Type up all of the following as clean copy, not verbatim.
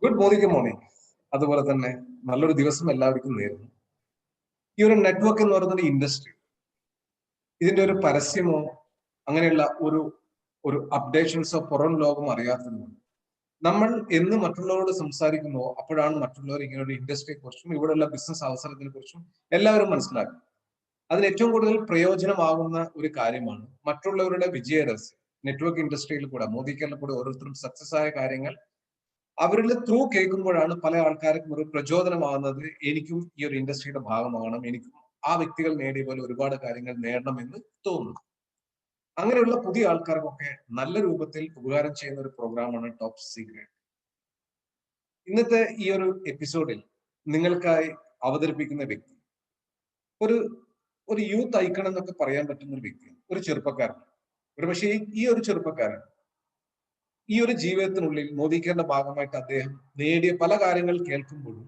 Good morning. അതുപോലെ തന്നെ നല്ലൊരു ദിവസം എല്ലാവർക്കും നേരുന്നു. ഈ ഒരു നെറ്റ്വർക്ക് എന്ന് പറയുന്നത് ഇൻഡസ്ട്രി, ഇതിന്റെ ഒരു പരസ്യമോ അങ്ങനെയുള്ള ഒരു ഒരു അപ്ഡേഷൻസോ പുറം ലോകം അറിയാത്തതുകൊണ്ട് നമ്മൾ എന്ന് മറ്റുള്ളവരോട് സംസാരിക്കുമോ അപ്പോഴാണ് മറ്റുള്ളവർ ഇങ്ങനെ ഒരു ഇൻഡസ്ട്രിയെ കുറിച്ചും ഇവിടെയുള്ള ബിസിനസ് അവസരത്തിനെ കുറിച്ചും എല്ലാവരും മനസ്സിലാക്കും. അതിന് ഏറ്റവും കൂടുതൽ പ്രയോജനമാകുന്ന ഒരു കാര്യമാണ് മറ്റുള്ളവരുടെ വിജയരഹസ്യം. നെറ്റ്വർക്ക് ഇൻഡസ്ട്രിയിൽ കൂടെ മോദിക്കെല്ലാം കൂടെ ഓരോരുത്തരും സക്സസ് ആയ കാര്യങ്ങൾ അവരുടെ ത്രൂ കേൾക്കുമ്പോഴാണ് പല ആൾക്കാർക്കും ഒരു പ്രചോദനമാകുന്നത്. എനിക്കും ഈ ഒരു ഇൻഡസ്ട്രിയുടെ ഭാഗമാകണം, എനിക്കും ആ വ്യക്തികൾ നേടിയ പോലെ ഒരുപാട് കാര്യങ്ങൾ നേടണമെന്ന് തോന്നുന്നു. അങ്ങനെയുള്ള പുതിയ ആൾക്കാർക്കൊക്കെ നല്ല രൂപത്തിൽ ഉപകാരം ചെയ്യുന്ന ഒരു പ്രോഗ്രാമാണ് ടോപ്പ് സീക്രട്ട്. ഇന്നത്തെ ഈ ഒരു എപ്പിസോഡിൽ നിങ്ങൾക്കായി അവതരിപ്പിക്കുന്ന വ്യക്തി ഒരു ഒരു യൂത്ത് ഐക്കൺ എന്നൊക്കെ പറയാൻ പറ്റുന്ന ഒരു വ്യക്തിയാണ്, ഒരു ചെറുപ്പക്കാരൻ. ഒരു പക്ഷേ ഈ ഒരു ചെറുപ്പക്കാരൻ ഈ ഒരു ജീവിതത്തിനുള്ളിൽ മോദിക്കേണ്ട ഭാഗമായിട്ട് അദ്ദേഹം നേടിയ പല കാര്യങ്ങൾ കേൾക്കുമ്പോഴും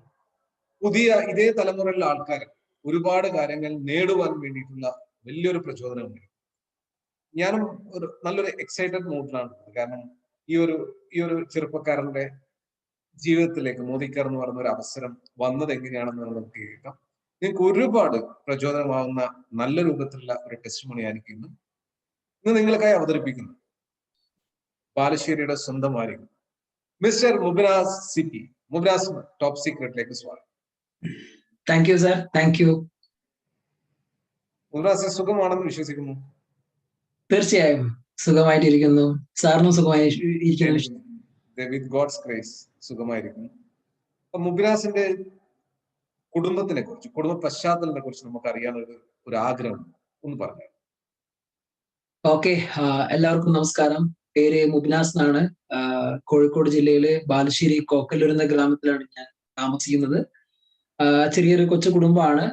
പുതിയ ഇതേ തലമുറയിലുള്ള ആൾക്കാർ ഒരുപാട് കാര്യങ്ങൾ നേടുവാൻ വേണ്ടിയിട്ടുള്ള വലിയൊരു പ്രചോദനമുണ്ട്. ഞാനും ഒരു നല്ലൊരു എക്സൈറ്റഡ് മൂഡിലാണ്. കാരണം ഈ ഒരു ചെറുപ്പക്കാരന്റെ ജീവിതത്തിലേക്ക് മോദിക്കാർ എന്ന് പറയുന്ന ഒരു അവസരം വന്നത് എങ്ങനെയാണെന്ന് നമുക്ക് കേൾക്കാം. നിങ്ങൾക്ക് ഒരുപാട് പ്രചോദനമാകുന്ന നല്ല രൂപത്തിലുള്ള ഒരു ടെസ്റ്റ് മണി ആയിരിക്കും ഇന്ന് നിങ്ങൾക്കായി അവതരിപ്പിക്കുന്നു. ബാലുശ്ശേരിയുടെ സ്വന്തമായിരിക്കും mister Mubinas city. Mubinas top സീക്രട്ടിലേക്ക് സ്വാഗതം. Thank you sir, thank you. Mubinas സുഖമാണെന്ന് വിശ്വസിക്കുന്നു. തീർച്ചയായും സുഖമായിട്ടിരിക്കുന്നു. സാറിനും സുഖമായിരിക്കുന്നു. വിത്ത് ഗോഡ്സ് ഗ്രേസ് സുഖമായിരിക്കുന്നു. അപ്പൊ മുബിനാസിന്റെ കുടുംബത്തിനെ കുറിച്ച്, കുടുംബ പശ്ചാത്തലത്തെ കുറിച്ച് നമുക്ക് അറിയാൻ ഒരു ആഗ്രഹം ഒന്ന് പറഞ്ഞു. ഓക്കെ, എല്ലാവർക്കും നമസ്കാരം. പേര് മുബിനാസ് എന്നാണ്. കോഴിക്കോട് ജില്ലയിലെ ബാലുശ്ശേരി കോക്കല്ലൂർ എന്ന ഗ്രാമത്തിലാണ് ഞാൻ താമസിക്കുന്നത്. ചെറിയൊരു കൊച്ചു കുടുംബമാണ്.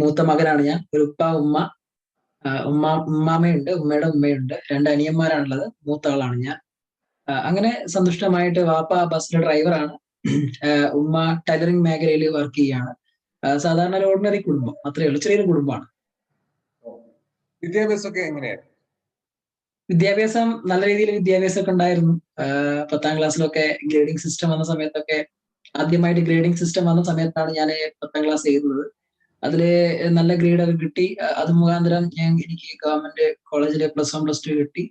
മൂത്ത മകനാണ് ഞാൻ. ഒരു ഉമ്മാമയുണ്ട്, ഉമ്മയുടെ ഉമ്മയുണ്ട്. 2 അനിയന്മാരാണുള്ളത്. മൂത്ത ആളാണ് ഞാൻ. അങ്ങനെ സന്തുഷ്ടമായിട്ട് വാപ്പ ബസ്സിലെ ഡ്രൈവറാണ്. ഉമ്മ ടൈലറിംഗ് മേഖലയിൽ വർക്ക് ചെയ്യാണ്. സാധാരണ ഒരു ഓർഡിനറി കുടുംബം, അത്രയേ ഉള്ളൂ. ചെറിയൊരു കുടുംബമാണ്. വിദ്യാഭ്യാസമൊക്കെ എങ്ങനെയായിരുന്നു? വിദ്യാഭ്യാസം നല്ല രീതിയിൽ വിദ്യാഭ്യാസമൊക്കെ ഉണ്ടായിരുന്നു. 10ാം ക്ലാസ്സിലൊക്കെ ഗ്രേഡിംഗ് സിസ്റ്റം വന്ന സമയത്തൊക്കെ, ആദ്യമായിട്ട് ഗ്രേഡിംഗ് സിസ്റ്റം വന്ന സമയത്താണ് ഞാൻ 10ാം ക്ലാസ് എഴുതുന്നത്. അതില് നല്ല ഗ്രേഡൊക്കെ കിട്ടി. അത് മുഖാന്തരം എനിക്ക് ഗവൺമെന്റ് കോളേജിലെ +1 +2 കിട്ടി.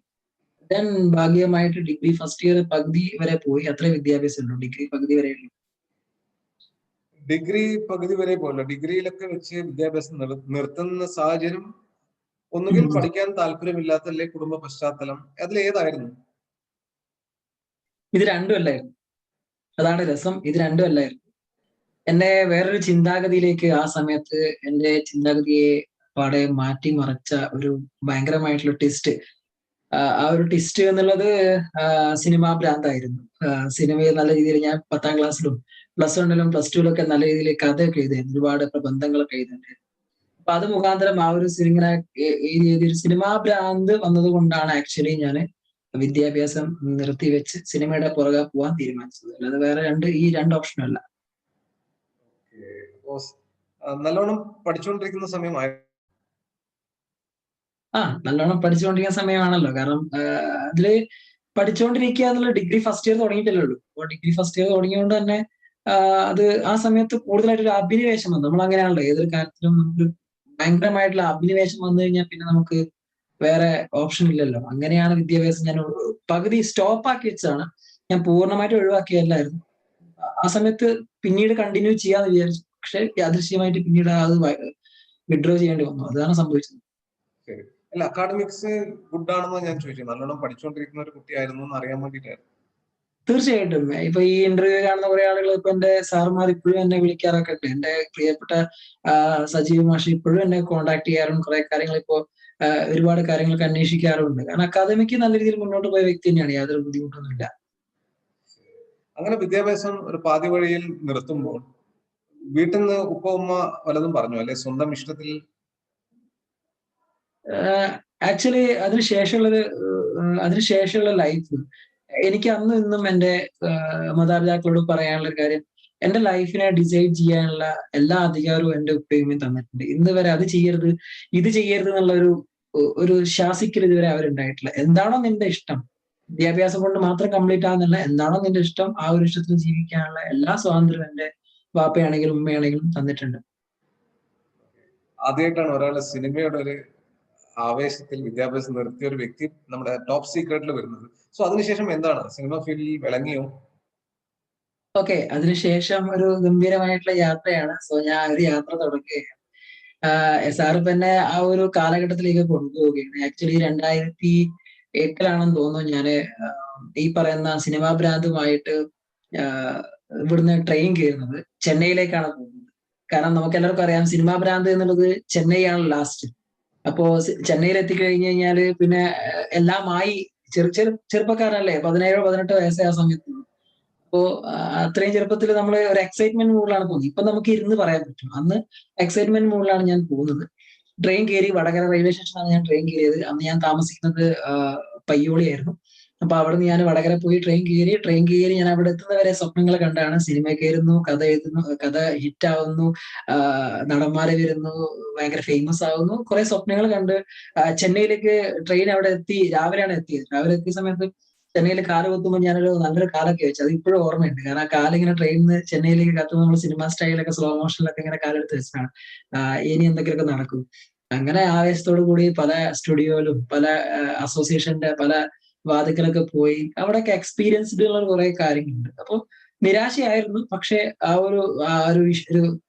ദെൻ ഭാഗ്യമായിട്ട് ഡിഗ്രി ഫസ്റ്റ് ഇയർ പകുതി വരെ പോയി. അത്രേ വിദ്യാഭ്യാസം ഉള്ളൂ. ഡിഗ്രി പകുതി വരെ ഉള്ളൂ. ഡിഗ്രി പകുതി വരെ പോയല്ലോ. ഡിഗ്രിയിലൊക്കെ വെച്ച് വിദ്യാഭ്യാസം നിർത്തുന്ന സാഹചര്യം ഒന്നുകിൽ പഠിക്കാൻ താല്പര്യമില്ലാത്ത, അല്ലെ കുടുംബ പശ്ചാത്തലം, അതിലേതായിരുന്നു? ഇത് രണ്ടും അല്ലായിരുന്നു. അതാണ് രസം. ഇത് രണ്ടും അല്ലായിരുന്നു. എന്നെ വേറൊരു ചിന്താഗതിയിലേക്ക് ആ സമയത്ത് എന്റെ ചിന്താഗതിയെ പാടെ മാറ്റിമറിച്ച ഒരു ഭയങ്കരമായിട്ടുള്ള ട്വിസ്റ്റ്. ആ ഒരു ട്വിസ്റ്റ് എന്നുള്ളത് സിനിമാ ഭ്രാന്തായിരുന്നു. സിനിമയെ നല്ല രീതിയിൽ ഞാൻ 10ാം ക്ലാസ്സിലും +1ലും +2ലും ഒക്കെ നല്ല രീതിയിൽ കഥയൊക്കെ എഴുതായിരുന്നു. ഒരുപാട് പ്രബന്ധങ്ങളൊക്കെ എഴുതുന്നുണ്ട്. അപ്പൊ അത് മുഖാന്തരം ആ ഒരു സിനിമാ ഭ്രാന്ത് വന്നത് കൊണ്ടാണ് ആക്ച്വലി ഞാൻ വിദ്യാഭ്യാസം നിർത്തിവെച്ച് സിനിമയുടെ പുറകെ പോകാൻ തീരുമാനിച്ചത്. അല്ലാതെ വേറെ ഈ രണ്ട് ഓപ്ഷനും അല്ല. നല്ലോണം പഠിച്ചുകൊണ്ടിരിക്കുന്ന സമയമായി. നല്ലോണം പഠിച്ചുകൊണ്ടിരിക്കുന്ന സമയമാണല്ലോ. കാരണം അതില് പഠിച്ചുകൊണ്ടിരിക്കുക എന്നുള്ള ഡിഗ്രി ഫസ്റ്റ് ഇയർ തുടങ്ങിയിട്ടല്ലേ ഉള്ളൂ. അപ്പോൾ ഡിഗ്രി ഫസ്റ്റ് ഇയർ തുടങ്ങിയതുകൊണ്ട് തന്നെ അത് ആ സമയത്ത് കൂടുതലായിട്ട് ഒരു അഭിനിവേശം വന്നു. നമ്മൾ അങ്ങനെയാണല്ലോ, ഏതൊരു കാര്യത്തിലും നമുക്ക് ഭയങ്കരമായിട്ടുള്ള അഭിനിവേശം വന്നു കഴിഞ്ഞാൽ പിന്നെ നമുക്ക് വേറെ ഓപ്ഷൻ ഇല്ലല്ലോ. അങ്ങനെയാണ് വിദ്യാഭ്യാസം ഞാൻ പകുതി സ്റ്റോപ്പ് ആക്കി വെച്ചതാണ്. ഞാൻ പൂർണ്ണമായിട്ട് ഒഴിവാക്കിയല്ലായിരുന്നു. ആ സമയത്ത് പിന്നീട് കണ്ടിന്യൂ ചെയ്യാന്ന് വിചാരിച്ചു. പക്ഷെ യാദൃശ്യമായിട്ട് പിന്നീട് അത് വിഡ്രോ ചെയ്യേണ്ടി വന്നു. അതാണ് സംഭവിച്ചത്. അല്ല, അക്കാഡമിക്സ് ഗുഡ് ആണെന്ന് ഞാൻ ചോദിച്ചത്. നല്ലോണം പഠിച്ചുകൊണ്ടിരിക്കുന്ന ഒരു കുട്ടിയായിരുന്നു എന്ന് അറിയാൻ വേണ്ടിയിട്ടായിരുന്നു. തീർച്ചയായിട്ടും. ഇപ്പൊ ഈ ഇന്റർവ്യൂ കാണുന്ന കുറെ ആളുകൾ, ഇപ്പൊ എന്റെ സാറുമാർ ഇപ്പോഴും എന്നെ വിളിക്കാറൊക്കെ ഉണ്ട്. എന്റെ പ്രിയപ്പെട്ട സജീവ് മാഷി ഇപ്പോഴും എന്നെ കോൺടാക്ട് ചെയ്യാറും കുറെ കാര്യങ്ങൾ ഇപ്പോ ഒരുപാട് കാര്യങ്ങളൊക്കെ അന്വേഷിക്കാറുണ്ട്. കാരണം അക്കാദമിക്ക് നല്ല രീതിയിൽ മുന്നോട്ട് പോയ വ്യക്തി തന്നെയാണ്. യാതൊരു ബുദ്ധിമുട്ടൊന്നുമില്ല. അങ്ങനെ വിദ്യാഭ്യാസം ഒരു പാതി വഴിയിൽ നിർത്തുമ്പോൾ വീട്ടിൽ നിന്ന് ഉപ്പ ഉമ്മ വല്ലതും പറഞ്ഞു, അല്ലെ സ്വന്തം ഇഷ്ടത്തിൽ? ആക്ച്വലി അതിനുശേഷമുള്ള ലൈഫ് എനിക്ക് അന്നും ഇന്നും എന്റെ മാതാപിതാക്കളോട് പറയാനുള്ള ഒരു കാര്യം, എന്റെ ലൈഫിനെ ഡിസൈഡ് ചെയ്യാനുള്ള എല്ലാ അധികാരവും എന്റെ ഉപ്പയും തന്നിട്ടുണ്ട്. ഇന്ന് വരെ അത് ചെയ്യരുത്, ഇത് ചെയ്യരുത് എന്നുള്ള ഒരു ശാസിക്കൽ ഇതുവരെ അവരുണ്ടായിട്ടില്ല. എന്താണോ നിന്റെ ഇഷ്ടം വിദ്യാഭ്യാസം കൊണ്ട് മാത്രം കംപ്ലീറ്റ് ആകുന്നില്ല. എന്താണോ നിന്റെ ഇഷ്ടം ആ ഒരു ഇഷ്ടത്തിൽ ജീവിക്കാനുള്ള എല്ലാ സ്വാതന്ത്ര്യവും എന്റെ വാപ്പയാണെങ്കിലും ഉമ്മയാണെങ്കിലും തന്നിട്ടുണ്ട്. ആദ്യമായിട്ടാണ് ഒരാള് സിനിമയുടെ ഒരു ആവേശത്തിൽ വിദ്യാഭ്യാസം നിർത്തിയ ഒരു വ്യക്തി നമ്മുടെ ടോപ്പ് സീക്രട്ടിൽ വരുന്നത്. സോ അതിനുശേഷം എന്താണ് സിനിമ ഫീൽഡിൽ വിളങ്ങിയോ? ഓക്കെ, അതിനുശേഷം ഒരു ഗംഭീരമായിട്ടുള്ള യാത്രയാണ്. സോ ഞാൻ ഒരു യാത്ര തുടങ്ങുകയാണ്. സാർ ഇപ്പൊ എന്നെ ആ ഒരു കാലഘട്ടത്തിലേക്ക് കൊണ്ടുപോവുകയാണ്. ആക്ച്വലി 2008 തോന്നുന്നു ഞാന് ഈ പറയുന്ന സിനിമാ ഭ്രാന്തുമായിട്ട് ആഹ് ഇവിടുന്ന് ട്രെയിൻ കയറുന്നത്. ചെന്നൈയിലേക്കാണ് പോകുന്നത്. കാരണം നമുക്ക് എല്ലാവർക്കും അറിയാം സിനിമാ ഭ്രാന്ത് എന്നുള്ളത് ചെന്നൈ ആണ് ലാസ്റ്റ്. അപ്പോ ചെന്നൈയിൽ എത്തിക്കഴിഞ്ഞ് കഴിഞ്ഞാല് പിന്നെ എല്ലാമായി. ചെറുപ്പക്കാരനല്ലേ, 17 18 വയസ്സേ ആ സമയത്ത്. അപ്പോ അത്രയും ചെറുപ്പത്തിൽ നമ്മള് ഒരു എക്സൈറ്റ്മെന്റ് മൂഡിലാണ് പോകുന്നത്. ഇപ്പൊ നമുക്ക് ഇരുന്ന് പറയാൻ പറ്റും. അന്ന് എക്സൈറ്റ്മെന്റ് മൂഡിലാണ് ഞാൻ പോകുന്നത്. ട്രെയിൻ കയറി, വടകര റെയിൽവേ സ്റ്റേഷനാണ് ഞാൻ ട്രെയിൻ കയറിയത്. അന്ന് ഞാൻ താമസിക്കുന്നത് പയ്യോളിയായിരുന്നു. അപ്പൊ അവിടുന്ന് ഞാൻ വടകര പോയി ട്രെയിൻ കയറി ഞാൻ അവിടെ എത്തുന്നവരെ സ്വപ്നങ്ങൾ കണ്ടാണ്. സിനിമ കയറുന്നു, കഥ എഴുതുന്നു, കഥ ഹിറ്റ് ആവുന്നു, നടന്മാര് വരുന്നു, ഭയങ്കര ഫേമസ് ആവുന്നു, കുറെ സ്വപ്നങ്ങൾ കണ്ട് ചെന്നൈയിലേക്ക് ട്രെയിൻ അവിടെ എത്തി. രാവിലെയാണ് എത്തിയത്. രാവിലെ എത്തിയ സമയത്ത് ചെന്നൈയിൽ കാല് കുത്തുമ്പോൾ ഞാനൊരു നല്ലൊരു കാലൊക്കെ വെച്ചു. അത് ഇപ്പോഴും ഓർമ്മയുണ്ട്. കാരണം ആ കാലിങ്ങനെ ട്രെയിനിന്ന് ചെന്നൈയിലേക്ക് കത്തുമ്പോൾ നമ്മൾ സിനിമ സ്റ്റൈലൊക്കെ സ്ലോ മോഷനിലൊക്കെ ഇങ്ങനെ കാലെടുത്ത് വെച്ചാണ് ഇനി എന്തെങ്കിലുമൊക്കെ നടക്കും. അങ്ങനെ ആവേശത്തോടു കൂടി പല സ്റ്റുഡിയോയിലും പല അസോസിയേഷന്റെ പല വാതിക്കലൊക്കെ പോയി അവിടെയൊക്കെ എക്സ്പീരിയൻസ്ഡ് ഉള്ള കുറെ കാര്യങ്ങളുണ്ട്. അപ്പൊ നിരാശയായിരുന്നു. പക്ഷെ ഒരു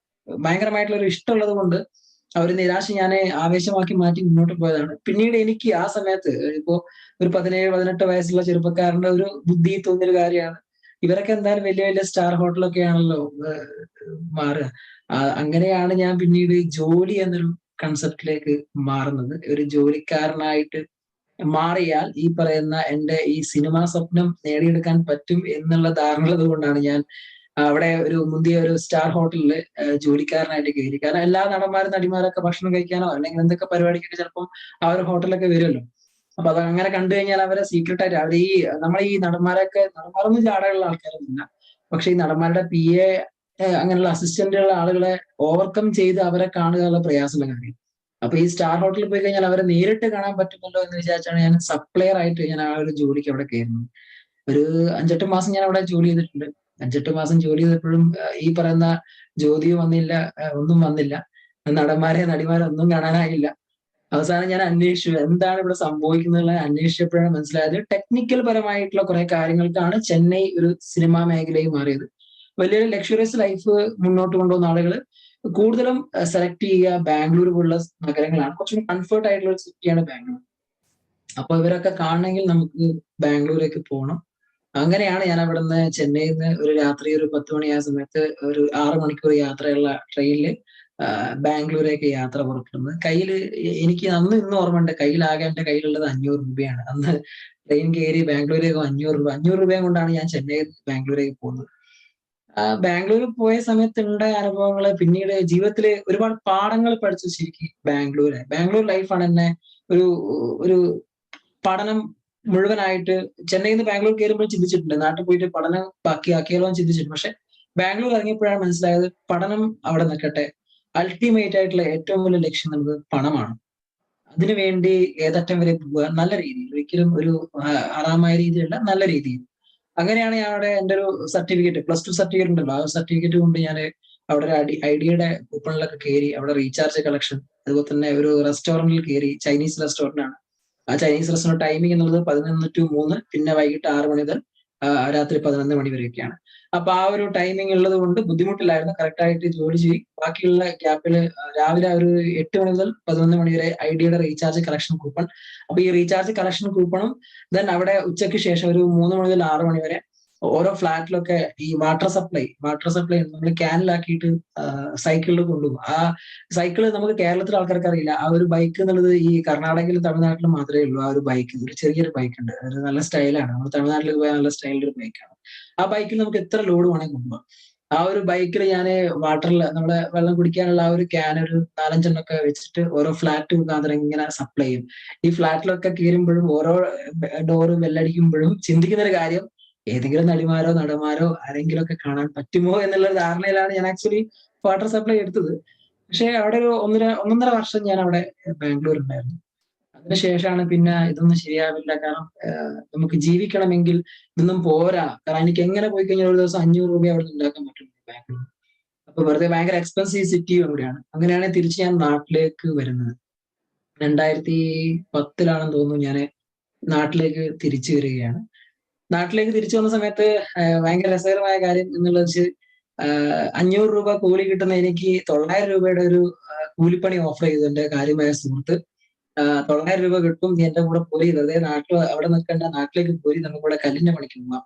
ഭയങ്കരമായിട്ടുള്ള ഒരു ഇഷ്ടമുള്ളത് കൊണ്ട് ആ ഒരു നിരാശ ഞാൻ ആവേശമാക്കി മാറ്റി മുന്നോട്ട് പോയതാണ്. പിന്നീട് എനിക്ക് ആ സമയത്ത് ഇപ്പോ ഒരു 17 18 വയസ്സുള്ള ചെറുപ്പക്കാരന്റെ ഒരു ബുദ്ധി തോന്നിയൊരു കാര്യമാണ്. ഇവരൊക്കെ എന്തായാലും വലിയ വലിയ സ്റ്റാർ ഹോട്ടലൊക്കെ ആണല്ലോ മാറുക. അങ്ങനെയാണ് ഞാൻ പിന്നീട് ജോലി എന്നൊരു കൺസെപ്റ്റിലേക്ക് മാറുന്നത്. ഒരു ജോലിക്കാരനായിട്ട് മാറിയാൽ ഈ പറയുന്ന എന്റെ ഈ സിനിമാ സ്വപ്നം നേടിയെടുക്കാൻ പറ്റും എന്നുള്ള ധാരണയുള്ളത് കൊണ്ടാണ് ഞാൻ അവിടെ ഒരു മുന്തിയ ഒരു സ്റ്റാർ ഹോട്ടലില് ജോലിക്കാരനായിട്ട് കയറി. കാരണം എല്ലാ നടന്മാരും നടിമാരൊക്കെ ഭക്ഷണം കഴിക്കാനോ അല്ലെങ്കിൽ എന്തൊക്കെ പരിപാടിക്കൊക്കെ ചിലപ്പം ആ ഒരു ഹോട്ടലൊക്കെ വരുമല്ലോ. അപ്പൊ അത് അങ്ങനെ കണ്ടു കഴിഞ്ഞാൽ അവരെ സീക്രട്ട് ആയിട്ട് അവർ ഈ നമ്മളെ ഈ നടന്മാരൊന്നും ചാടയുള്ള ആൾക്കാരൊന്നുമില്ല. പക്ഷെ ഈ നടന്മാരുടെ PA അങ്ങനെയുള്ള അസിസ്റ്റന്റുള്ള ആളുകളെ ഓവർകം ചെയ്ത് അവരെ കാണുക എന്നുള്ള പ്രയാസമുള്ള കാര്യം. അപ്പൊ ഈ സ്റ്റാർ ഹോട്ടലിൽ പോയി കഴിഞ്ഞാൽ അവരെ നേരിട്ട് കാണാൻ പറ്റുമല്ലോ എന്ന് വിചാരിച്ചാണ് ഞാൻ സപ്ലയർ ആയിട്ട് ഞാൻ ആ ഒരു ജോലിക്ക് അവിടെ കയറുന്നത്. ഒരു 5 8 മാസം ഞാൻ അവിടെ ജോലി ചെയ്തിട്ടുണ്ട്. 5 8 മാസം ജോലി ചെയ്തപ്പോഴും ഈ പറയുന്ന ജ്യോതിയും വന്നില്ല, ഒന്നും വന്നില്ല. നടന്മാരെ നടിമാരെ ഒന്നും കാണാനായില്ല. അവസാനം ഞാൻ അന്വേഷിച്ചു എന്താണ് ഇവിടെ സംഭവിക്കുന്നത് അന്വേഷിച്ചപ്പോഴാണ് മനസ്സിലായത് ടെക്നിക്കൽ പരമായിട്ടുള്ള കുറെ കാര്യങ്ങൾക്കാണ് ചെന്നൈ ഒരു സിനിമാ മേഖലയായി മാറിയത്. വലിയൊരു ലക്ഷറിയസ് ലൈഫ് മുന്നോട്ട് കൊണ്ടുപോകുന്ന ആളുകൾ കൂടുതലും സെലക്ട് ചെയ്യുക ബാംഗ്ലൂർ പോലുള്ള നഗരങ്ങളാണ്. കുറച്ചും കംഫർട്ട് ആയിട്ടുള്ള ഒരു സിറ്റിയാണ് ബാംഗ്ലൂർ. അപ്പൊ ഇവരൊക്കെ കാണണമെങ്കിൽ നമുക്ക് ബാംഗ്ലൂരേക്ക് പോകണം. അങ്ങനെയാണ് ഞാൻ അവിടുന്ന് ചെന്നൈയിൽ നിന്ന് ഒരു രാത്രി ഒരു 10 മണിയായ സമയത്ത് ഒരു 6 മണിക്കൂർ യാത്രയുള്ള ട്രെയിനിൽ ബാംഗ്ലൂരേക്ക് യാത്ര പുറപ്പെടുന്നത്. എനിക്ക് അന്ന് ഇന്നും ഓർമ്മയുണ്ട്. ആകെ എന്റെ കയ്യിലുള്ളത് 500 രൂപയാണ്. അന്ന് ട്രെയിൻ കയറി ബാംഗ്ലൂരേക്ക് 500 രൂപ. 500 രൂപയും കൊണ്ടാണ് ഞാൻ ചെന്നൈയിൽ ബാംഗ്ലൂരേക്ക് പോകുന്നത്. ബാംഗ്ലൂരിൽ പോയ സമയത്ത് ഉണ്ടായ അനുഭവങ്ങള് പിന്നീട് ജീവിതത്തില് ഒരുപാട് പാഠങ്ങൾ പഠിച്ചു. ശരിക്കും ബാംഗ്ലൂർ ലൈഫാണ് എന്നെ ഒരു ഒരു പഠനം മുഴുവനായിട്ട് ചെന്നൈയിൽ നിന്ന് ബാംഗ്ലൂർ കയറുമ്പോൾ ചിന്തിച്ചിട്ടുണ്ട് നാട്ടിൽ പോയിട്ട് പഠനം ബാക്കിയാക്കിയാലോ എന്ന് ചിന്തിച്ചിട്ടുണ്ട്. പക്ഷെ ബാംഗ്ലൂർ ഇറങ്ങിയപ്പോഴാണ് മനസ്സിലായത് പഠനം അവിടെ നിൽക്കട്ടെ, അൾട്ടിമേറ്റ് ആയിട്ടുള്ള ഏറ്റവും വലിയ ലക്ഷ്യം എന്നത് പണമാണ്. അതിനുവേണ്ടി ഏതറ്റം വരെ പോവുക, നല്ല രീതിയിൽ, ഒരിക്കലും ഒരു ഹറാമായ രീതിയിലല്ല, നല്ല രീതിയിൽ. അങ്ങനെയാണ് ഞാൻ അവിടെ എന്റെ ഒരു സർട്ടിഫിക്കറ്റ്, +2 സർട്ടിഫിക്കറ്റ് ഉണ്ടല്ലോ, ആ സർട്ടിഫിക്കറ്റ് കൊണ്ട് ഞാൻ അവിടെ ഒരു ഐഡിയയുടെ കൂപ്പണിലൊക്കെ കയറി. അവിടെ റീചാർജ് കളക്ഷൻ, അതുപോലെ തന്നെ ഒരു റെസ്റ്റോറന്റിൽ കയറി. ചൈനീസ് റെസ്റ്റോറന്റ് ആണ്. ആ ചൈനീസ് റെസ്റ്റോറന്റ് ടൈമിംഗ് എന്നുള്ളത് 11 to 3, പിന്നെ വൈകിട്ട് 6 മണി മുതൽ രാത്രി 11 മണി വരെയൊക്കെയാണ്. അപ്പൊ ആ ഒരു ടൈമിംഗ് ഉള്ളത് കൊണ്ട് ബുദ്ധിമുട്ടില്ലായിരുന്നു. കറക്റ്റ് ആയിട്ട് ജോലി ചെയ്യും. ബാക്കിയുള്ള ഗ്യാപ്പില് രാവിലെ ഒരു 8 മണി മുതൽ 11 മണി വരെ ഐഡിയയുടെ റീചാർജ് കളക്ഷൻ കൂപ്പൺ. അപ്പൊ ഈ റീചാർജ് കളക്ഷൻ കൂപ്പണും ദെൻ അവിടെ ഉച്ചയ്ക്ക് ശേഷം ഒരു 3 മണി മുതൽ 6 മണി വരെ ഓരോ ഫ്ലാറ്റിലൊക്കെ ഈ വാട്ടർ സപ്ലൈ നമ്മൾ ക്യാനിലാക്കിയിട്ട് സൈക്കിളിൽ കൊണ്ടുപോകും. ആ സൈക്കിള് നമുക്ക് കേരളത്തിലെ ആൾക്കാർക്ക് അറിയില്ല. ആ ഒരു ബൈക്ക് എന്നുള്ളത് ഈ കർണാടകയിലും തമിഴ്നാട്ടിലും മാത്രമേ ഉള്ളൂ. ആ ഒരു ബൈക്ക്, ഒരു ചെറിയൊരു ബൈക്ക് ഉണ്ട്. ഒരു നല്ല സ്റ്റൈലാണ്. നമ്മൾ തമിഴ്നാട്ടിൽ പോയാൽ നല്ല സ്റ്റൈലിൽ ഒരു ബൈക്കാണ്. ആ ബൈക്കിൽ നമുക്ക് എത്ര ലോഡ് വേണമെങ്കിൽ കൊണ്ടുപോകാം. ആ ഒരു ബൈക്കിൽ ഞാൻ വാട്ടറിൽ നമ്മുടെ വെള്ളം കുടിക്കാനുള്ള ആ ഒരു ക്യാൻ ഒരു 4 5 ഒക്കെ വെച്ചിട്ട് ഓരോ ഫ്ലാറ്റ് മുഖാന്തരം ഇങ്ങനെ സപ്ലൈ ചെയ്യും. ഈ ഫ്ലാറ്റിലൊക്കെ കയറുമ്പോഴും ഓരോ ഡോറ് ബെല്ലടിക്കുമ്പോഴും ചിന്തിക്കുന്ന ഒരു കാര്യം, ഏതെങ്കിലും നടിമാരോ നടന്മാരോ ആരെങ്കിലും ഒക്കെ കാണാൻ പറ്റുമോ എന്നുള്ള ധാരണയിലാണ് ഞാൻ ആക്ച്വലി വാട്ടർ സപ്ലൈ എടുത്തത്. പക്ഷെ അവിടെ ഒരു 1.5 വർഷം ഞാൻ അവിടെ ബാംഗ്ലൂർ ഉണ്ടായിരുന്നു. അതിനുശേഷമാണ് പിന്നെ ഇതൊന്നും ശരിയാവില്ല, കാരണം നമുക്ക് ജീവിക്കണമെങ്കിൽ ഇതൊന്നും പോരാ, കാരണം എനിക്ക് എങ്ങനെ പോയി കഴിഞ്ഞാൽ ഒരു ദിവസം 500 രൂപ അവിടെ ഉണ്ടാക്കാൻ പറ്റും ബാംഗ്ലൂർ. അപ്പൊ വെറുതെ ഭയങ്കര എക്സ്പെൻസീവ് സിറ്റിയും അവിടെയാണ്. അങ്ങനെയാണ് തിരിച്ച് ഞാൻ നാട്ടിലേക്ക് വരുന്നത്. 2010 തോന്നുന്നു ഞാൻ നാട്ടിലേക്ക് തിരിച്ചു വരികയാണ്. നാട്ടിലേക്ക് തിരിച്ചു വന്ന സമയത്ത് ഭയങ്കര രസകരമായ കാര്യം എന്നുള്ളത് വെച്ച് 500 രൂപ കൂലി കിട്ടുന്ന എനിക്ക് 900 രൂപയുടെ ഒരു കൂലിപ്പണി ഓഫർ ചെയ്തു എന്റെ കാര്യമായ സുഹൃത്ത്. 900 രൂപ കിട്ടും, നീ എന്റെ കൂടെ പോയി വെറുതെ അവിടെ നിൽക്കേണ്ട, നാട്ടിലേക്ക് പോയി നമുക്ക് കൂടെ കല്ലിന്റെ പണിക്ക് പോവാം.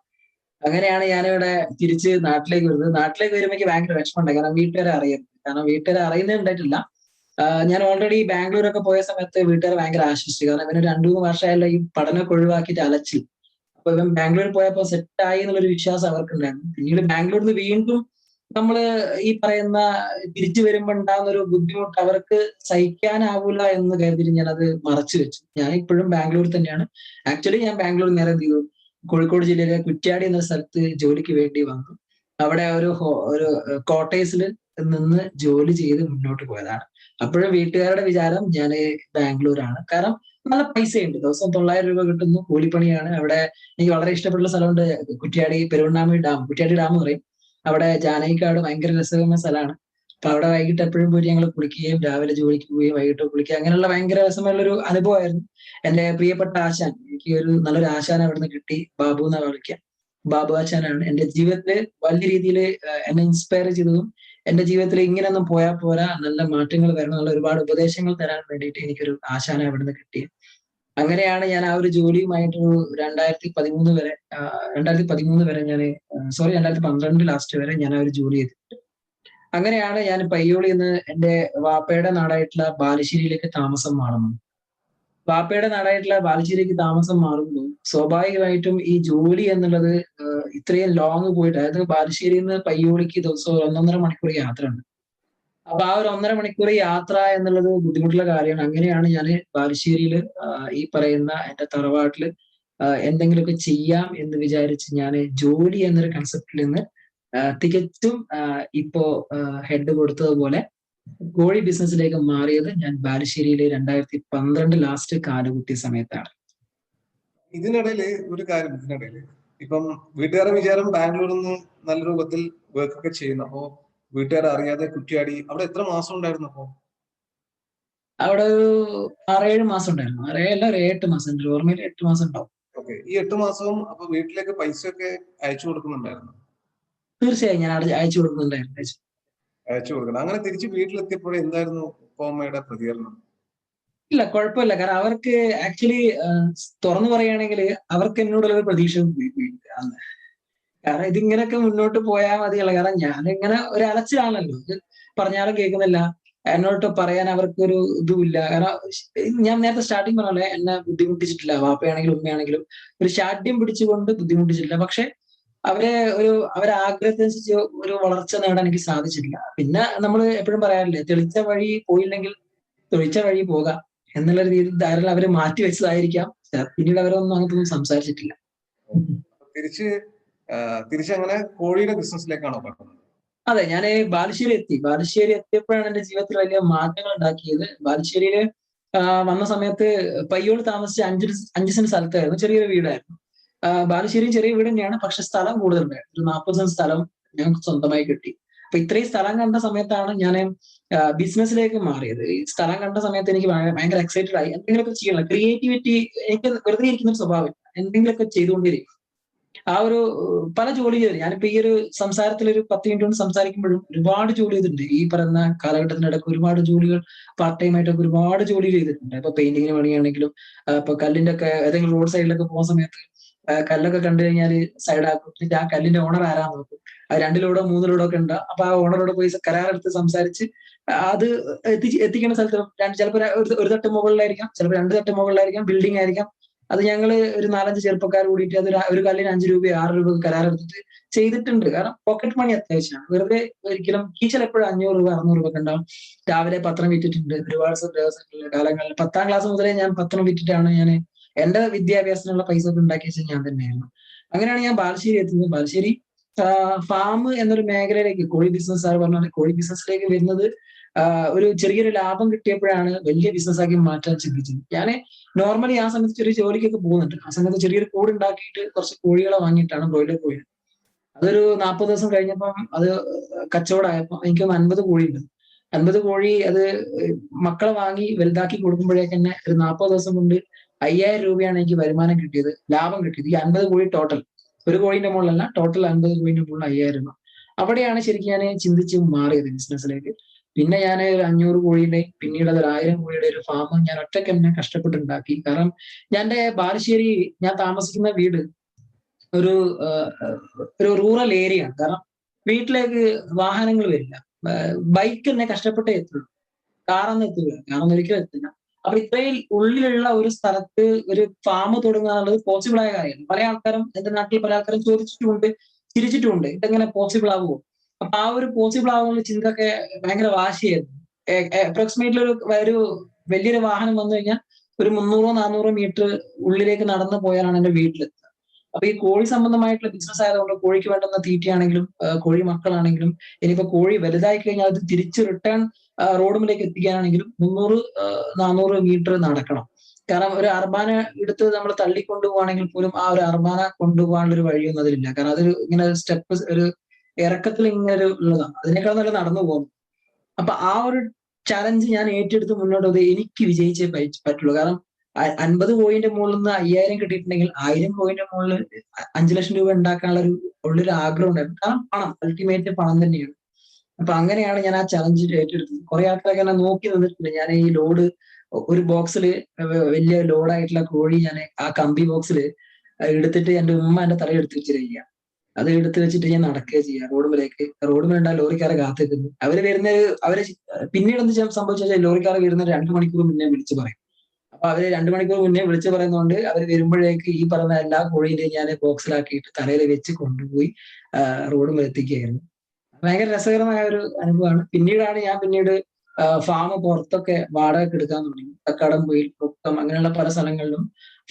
അങ്ങനെയാണ് ഞാനിവിടെ തിരിച്ച് നാട്ടിലേക്ക് വരുന്നത്. നാട്ടിലേക്ക് വരുമ്പോൾ എനിക്ക് ഭയങ്കര വിഷമമുണ്ടായി, കാരണം വീട്ടുകാരെ അറിയരുത്. കാരണം വീട്ടുകാരെ അറിയുന്നത് ഉണ്ടായിട്ടില്ല. ഞാൻ ഓൾറെഡി ബാംഗ്ലൂരൊക്കെ പോയ സമയത്ത് വീട്ടുകാരെ ഭയങ്കര ആശ്വസിച്ചു, കാരണം ഇവന് 2-3 വർഷമായല്ലോ ഈ പഠനമൊക്കെ ഒഴിവാക്കിയിട്ട് അലച്ചിൽ. അപ്പൊ ഇവൻ ബാംഗ്ലൂരിൽ പോയപ്പോ സെറ്റ് ആയി എന്നുള്ളൊരു വിശ്വാസം അവർക്കുണ്ടായിരുന്നു. പിന്നീട് ബാംഗ്ലൂരിൽ നിന്ന് വീണ്ടും നമ്മള് ഈ പറയുന്ന തിരിച്ചു വരുമ്പോ ഉണ്ടാകുന്ന ഒരു ബുദ്ധിമുട്ട് അവർക്ക് സഹിക്കാനാവൂല എന്ന് കരുതിയിട്ട് ഞാൻ അത് മറച്ചു വെച്ചു. ഞാൻ ഇപ്പോഴും ബാംഗ്ലൂരിൽ തന്നെയാണ്. ആക്ച്വലി ഞാൻ ബാംഗ്ലൂർ നേരെ എന്ത് ചെയ്തു, കോഴിക്കോട് ജില്ലയിലെ കുറ്റ്യാടി എന്ന സ്ഥലത്ത് ജോലിക്ക് വേണ്ടി വന്നു. അവിടെ ഒരു ക്വാർട്ടേഴ്സിൽ നിന്ന് ജോലി ചെയ്ത് മുന്നോട്ട് പോയതാണ്. അപ്പോഴും വീട്ടുകാരുടെ വിചാരം ഞാൻ ബാംഗ്ലൂരാണ്. കാരണം നല്ല പൈസയുണ്ട്, ദിവസം 900 രൂപ കിട്ടുന്നു, കൂലിപ്പണിയാണ്. അവിടെ എനിക്ക് വളരെ ഇഷ്ടപ്പെട്ടുള്ള സ്ഥലമുണ്ട്, കുറ്റ്യാടി പെരുവണ്ണാമൊഴി ഡാം, കുറ്റ്യാടി ഡാം എന്ന് പറയും. അവിടെ ജാനകിക്കാട് ഭയങ്കര രസകരമായ സ്ഥലമാണ്. അപ്പൊ അവിടെ വൈകിട്ട് എപ്പോഴും പോയിട്ട് ഞങ്ങൾ കുളിക്കുകയും രാവിലെ ജോലിക്ക് പോവുകയും വൈകിട്ട് കുളിക്കുക, അങ്ങനെയുള്ള ഭയങ്കര രസമുള്ള ഒരു അനുഭവമായിരുന്നു. എന്റെ പ്രിയപ്പെട്ട ആശാൻ, എനിക്ക് ഒരു നല്ലൊരു ആശാൻ അവിടുന്ന് കിട്ടി, ബാബു എന്നാ വിളിക്കുക. ബാബു ആശാനാണ് എന്റെ ജീവിതത്തിൽ വലിയ രീതിയിൽ എന്നെ ഇൻസ്പയർ ചെയ്തതും എന്റെ ജീവിതത്തിൽ ഇങ്ങനെയൊന്നും പോയാൽ പോരാ, നല്ല മാറ്റങ്ങൾ വരണം എന്നുള്ള ഒരുപാട് ഉപദേശങ്ങൾ തരാൻ വേണ്ടിയിട്ട് എനിക്കൊരു ആശാന അവിടുന്ന് കിട്ടി. അങ്ങനെയാണ് ഞാൻ ആ ഒരു ജോലിയുമായിട്ട് 2013 വരെ 2013 വരെ ഞാൻ സോറി 2012 ലാസ്റ്റ് വരെ ഞാൻ ആ ഒരു ജോലി ചെയ്തിട്ടുണ്ട്. അങ്ങനെയാണ് ഞാൻ പയ്യോളിൽ നിന്ന് എന്റെ വാപ്പയുടെ നാടായിട്ടുള്ള ബാലുശ്ശേരിയിലേക്ക് താമസം മാറുന്നത്. വാപ്പയുടെ നാടായിട്ടുള്ള ബാലുശ്ശേരിക്ക് താമസം മാറുമ്പോൾ സ്വാഭാവികമായിട്ടും ഈ ജോലി എന്നുള്ളത് ഇത്രയും ലോങ് പോയിട്ട്, അതായത് ബാലുശ്ശേരിയിൽ നിന്ന് പയ്യോളിക്ക് ദിവസവും 1.5 മണിക്കൂർ യാത്ര ഉണ്ട്. അപ്പൊ ആ ഒരു 1.5 മണിക്കൂർ യാത്ര എന്നുള്ളത് ബുദ്ധിമുട്ടുള്ള കാര്യമാണ്. അങ്ങനെയാണ് ഞാൻ ബാലുശ്ശേരിയിൽ ഈ പറയുന്ന എന്റെ തറവാട്ടില് എന്തെങ്കിലുമൊക്കെ ചെയ്യാം എന്ന് വിചാരിച്ച് ഞാൻ ജോലി എന്നൊരു കൺസെപ്റ്റിൽ നിന്ന് തികച്ചും ഇപ്പോ ഹെഡ് കൊടുത്തതുപോലെ കോഴി ബിസിനസ്സിലേക്ക് മാറിയത് ഞാൻ ബാലുശ്ശേരിയിലെ 2012 ലാസ്റ്റ് കാലുകുത്തിയ സമയത്താണ്. ഇതിനിടയില് ഒരു കാര്യം, ഇതിനിടയില് ഇപ്പം വീട്ടുകാരുടെ വിചാരം ബാംഗ്ലൂരിൽ നിന്ന് നല്ല രൂപത്തിൽ വർക്ക് ഒക്കെ ചെയ്യുന്നു. അപ്പോ വീട്ടുകാരെ അറിയാതെ കുറ്റ്യാടി അവിടെ എത്ര മാസം ഉണ്ടായിരുന്നു? അപ്പോ അവിടെ ഒരു 6-7 മാസം ഉണ്ടായിരുന്നു. 6 ഒരു 8 മാസം, എന്റെ ഓർമ്മയിൽ 8 മാസം ഉണ്ടാവും. ഓക്കെ, ഈ 8 മാസവും അപ്പൊ വീട്ടിലേക്ക് പൈസ ഒക്കെ അയച്ചു കൊടുക്കുന്നുണ്ടായിരുന്നു? തീർച്ചയായും ഞാൻ അവിടെ അയച്ചു കൊടുക്കുന്നുണ്ടായിരുന്നു. അയച്ചു കൊടുക്കണം. അങ്ങനെ തിരിച്ച് വീട്ടിലെത്തിയപ്പോഴേ എന്തായിരുന്നു ഉപ്പ പ്രതികരണം? ഇല്ല, കുഴപ്പമില്ല, കാരണം അവർക്ക് ആക്ച്വലി തുറന്നു പറയുകയാണെങ്കിൽ അവർക്ക് എന്നോടുള്ള ഒരു പ്രതീക്ഷ അന്ന്. കാരണം ഇതിങ്ങനെയൊക്കെ മുന്നോട്ട് പോയാൽ മതിയല്ല, കാരണം ഞാനിങ്ങനെ ഒരു അലച്ചിലാണല്ലോ, ഇത് പറഞ്ഞാലും കേൾക്കുന്നില്ല. എന്നോട്ട് പറയാൻ അവർക്കൊരു ഇതുമില്ല. കാരണം ഞാൻ നേരത്തെ സ്റ്റാർട്ടിങ് പറഞ്ഞ എന്നെ ബുദ്ധിമുട്ടിച്ചിട്ടില്ല, വാപ്പയാണെങ്കിലും ഉമ്മയാണെങ്കിലും ഒരു ശാഠ്യം പിടിച്ചുകൊണ്ട് ബുദ്ധിമുട്ടിച്ചിട്ടില്ല. പക്ഷെ അവരെ ആഗ്രഹത്തിനനുസരിച്ച് ഒരു വളർച്ച നേടാൻ എനിക്ക് സാധിച്ചിട്ടില്ല. പിന്നെ നമ്മൾ എപ്പോഴും പറയാറില്ലേ, തെളിച്ച വഴി പോയില്ലെങ്കിൽ തൊഴിച്ച വഴി പോകാം എന്നുള്ള രീതിയിൽ ധാരാളം അവരെ മാറ്റി വെച്ചതായിരിക്കാം. പിന്നീട് അവരൊന്നും അങ്ങനത്തൊന്നും സംസാരിച്ചിട്ടില്ല. തിരിച്ച് തിരിച്ചങ്ങനെ കോഴിയുടെ ബിസിനസ്സിലേക്കാണോ പറഞ്ഞത്? അതെ, ഞാൻ ബാലുശ്ശേരി എത്തിയപ്പോഴാണ് എന്റെ ജീവിതത്തിൽ വലിയ മാറ്റങ്ങൾ ഉണ്ടാക്കിയത്. ബാലുശ്ശേരിയില് വന്ന സമയത്ത് പയ്യോളി താമസിച്ച 5 സെന്റ് സ്ഥലത്തായിരുന്നു, ചെറിയൊരു വീടായിരുന്നു. ബാലുശ്ശേരിയും ചെറിയ വീട് തന്നെയാണ്, പക്ഷെ സ്ഥലം കൂടുതലുണ്ടായിരുന്നു. ഒരു 40 സെന്റ് സ്ഥലം ഞങ്ങൾക്ക് സ്വന്തമായി കിട്ടി. അപ്പൊ ഇത്രയും സ്ഥലം കണ്ട സമയത്താണ് ഞാൻ ബിസിനസ്സിലേക്ക് മാറിയത്. ഈ സ്ഥലം കണ്ട സമയത്ത് എനിക്ക് ഭയങ്കര എക്സൈറ്റഡ് ആയി, എന്തെങ്കിലുമൊക്കെ ചെയ്യണം. ക്രിയേറ്റിവിറ്റി, എനിക്ക് വെറുതെ ഇരിക്കുന്ന ഒരു സ്വഭാവം, എന്തെങ്കിലുമൊക്കെ ചെയ്തുകൊണ്ടിരിക്കും. ആ ഒരു പല ജോലി ചെയ്തു. ഞാനിപ്പോ ഈ ഒരു സംസാരത്തിൽ ഒരു 10 മിനിറ്റ് കൊണ്ട് സംസാരിക്കുമ്പോഴും ഒരുപാട് ജോലി ചെയ്തിട്ടുണ്ട്. ഈ പറയുന്ന കാലഘട്ടത്തിനിടയ്ക്ക് ഒരുപാട് ജോലികൾ പാർട്ട് ടൈം ആയിട്ടൊക്കെ ഒരുപാട് ജോലി ചെയ്തിട്ടുണ്ട്. ഇപ്പൊ പെയിന്റിങ്ങിന് പണിയാണെങ്കിലും ഇപ്പൊ കല്ലിന്റെ ഒക്കെ ഏതെങ്കിലും റോഡ് സൈഡിലൊക്കെ പോകുന്ന സമയത്ത് കല്ലൊക്കെ കണ്ടു കഴിഞ്ഞാൽ സൈഡാക്കും, എന്നിട്ട് ആ കല്ലിന്റെ ഓണർ ആരാന്ന് നോക്കും. അത് 2 ലോഡോ 3 ലോഡോ ഒക്കെ ഉണ്ട്. അപ്പൊ ആ ഓണറോട് പോയി കരാറെടുത്ത് സംസാരിച്ച് അത് എത്തിക്കുന്ന സ്ഥലത്ത് ചിലപ്പോൾ ഒരു തട്ട് മുകളിലായിരിക്കാം, ചിലപ്പോൾ 2 തട്ട് മുകളിലായിരിക്കാം, ബിൽഡിംഗ് ആയിരിക്കാം. അത് ഞങ്ങള് ഒരു 4-5 ചെറുപ്പക്കാർ കൂടിയിട്ട് അത് ഒരു കല്ലിന് 5 രൂപയോ 6 രൂപ കരാറെടുത്തിട്ട് ചെയ്തിട്ടുണ്ട്. കാരണം പോക്കറ്റ് മണി അത്യാവശ്യമാണ്. വെറുതെ ഒരിക്കലും ടീച്ചർ എപ്പോഴും 500 രൂപ 600 രൂപ ഒക്കെ ഉണ്ടാവും. രാവിലെ പത്രം വിറ്റിട്ടുണ്ട് ഒരുപാട് ദിവസങ്ങളിൽ, കാലങ്ങളിൽ. 10ാം ക്ലാസ് മുതലേ ഞാൻ പത്രം വിറ്റിട്ടാണ് ഞാൻ എന്റെ വിദ്യാഭ്യാസത്തിനുള്ള പൈസ ഒക്കെ ഉണ്ടാക്കി വെച്ചത് ഞാൻ തന്നെയായിരുന്നു. അങ്ങനെയാണ് ഞാൻ ബാലുശ്ശേരി എത്തുന്നത്. ബാലുശ്ശേരി ഫാം എന്നൊരു മേഖലയിലേക്ക്, കോഴി ബിസിനസ്, സാർ പറഞ്ഞ കോഴി ബിസിനസ്സിലേക്ക് വരുന്നത് ഒരു ചെറിയൊരു ലാഭം കിട്ടിയപ്പോഴാണ് വലിയ ബിസിനസ് ആക്കി മാറ്റാൻ ചിന്തിച്ചത്. ഞാൻ നോർമലി ആ സമയത്ത് ചെറിയ ജോലിക്കൊക്കെ പോകുന്നുണ്ട്. ആ സമയത്ത് ചെറിയൊരു കൂട് ഉണ്ടാക്കിയിട്ട് കുറച്ച് കോഴികളെ വാങ്ങിയിട്ടാണ് ബ്രോയിലർ കോഴി. അതൊരു 40 ദിവസം കഴിഞ്ഞപ്പം അത് കച്ചവടമായപ്പോൾ എനിക്ക് 50 കോഴിയുണ്ട്. 50 കോഴി അത് മക്കളെ വാങ്ങി വലുതാക്കി കൊടുക്കുമ്പോഴേക്ക് തന്നെ ഒരു 40 ദിവസം കൊണ്ട് 5000 രൂപയാണ് എനിക്ക് വരുമാനം കിട്ടിയത്, ലാഭം കിട്ടിയത്. ഈ 50 കോഴി ടോട്ടൽ, ഒരു കോഴിന്റെ മുകളിലല്ല, ടോട്ടൽ 50 കോഴിന്റെ മുകളിൽ 5000 രൂപ. അവിടെയാണ് ശരിക്കും ഞാൻ ചിന്തിച്ച് മാറിയത് ബിസിനസ്സിലേക്ക്. പിന്നെ ഞാൻ ഒരു 500 കോഴിയുടെ, പിന്നീട് അത് 1000 കോഴിയുടെ ഒരു ഫാം ഞാൻ ഒറ്റയ്ക്ക് തന്നെ കഷ്ടപ്പെട്ടുണ്ടാക്കി. കാരണം ഞാൻ എന്റെ ബാലുശ്ശേരി, ഞാൻ താമസിക്കുന്ന വീട് ഒരു ഒരു റൂറൽ ഏരിയ ആണ്. കാരണം വീട്ടിലേക്ക് വാഹനങ്ങൾ വരില്ല. ബൈക്ക് തന്നെ കഷ്ടപ്പെട്ടേ എത്തുള്ളൂ. കാറൊന്നും എത്തില്ല. കാറൊന്നും ഒരിക്കലും എത്തില്ല. അപ്പൊ ഇത്രയും ഉള്ളിലുള്ള ഒരു സ്ഥലത്ത് ഒരു ഫാം തുടങ്ങുക എന്നുള്ളത് പോസിബിൾ ആയ കാര്യമാണ്. പല ആൾക്കാരും, എന്റെ നാട്ടിൽ പല ആൾക്കാരും ചോദിച്ചിട്ടുമുണ്ട്, ചിരിച്ചിട്ടുമുണ്ട്, ഇതെങ്ങനെ പോസിബിൾ ആവുമോ. അപ്പൊ ആ ഒരു പോസിബിൾ ആവുന്ന ചിന്തയൊക്കെ ഭയങ്കര വാശിയായിരുന്നു. അപ്രോക്സിമേറ്റ്ലി ഒരു വലിയൊരു വാഹനം വന്നു കഴിഞ്ഞാൽ ഒരു 300-400 മീറ്റർ ഉള്ളിലേക്ക് നടന്നു പോയാലാണ് എന്റെ വീട്ടിലെത്തുക. അപ്പൊ ഈ കോഴി സംബന്ധമായിട്ടുള്ള ബിസിനസ് ആയതുകൊണ്ട് കോഴിക്ക് വേണ്ടുന്ന തീറ്റയാണെങ്കിലും കോഴി മക്കളാണെങ്കിലും, ഇനിയിപ്പോ കോഴി വലുതായി കഴിഞ്ഞാൽ അത് തിരിച്ച് റിട്ടേൺ റോഡുമിലേക്ക് എത്തിക്കാനാണെങ്കിലും 300-400 മീറ്റർ നടക്കണം. കാരണം ഒരു അർബാന എടുത്ത് നമ്മൾ തള്ളിക്കൊണ്ടുപോവാണെങ്കിൽ പോലും ആ ഒരു അർബാന കൊണ്ടുപോകാനുള്ള ഒരു വഴിയൊന്നും അതിലില്ല. കാരണം അതൊരു ഇങ്ങനെ സ്റ്റെപ്പ്, ഒരു ഇറക്കത്തിൽ ഇങ്ങനെ ഒരു ഉള്ളതാണ്. അതിനേക്കാൾ നല്ല നടന്നു പോകും. അപ്പൊ ആ ഒരു ചലഞ്ച് ഞാൻ ഏറ്റെടുത്ത് മുന്നോട്ട് പോയി. എനിക്ക് വിജയിച്ചേ പറ്റുള്ളൂ. കാരണം 50 കോയിന്റെ മുകളിൽ നിന്ന് 5000 കിട്ടിയിട്ടുണ്ടെങ്കിൽ 1000 കോയിന്റെ മുകളിൽ 5 ലക്ഷം രൂപ ഉണ്ടാക്കാനുള്ള ഉള്ളൊരു ആഗ്രഹം ഉണ്ടായിരുന്നു. കാരണം പണം, അൾട്ടിമേറ്റ് പണം തന്നെയാണ്. അപ്പൊ അങ്ങനെയാണ് ഞാൻ ആ ചലഞ്ച് ഏറ്റെടുത്തത്. കുറെ ആൾക്കാരൊക്കെ എന്നെ നോക്കി നിന്നിട്ടുണ്ട്. ഞാൻ ഈ ലോഡ് ഒരു ബോക്സിൽ, വലിയ ലോഡായിട്ടുള്ള കോഴി ഞാൻ ആ കമ്പി ബോക്സിൽ എടുത്തിട്ട് എന്റെ ഉമ്മ എന്റെ തലയെടുത്ത് വെച്ചിരിക്കുക. അത് എടുത്ത് വെച്ചിട്ട് ഞാൻ നടക്കുക ചെയ്യുക റോഡുമിലേക്ക്. റോഡുമിലുണ്ടാ ലോറിക്കാരെ കാത്തിക്കുന്നു. അവര് വരുന്ന, അവര് പിന്നീട് എന്ത് സംഭവിച്ചാൽ ലോറിക്കാർ വരുന്ന 2 മണിക്കൂർ മുന്നേ വിളിച്ചു പറയും. അപ്പൊ അവര് 2 മണിക്കൂർ മുന്നേ വിളിച്ചു പറയുന്നതുകൊണ്ട് അവർ വരുമ്പോഴേക്ക് ഈ പറഞ്ഞ എല്ലാ കോഴിയിലെയും ഞാൻ ബോക്സിലാക്കിയിട്ട് തലയിൽ വെച്ച് കൊണ്ടുപോയി റോഡുമിൽ എത്തിക്കുകയായിരുന്നു. ഭയങ്കര രസകരമായ ഒരു അനുഭവമാണ്. പിന്നീട് ഫാം പുറത്തൊക്കെ വാടകയ്ക്ക് എടുക്കാൻ തുടങ്ങി. കക്കാടംപൊയിൽ, മുക്കം, അങ്ങനെയുള്ള പല സ്ഥലങ്ങളിലും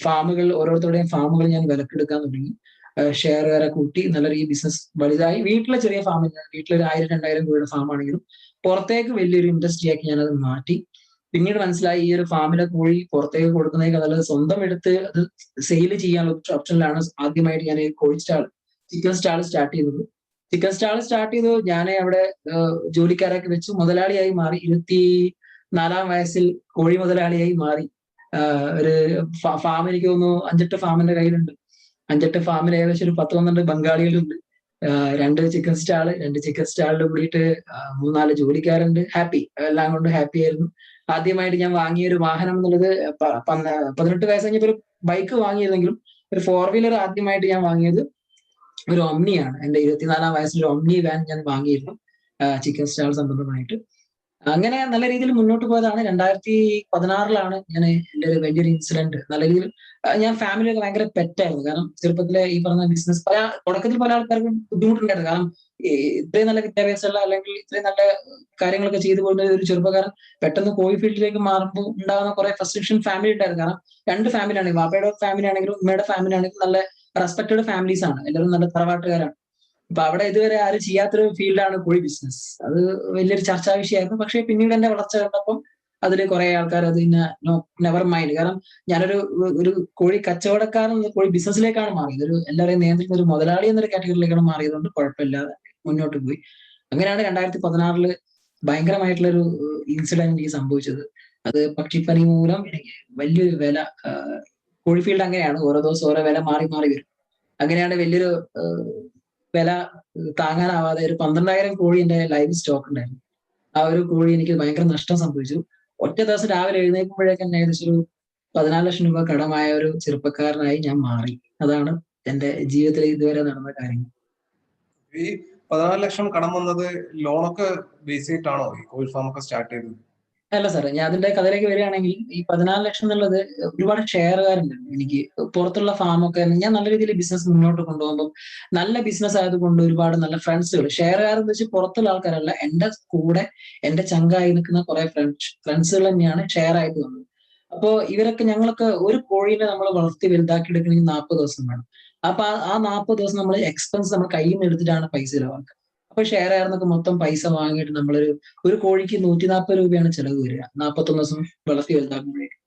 ഫാമുകൾ, ഓരോരുത്തരുടെയും ഫാമുകൾ ഞാൻ വിലക്കെടുക്കാൻ തുടങ്ങി. ഷെയർ വരെ കൂട്ടി നല്ല ഈ ബിസിനസ് വലുതായി. വീട്ടിലെ ചെറിയ ഫാമില്ല, വീട്ടിലൊരു 1000-2000 കോഴിയുടെ ഫാം ആണെങ്കിലും പുറത്തേക്ക് വലിയൊരു ഇൻഡസ്ട്രി ആക്കി ഞാനത് മാറ്റി. പിന്നീട് മനസ്സിലായി ഈ ഒരു ഫാമിലെ കോഴി പുറത്തേക്ക് കൊടുക്കുന്നതിനേക്കാൾ നല്ലത് സ്വന്തം എടുത്ത് അത് സെയിൽ ചെയ്യാനുള്ള ഓപ്ഷനിലാണ് ആദ്യമായിട്ട് ഞാൻ ചിക്കൻ സ്റ്റാൾ സ്റ്റാർട്ട് ചെയ്തത്. ചിക്കൻ സ്റ്റാൾ സ്റ്റാർട്ട് ചെയ്തു. ഞാൻ അവിടെ ജോലിക്കാരൊക്കെ വെച്ച് മുതലാളിയായി മാറി. 24-ാം വയസ്സിൽ കോഴി മുതലാളിയായി മാറി. ഒരു ഫാം, എനിക്ക് തോന്നുന്നു 5-8 ഫാമിന്റെ കയ്യിലുണ്ട്. 5-8 ഫാമിൽ ഏകദേശം ഒരു 10-12 ബംഗാളികളുണ്ട്. 2 ചിക്കൻ സ്റ്റാളിൽ കൂടിയിട്ട് 3-4 ജോലിക്കാരുണ്ട്. ഹാപ്പി, എല്ലാം കൊണ്ട് ഹാപ്പി ആയിരുന്നു. ആദ്യമായിട്ട് ഞാൻ വാങ്ങിയ ഒരു വാഹനം എന്നുള്ളത് 18 വയസ്സ് കഴിഞ്ഞപ്പോൾ ഒരു ബൈക്ക് വാങ്ങിയിരുന്നെങ്കിലും ഒരു 4 വീലർ ആദ്യമായിട്ട് ഞാൻ വാങ്ങിയത് ഒരു ഒമ്നിയാണ്. എന്റെ 24-ാം വയസ്സിൽ ഒരു ഒമ്നി വാൻ ഞാൻ വാങ്ങിയിരുന്നു, ചിക്കൻ സ്റ്റാൾ സംബന്ധമായിട്ട്. അങ്ങനെ നല്ല രീതിയിൽ മുന്നോട്ട് പോയതാണ്. 2016-ലാണ് ഞാൻ എന്റെ ഒരു വലിയൊരു ഇൻസിഡന്റ് നല്ല രീതിയിൽ, ഞാൻ ഫാമിലിയൊക്കെ ഭയങ്കര പെറ്റായിരുന്നു. കാരണം ചെറുപ്പത്തിലെ ഈ പറഞ്ഞ ബിസിനസ് തുടക്കത്തിൽ പല ആൾക്കാർക്കും ബുദ്ധിമുട്ടുണ്ടായിരുന്നു. കാരണം ഇത്രയും നല്ല വിദ്യാഭ്യാസമുള്ള, അല്ലെങ്കിൽ ഇത്രയും നല്ല കാര്യങ്ങളൊക്കെ ചെയ്തു പോകുന്ന ഒരു ചെറുപ്പക്കാരൻ പെട്ടെന്ന് കോഴി ഫീൽഡിലേക്ക് മാറുമ്പോൾ ഉണ്ടാകുന്ന കുറെ ഫ്രസ്ട്രേഷൻ ഫാമിലി ഉണ്ടായിരുന്നു. കാരണം 2 ഫാമിലിയാണ്, വാപ്പയുടെ ഫാമിലി ആണെങ്കിലും ഉമ്മയുടെ ഫാമിലി ആണെങ്കിലും നല്ല റെസ്പെക്റ്റഡ് ഫാമിലീസ് ആണ്. എല്ലാവരും നല്ല തറവാട്ടുകാരാണ്. അപ്പൊ അവിടെ ഇതുവരെ ആരും ചെയ്യാത്തൊരു ഫീൽഡാണ് കോഴി ബിസിനസ്. അത് വലിയൊരു ചർച്ചാ വിഷയമായിരുന്നു. പക്ഷെ പിന്നീട് എന്റെ വളർച്ച കണ്ടപ്പം അതിൽ കുറെ ആൾക്കാർ അത് നെവർ മൈൻഡ്. കാരണം ഞാനൊരു ഒരു കോഴി കച്ചവടക്കാരൻ കോഴി ബിസിനസ്സിലേക്കാണ് മാറിയത്. എല്ലാവരെയും നിയന്ത്രിക്കുന്ന ഒരു മുതലാളി എന്നൊരു കാറ്റഗറിയിലേക്കാണ് മാറിയതുകൊണ്ട് കുഴപ്പമില്ലാതെ മുന്നോട്ട് പോയി. അങ്ങനെയാണ് 2016 ഭയങ്കരമായിട്ടുള്ള ഒരു ഇൻസിഡന്റ് എനിക്ക് സംഭവിച്ചത്. അത് പക്ഷിപ്പനി മൂലം എനിക്ക് വലിയൊരു വില, കോഴി ഫീൽഡ് അങ്ങനെയാണ്, ഓരോ ദിവസം ഓരോ വില മാറി മാറി വരും. അങ്ങനെയാണ് വലിയൊരു വില താങ്ങാനാവാതെ ഒരു 12,000 കോഴി എന്റെ ലൈവ് സ്റ്റോക്ക് ഉണ്ടായിരുന്നു. ആ ഒരു കോഴി എനിക്ക് ഭയങ്കര നഷ്ടം സംഭവിച്ചു. ഒറ്റ ദിവസം രാവിലെ എഴുന്നേൽക്കുമ്പോഴേക്കും ഏകദേശം ഒരു 14 ലക്ഷം രൂപ കടമായ ഒരു ചെറുപ്പക്കാരനായി ഞാൻ മാറി. അതാണ് എന്റെ ജീവിതത്തിൽ ഇതുവരെ നടന്ന കാര്യങ്ങൾ. ഈ 14 ലക്ഷം കടം വന്നത് ലോണൊക്കെ ബേസ് ചെയ്തിട്ടാണോ ഈ കോഴി ഫാം ഒക്കെ സ്റ്റാർട്ട് ചെയ്തത്? അല്ല സാറേ, ഞാൻ അതിന്റെ കഥയിലേക്ക് വരികയാണെങ്കിൽ ഈ 14 ലക്ഷം എന്നുള്ളത് ഒരുപാട് ഷെയറുകാരുണ്ട് എനിക്ക്. പുറത്തുള്ള ഫാമൊക്കെ ഞാൻ നല്ല രീതിയിൽ ബിസിനസ് മുന്നോട്ട് കൊണ്ടുപോകുമ്പോൾ നല്ല ബിസിനസ് ആയതുകൊണ്ട് ഒരുപാട് നല്ല ഫ്രണ്ട്സുകൾ, ഷെയറുകാർ എന്ന് വെച്ചാൽ പുറത്തുള്ള ആൾക്കാരല്ല, എന്റെ കൂടെ എന്റെ ചങ്കായി നിൽക്കുന്ന കുറെ ഫ്രണ്ട്സുകൾ തന്നെയാണ് ഷെയർ ആയിട്ട് വന്നത്. അപ്പോ ഇവരൊക്കെ, ഞങ്ങളൊക്കെ ഒരു കോഴീനെ നമ്മൾ വളർത്തി വലുതാക്കി എടുക്കണമെങ്കിൽ 40 ദിവസം വേണം. അപ്പൊ ആ 40 ദിവസം നമ്മൾ എക്സ്പെൻസ് നമ്മൾ കയ്യിൽ നിന്ന് എടുത്തിട്ടാണ് പൈസ ചിലവാക്കുക. അപ്പൊ ഷെയർ ആയിരുന്നൊക്കെ മൊത്തം പൈസ വാങ്ങിയിട്ട് ഒരു കോഴിക്ക് 140 രൂപയാണ് ചെലവ് വരിക, 41 ദിവസം വളർത്തി വലുതാക്കുമ്പോഴേക്കും.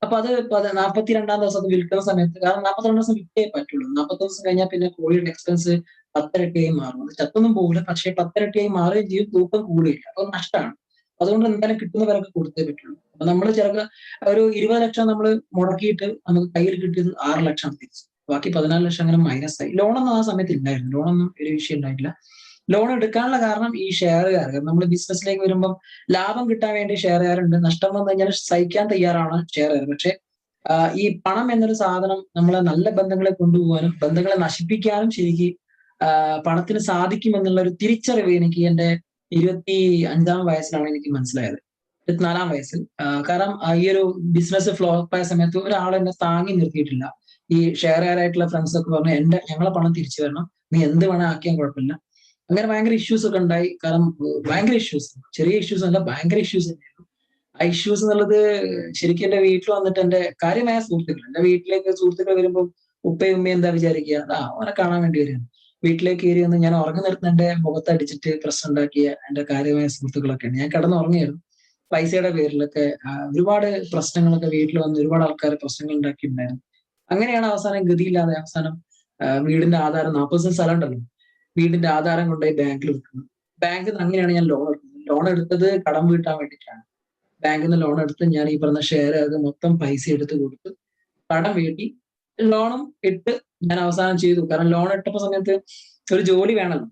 അപ്പൊ അത് 42ാം ദിവസം അത് വിൽക്കുന്ന സമയത്ത്, കാരണം 42 ദിവസം വിറ്റേ പറ്റുള്ളൂ. 40 ദിവസം കഴിഞ്ഞാൽ പിന്നെ കോഴിയുടെ എക്സ്പെൻസ് 10 ഇരട്ടിയായി മാറും. അത് ചത്തൊന്നും പോകില്ല, പക്ഷേ 10 ഇരട്ടിയായി മാറുകയും ചെയ്യും, തൂക്കം കൂടുകയില്ല. അപ്പൊ നഷ്ടമാണ്. അതുകൊണ്ട് എന്തായാലും കിട്ടുന്ന വിലക്ക് കൊടുത്തേ പറ്റുള്ളൂ. അപ്പൊ നമ്മൾ ചിലപ്പോൾ ഒരു 20 ലക്ഷം നമ്മൾ മുടക്കിയിട്ട് നമുക്ക് കയ്യിൽ കിട്ടിയത് 6 ലക്ഷം തിരിച്ചു. ബാക്കി 14 ലക്ഷം അങ്ങനെ മൈനസ് ആയി. ലോണൊന്നും ആ സമയത്ത് ഇല്ലായിരുന്നു. ലോണൊന്നും ഒരു വിഷയം ഉണ്ടായിട്ടില്ല. ലോൺ എടുക്കാനുള്ള കാരണം ഈ ഷെയറുകാർ, നമ്മൾ ബിസിനസ്സിലേക്ക് വരുമ്പം ലാഭം കിട്ടാൻ വേണ്ടി ഷെയറുകാരുണ്ട്, നഷ്ടം വന്നു കഴിഞ്ഞാൽ സഹിക്കാൻ തയ്യാറാണ് ഷെയറുകാർ. പക്ഷെ ഈ പണം എന്നൊരു സാധനം നമ്മളെ നല്ല ബന്ധങ്ങളെ കൊണ്ടുപോകാനും ബന്ധങ്ങളെ നശിപ്പിക്കാനും ശരിക്കും പണത്തിന് സാധിക്കും എന്നുള്ള ഒരു തിരിച്ചറിവ് എനിക്ക് എന്റെ 25ാം വയസ്സിലാണ് എനിക്ക് മനസ്സിലായത്. 24ാം വയസ്സിൽ. കാരണം ഈ ഒരു ബിസിനസ് ഫ്ലോപ്പ് ആയ സമയത്ത് ഒരാൾ എന്നെ താങ്ങി നിർത്തിയിട്ടില്ല. ഈ ഷെയറുകാരായിട്ടുള്ള ഫ്രണ്ട്സ് ഒക്കെ പറഞ്ഞു, ഞങ്ങളെ പണം തിരിച്ചു വരണം, നീ എന്ത് വേണം ആക്കിയാൽ കുഴപ്പമില്ല. അങ്ങനെ ഭയങ്കര ഇഷ്യൂസ് ഒക്കെ ഉണ്ടായി. കാരണം ഭയങ്കര ഇഷ്യൂസ്, ചെറിയ ഇഷ്യൂസ് അല്ല, ഭയങ്കര ഇഷ്യൂസ് തന്നെയായിരുന്നു. ആ ഇഷ്യൂസ് എന്നുള്ളത് ശരിക്കും എന്റെ വീട്ടിൽ വന്നിട്ട് എന്റെ കാര്യമായ സുഹൃത്തുക്കൾ, എന്റെ വീട്ടിലേക്ക് സുഹൃത്തുക്കൾ വരുമ്പോൾ ഉപ്പയും ഉമ്മയും എന്താ വിചാരിക്കുക, അവനെ കാണാൻ വേണ്ടി വരികയാണ്. വീട്ടിലേക്ക് കയറി വന്ന് ഞാൻ ഉറങ്ങി നിർത്തുന്ന എന്റെ മുഖത്തടിച്ചിട്ട് പ്രശ്നം ഉണ്ടാക്കിയ എന്റെ കാര്യമായ സുഹൃത്തുക്കളൊക്കെയാണ്. ഞാൻ കിടന്നുറങ്ങിയായിരുന്നു. പൈസയുടെ പേരിലൊക്കെ ഒരുപാട് പ്രശ്നങ്ങളൊക്കെ വീട്ടിൽ വന്ന് ഒരുപാട് ആൾക്കാർ പ്രശ്നങ്ങൾ ഉണ്ടാക്കിയിട്ടുണ്ടായിരുന്നു. അങ്ങനെയാണ് അവസാനം ഗതിയില്ലാതെ അവസാനം വീടിന്റെ ആധാരം 40 സെന്റ് സ്ഥലം ഉണ്ടല്ലോ, വീടിന്റെ ആധാരം കൊണ്ടുപോയി ബാങ്കിൽ വെക്കുന്നു. ബാങ്കിൽ നിന്ന് അങ്ങനെയാണ് ഞാൻ ലോൺ എടുക്കുന്നത്. ലോൺ എടുത്തത് കടം വീട്ടാൻ വേണ്ടിയിട്ടാണ്. ബാങ്കിൽ നിന്ന് ലോൺ എടുത്ത് ഞാൻ ഈ പറഞ്ഞ ഷെയർ അത് മൊത്തം പൈസ എടുത്ത് കൊടുത്ത് കടം വീട്ടി ലോണും ഇട്ട് ഞാൻ അവസാനം ചെയ്തു. കാരണം ലോൺ ഇട്ടപ്പോ സമയത്ത് ഒരു ജോലി വേണമല്ലോ.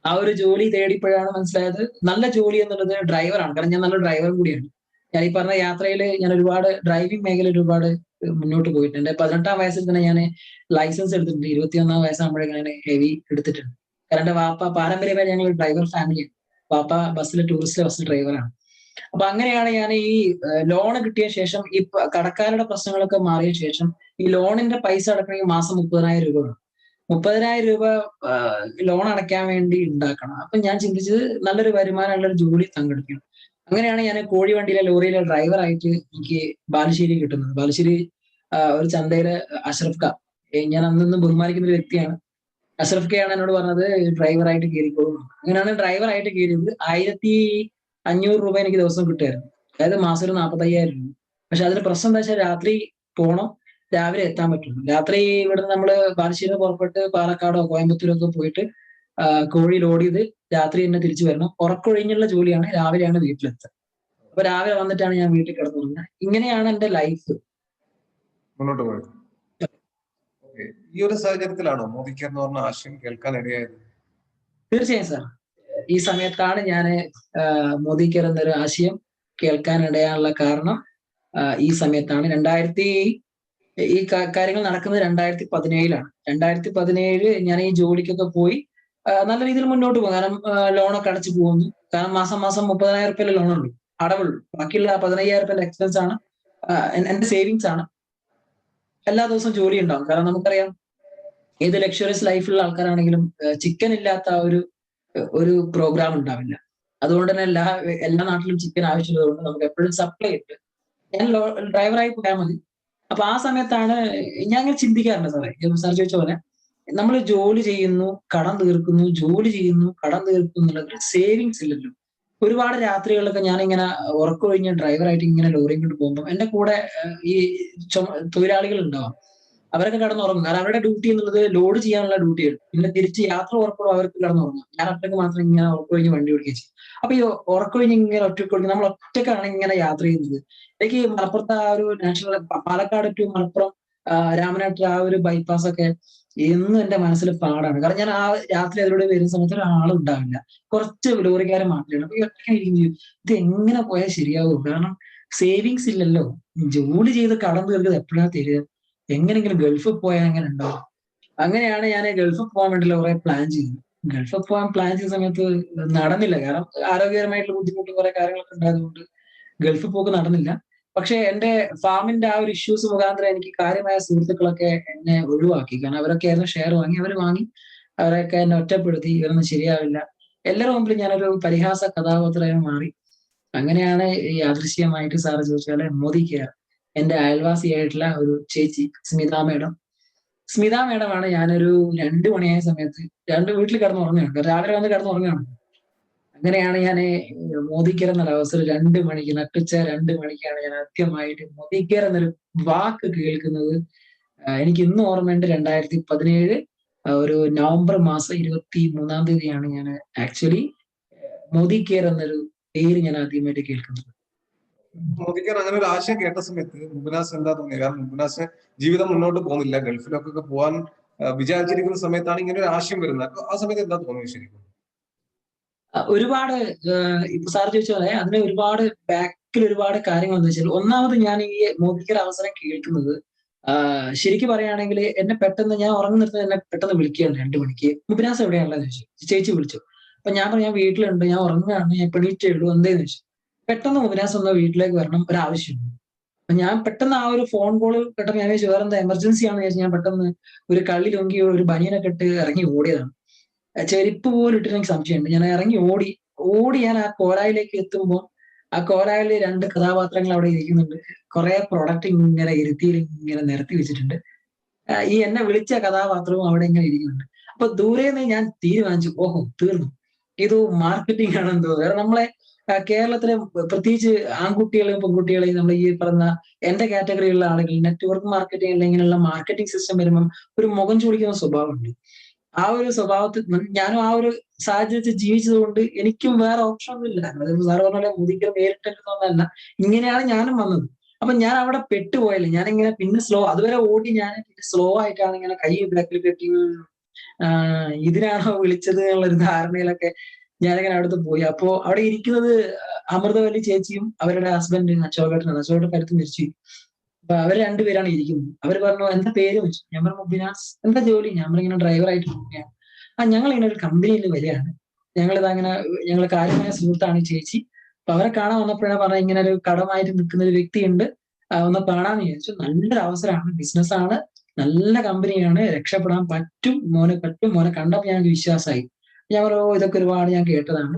ആ ഒരു ജോലി തേടിയപ്പോഴാണ് മനസ്സിലായത് നല്ല ജോലി എന്നുള്ളത് ഡ്രൈവറാണ്. കാരണം ഞാൻ നല്ല ഡ്രൈവർ കൂടിയാണ്. ഞാൻ ഈ പറഞ്ഞ യാത്രയിൽ ഞാൻ ഒരുപാട് ഡ്രൈവിംഗ് മേഖലയിൽ ഒരുപാട് മുന്നോട്ട് പോയിട്ടുണ്ട്. എന്റെ 18ാം വയസ്സിൽ തന്നെ ഞാൻ ലൈസൻസ് എടുത്തിട്ടുണ്ട്. 21ാം വയസ്സാകുമ്പോഴേക്കും ഞാൻ ഹെവി എടുത്തിട്ടുണ്ട്. കാരണം എന്റെ വാപ്പ പാരമ്പര്യമായി ഞങ്ങൾ ഡ്രൈവർ ഫാമിലിയാണ്. വാപ്പ ടൂറിസ്റ്റ് ബസ്സിൽ ഡ്രൈവറാണ്. അപ്പൊ അങ്ങനെയാണ് ഞാൻ ഈ ലോൺ കിട്ടിയ ശേഷം ഈ കടക്കാരുടെ പ്രശ്നങ്ങളൊക്കെ മാറിയ ശേഷം ഈ ലോണിന്റെ പൈസ അടക്കണമെങ്കിൽ മാസം 30,000 രൂപ വേണം. 30,000 രൂപ ലോൺ അടയ്ക്കാൻ വേണ്ടി ഉണ്ടാക്കണം. അപ്പൊ ഞാൻ ചിന്തിച്ചത് നല്ലൊരു വരുമാനമുള്ള ഒരു ജോലി സംഘടിപ്പിക്കണം. അങ്ങനെയാണ് ഞാൻ കോഴി വണ്ടിയിലെ ലോറിയിലെ ഡ്രൈവറായിട്ട് എനിക്ക് ബാലുശ്ശേരി കിട്ടുന്നത്. ബാലുശ്ശേരി ഒരു ചന്തയിലെ അഷ്റഫ് ഖാ, ഞാൻ അന്നൊന്നും ബഹുമാനിക്കുന്ന ഒരു വ്യക്തിയാണ്. അഷ്റഫ് ഖയാണ് എന്നോട് പറഞ്ഞത് ഡ്രൈവറായിട്ട് കയറിക്കോളും. അങ്ങനെയാണ് ഡ്രൈവറായിട്ട് കയറിയത്. 1,500 രൂപ എനിക്ക് ദിവസം കിട്ടുമായിരുന്നു. അതായത് മാസം ഒരു 45,000 രൂപ. പക്ഷെ അതിന് പ്രശ്നം എന്താ വെച്ചാൽ രാത്രി പോണം, രാവിലെ എത്താൻ പറ്റുള്ളൂ. രാത്രി ഇവിടുന്ന് നമ്മള് ബാലുശ്ശേരി പുറപ്പെട്ട് പാലക്കാടോ കോയമ്പത്തൂരോ ഒക്കെ പോയിട്ട് കോഴി ലോഡ് ചെയ്ത് രാത്രി തന്നെ തിരിച്ചു വരണം. ഉറക്കൊഴിഞ്ഞുള്ള ജോലിയാണ്, രാവിലെയാണ് വീട്ടിലെത്തുക. അപ്പൊ രാവിലെ വന്നിട്ടാണ് ഞാൻ വീട്ടിൽ കിടന്നുറങ്ങുന്നത്. ഇങ്ങനെയാണ് എന്റെ ലൈഫ് മുന്നോട്ട് പോയത്. ഈ ഒരു സാഹചര്യത്തിലാണോ മോദിക്ക് എന്ന് പറഞ്ഞ ആശയം കേൾക്കാൻ ഇടയായത്? തീർച്ചയായും സാർ. ഈ സമയത്താണ് ഞാൻ മോദി കെയർ എന്നൊരു ആശയം കേൾക്കാൻ ഇടയാനുള്ള കാരണം. ഈ സമയത്താണ് ഈ കാര്യങ്ങൾ നടക്കുന്നത് 2017-ലാണ്. 2017 ഞാൻ ഈ ജോലിക്കൊക്കെ പോയി നല്ല രീതിയിൽ മുന്നോട്ട് പോകും. കാരണം ലോണൊക്കെ അടച്ചു പോകുന്നു. കാരണം മാസം മാസം 30,000 റുപ്യയിലെ ലോണുള്ളൂ, അടവുള്ളൂ. ബാക്കിയുള്ള 15,000 റുപ്യന്റെ എക്സ്പെൻസ് ആണ്, എന്റെ സേവിങ്സ് ആണ്. എല്ലാ ദിവസവും ജോലി ഉണ്ടാവും. കാരണം നമുക്കറിയാം ഏത് ലക്ഷറിയസ് ലൈഫുള്ള ആൾക്കാരാണെങ്കിലും ചിക്കൻ ഇല്ലാത്ത ഒരു പ്രോഗ്രാം ഉണ്ടാവില്ല. അതുകൊണ്ട് തന്നെ എല്ലാ നാട്ടിലും ചിക്കൻ ആവശ്യമുള്ളതുകൊണ്ട് നമുക്ക് എപ്പോഴും സപ്ലൈ ഉണ്ട്. ഞാൻ ഡ്രൈവറായി പോയാൽ മതി. അപ്പൊ ആ സമയത്താണ് ഞാൻ ഇങ്ങനെ ചിന്തിക്കാറുണ്ട് സാറേ, സാർ ചോദിച്ച പോലെ നമ്മൾ ജോലി ചെയ്യുന്നു, കടം തീർക്കുന്നു, ജോലി ചെയ്യുന്നു, കടം തീർക്കുന്നു എന്നുള്ളത് സേവിങ്സ് ഇല്ലല്ലോ. ഒരുപാട് രാത്രികളിലൊക്കെ ഞാനിങ്ങനെ ഉറക്കൊഴിഞ്ഞ് ഡ്രൈവറായിട്ട് ഇങ്ങനെ ലോറിയും കൊണ്ട് പോകുമ്പോൾ എന്റെ കൂടെ ഈ തൊഴിലാളികൾ ഉണ്ടാവാം. അവരൊക്കെ കിടന്നുറങ്ങും. കാരണം അവരുടെ ഡ്യൂട്ടി എന്നുള്ളത് ലോഡ് ചെയ്യാനുള്ള ഡ്യൂട്ടിയാണ്. പിന്നെ തിരിച്ച് യാത്ര ഉറപ്പോഴും അവർക്ക് കിടന്നുറങ്ങാം. ഞാൻ ഒറ്റയ്ക്ക് മാത്രം ഇങ്ങനെ ഉറക്കൊഴിഞ്ഞ് വണ്ടി ഓടിക്കുക ചെയ്യും. അപ്പൊ ഈ ഉറക്കൊഴിഞ്ഞ് ഇങ്ങനെ ഒറ്റയ്ക്ക് നമ്മൾ ഒറ്റക്കാണ് ഇങ്ങനെ യാത്ര ചെയ്യുന്നത്. എനിക്ക് മലപ്പുറത്ത് ആ ഒരു നാഷണൽ പാലക്കാട് ടു മലപ്പുറം രാമനാട്ട് ആ ഒരു ബൈപ്പാസ് ഒക്കെ എന്നും എന്റെ മനസ്സിൽ പാടാണ്. കാരണം ഞാൻ ആ രാത്രി അതിലൂടെ വരുന്ന സമയത്ത് ഒരാളും ഉണ്ടാവില്ല, കുറച്ച് ലോറിക്കാരെ മാത്രമേ. അപ്പൊ ഈ ഒറ്റയ്ക്ക് ഇത് എങ്ങനെ പോയാൽ ശരിയാവും? കാരണം സേവിങ്സ് ഇല്ലല്ലോ. ജോലി ചെയ്ത് കടം തീർക്കുന്നത് എപ്പോഴാ തരിക? എങ്ങനെങ്കിലും ഗൾഫിൽ പോയാൽ എങ്ങനെ ഉണ്ടാവും? അങ്ങനെയാണ് ഞാൻ ഗൾഫിൽ പോകാൻ വേണ്ടിയുള്ള കുറെ പ്ലാൻ ചെയ്യുന്നത്. ഗൾഫിൽ പോകാൻ പ്ലാൻ ചെയ്ത സമയത്ത് നടന്നില്ല. കാരണം ആരോഗ്യപരമായിട്ടുള്ള ബുദ്ധിമുട്ടും കുറെ കാര്യങ്ങളൊക്കെ ഉണ്ടായതുകൊണ്ട് ഗൾഫിൽ പോക്ക് നടന്നില്ല. പക്ഷെ എന്റെ ഫാമിന്റെ ആ ഒരു ഇഷ്യൂസ് മുഖാന്തരം എനിക്ക് കാര്യമായ സുഹൃത്തുക്കളൊക്കെ എന്നെ ഒഴിവാക്കി. കാരണം അവരൊക്കെ ആയിരുന്നു ഷെയർ വാങ്ങി, അവരൊക്കെ എന്നെ ഒറ്റപ്പെടുത്തി, ഇവരൊന്നും ശരിയാവില്ല. എല്ലാവരുടെ മുമ്പിൽ ഞാനൊരു പരിഹാസ കഥാപാത്രമായി മാറി. അങ്ങനെയാണ് ഈ യാദൃശ്യമായിട്ട് സാറ് ചോദിച്ചാല് മോദി കെയർ, എന്റെ അയൽവാസിയായിട്ടുള്ള ഒരു ചേച്ചി സ്മിത മേഡം, സ്മിത മേഡമാണ് ഞാനൊരു 2 മണിയായ സമയത്ത് വീട്ടിൽ കിടന്ന് ഉറങ്ങുകയാണ്. രാവിലെ വന്ന് കിടന്ന് ഉറങ്ങുകയാണ്. അങ്ങനെയാണ് ഞാൻ മോദിക്കർ എന്നൊരു അവസരം 2 മണിക്ക് നട്ടുച്ച 2 മണിക്കാണ് ഞാൻ ആദ്യമായിട്ട് മോദിക്കർ എന്നൊരു വാക്ക് കേൾക്കുന്നത്. എനിക്ക് ഇന്നും ഓർമ്മയുണ്ട്. 2017 ഒരു നവംബർ മാസം 23-ാം തീയതിയാണ് ഞാൻ ആക്ച്വലി മോദി കെയർ എന്നൊരു പേര് ഞാൻ ആദ്യമായിട്ട് കേൾക്കുന്നത്. മോദിക്ക് അങ്ങനെ ഒരു ആശയം കേട്ട സമയത്ത് മുബിനാസ് എന്താ തോന്നിയത്? കാരണം മുബിനാസ് ജീവിതം മുന്നോട്ട് പോകുന്നില്ല, ഗൾഫിലൊക്കെ പോകാൻ വിചാരിച്ചിരിക്കുന്ന സമയത്താണ് ഇങ്ങനെ ഒരു ആശയം വരുന്നത്. അപ്പൊ ആ സമയത്ത് എന്താ തോന്നിയത് ശരിക്കും? ഒരുപാട് ഇപ്പൊ സാർ ചോദിച്ച പോലെ അതിന് ഒരുപാട് ബാക്കിൽ ഒരുപാട് കാര്യങ്ങൾ എന്ന് വെച്ചാൽ, ഒന്നാമത് ഞാൻ ഈ മോദിക്കർ അവസരം കേൾക്കുന്നത് ശരിക്കും പറയുകയാണെങ്കിൽ എന്നെ പെട്ടെന്ന് ഞാൻ ഉറങ്ങുന്നിടത്ത് എന്നെ പെട്ടെന്ന് വിളിക്കുകയാണ് 2 മണിക്ക്. മുബിനാസ് എവിടെയാണല്ലോ ചോദിച്ചു. ചേച്ചി വിളിച്ചു. അപ്പൊ ഞാൻ പറഞ്ഞു ഞാൻ വീട്ടിലുണ്ട്, ഞാൻ ഉറങ്ങുകയാണ്, ഞാൻ എണീറ്റേ ഉള്ളൂ, എന്തേന്ന് ചോദിച്ചു. പെട്ടെന്ന് മുബിനാസ് ഒന്ന് വീട്ടിലേക്ക് വരണം, ഒരാവശ്യമുണ്ട്. അപ്പൊ ഞാൻ പെട്ടെന്ന് ആ ഒരു ഫോൺ കോൾ പെട്ടെന്ന് ഞാൻ വിചാരിച്ചു വേറെ എന്താ എമർജൻസി ആണെന്ന് വിചാരിച്ചു. ഞാൻ പെട്ടെന്ന് ഒരു കള്ളി ലൊങ്കി ഒരു ബനിയനൊക്കെ ഇട്ട് ഇറങ്ങി ഓടിയതാണ്. ചെരുപ്പ് പോലും ഇട്ടിട്ട് എനിക്ക് സംശയമുണ്ട്. ഞാൻ ഇറങ്ങി ഓടി. ഞാൻ ആ കോലായിലേക്ക് എത്തുമ്പോൾ ആ കോലായില് 2 കഥാപാത്രങ്ങൾ അവിടെ ഇരിക്കുന്നുണ്ട്. കുറെ പ്രൊഡക്റ്റ് ഇങ്ങനെ ഇരുത്തിയിൽ ഇങ്ങനെ നിരത്തി വെച്ചിട്ടുണ്ട്. ഈ എന്നെ വിളിച്ച കഥാപാത്രവും അവിടെ ഇങ്ങനെ ഇരിക്കുന്നുണ്ട്. അപ്പൊ ദൂരെന്ന് ഞാൻ തീരുമാനിച്ചു, ഓഹോ തീർന്നു, ഇത് മാർക്കറ്റിംഗ് ആണെന്ന് തോന്നുന്നു. കാരണം നമ്മളെ കേരളത്തിലെ പ്രത്യേകിച്ച് ആൺകുട്ടികളെയും പെൺകുട്ടികളെയും നമ്മൾ ഈ പറഞ്ഞ എന്റെ കാറ്റഗറിയിലുള്ള ആളുകൾ നെറ്റ്വർക്ക് മാർക്കറ്റിംഗ് അല്ലെങ്കിൽ ഇങ്ങനെയുള്ള മാർക്കറ്റിംഗ് സിസ്റ്റം വരുമ്പം ഒരു മുഖം ചൂളിക്കുന്ന സ്വഭാവമുണ്ട്. ആ ഒരു സ്വഭാവത്തിൽ ഞാനും ആ ഒരു സാഹചര്യത്തിൽ ജീവിച്ചത് കൊണ്ട് എനിക്കും വേറെ ഓപ്ഷൻ ഒന്നും ഇല്ല. സാറ് പറഞ്ഞ പോലെ മുതിക്കൽ നേരിട്ടൊന്നല്ല, ഇങ്ങനെയാണ് ഞാനും വന്നത്. അപ്പൊ ഞാൻ അവിടെ പെട്ടുപോയല്ലേ. ഞാനിങ്ങനെ പിന്നെ അതുവരെ ഓടി ഞാൻ സ്ലോ ആയിട്ടാണ് ഇങ്ങനെ കൈ ബാക്കിൽ കെട്ടി ഇതിനാണോ വിളിച്ചത് എന്നുള്ളൊരു ധാരണയിലൊക്കെ ഞാനിങ്ങനെ അവിടുത്തെ പോയി. അപ്പോ അവിടെ ഇരിക്കുന്നത് അമൃതവല്ലി ചേച്ചിയും അവരുടെ ഹസ്ബൻഡ് അശോകേട്ടനാണ്. അശോകേട്ടൻ അടുത്ത് മരിച്ചു. അപ്പൊ അവർ രണ്ടുപേരാണ് ഇരിക്കുന്നത്. അവർ പറഞ്ഞു എന്താ പേര് വെച്ചു. ഞാൻ പറഞ്ഞു ബിനാസ്. എന്താ ജോലി? ഞാൻ ഇങ്ങനെ ഡ്രൈവറായിട്ട് പോവുകയാണ്. ഞങ്ങൾ ഇങ്ങനെ ഒരു കമ്പനിയിൽ വരികയാണ്. ഞങ്ങൾ കാര്യമായ സുഹൃത്താണ് ഈ ചേച്ചി. അപ്പൊ അവരെ കാണാൻ വന്നപ്പോഴാണ് പറഞ്ഞ ഇങ്ങനെ ഒരു കടമായിട്ട് നിൽക്കുന്ന ഒരു വ്യക്തിയുണ്ട്, ഒന്ന് കാണാന്ന് വിചാരിച്ചു. നല്ലൊരു അവസരമാണ്, ബിസിനസ്സാണ്, നല്ല കമ്പനിയാണ്, രക്ഷപ്പെടാൻ പറ്റും മോനെ കണ്ടപ്പോ ഞങ്ങൾക്ക് വിശ്വാസമായി. ഞാൻ പറഞ്ഞു ഇതൊക്കെ ഒരുപാട് ഞാൻ കേട്ടതാണ്,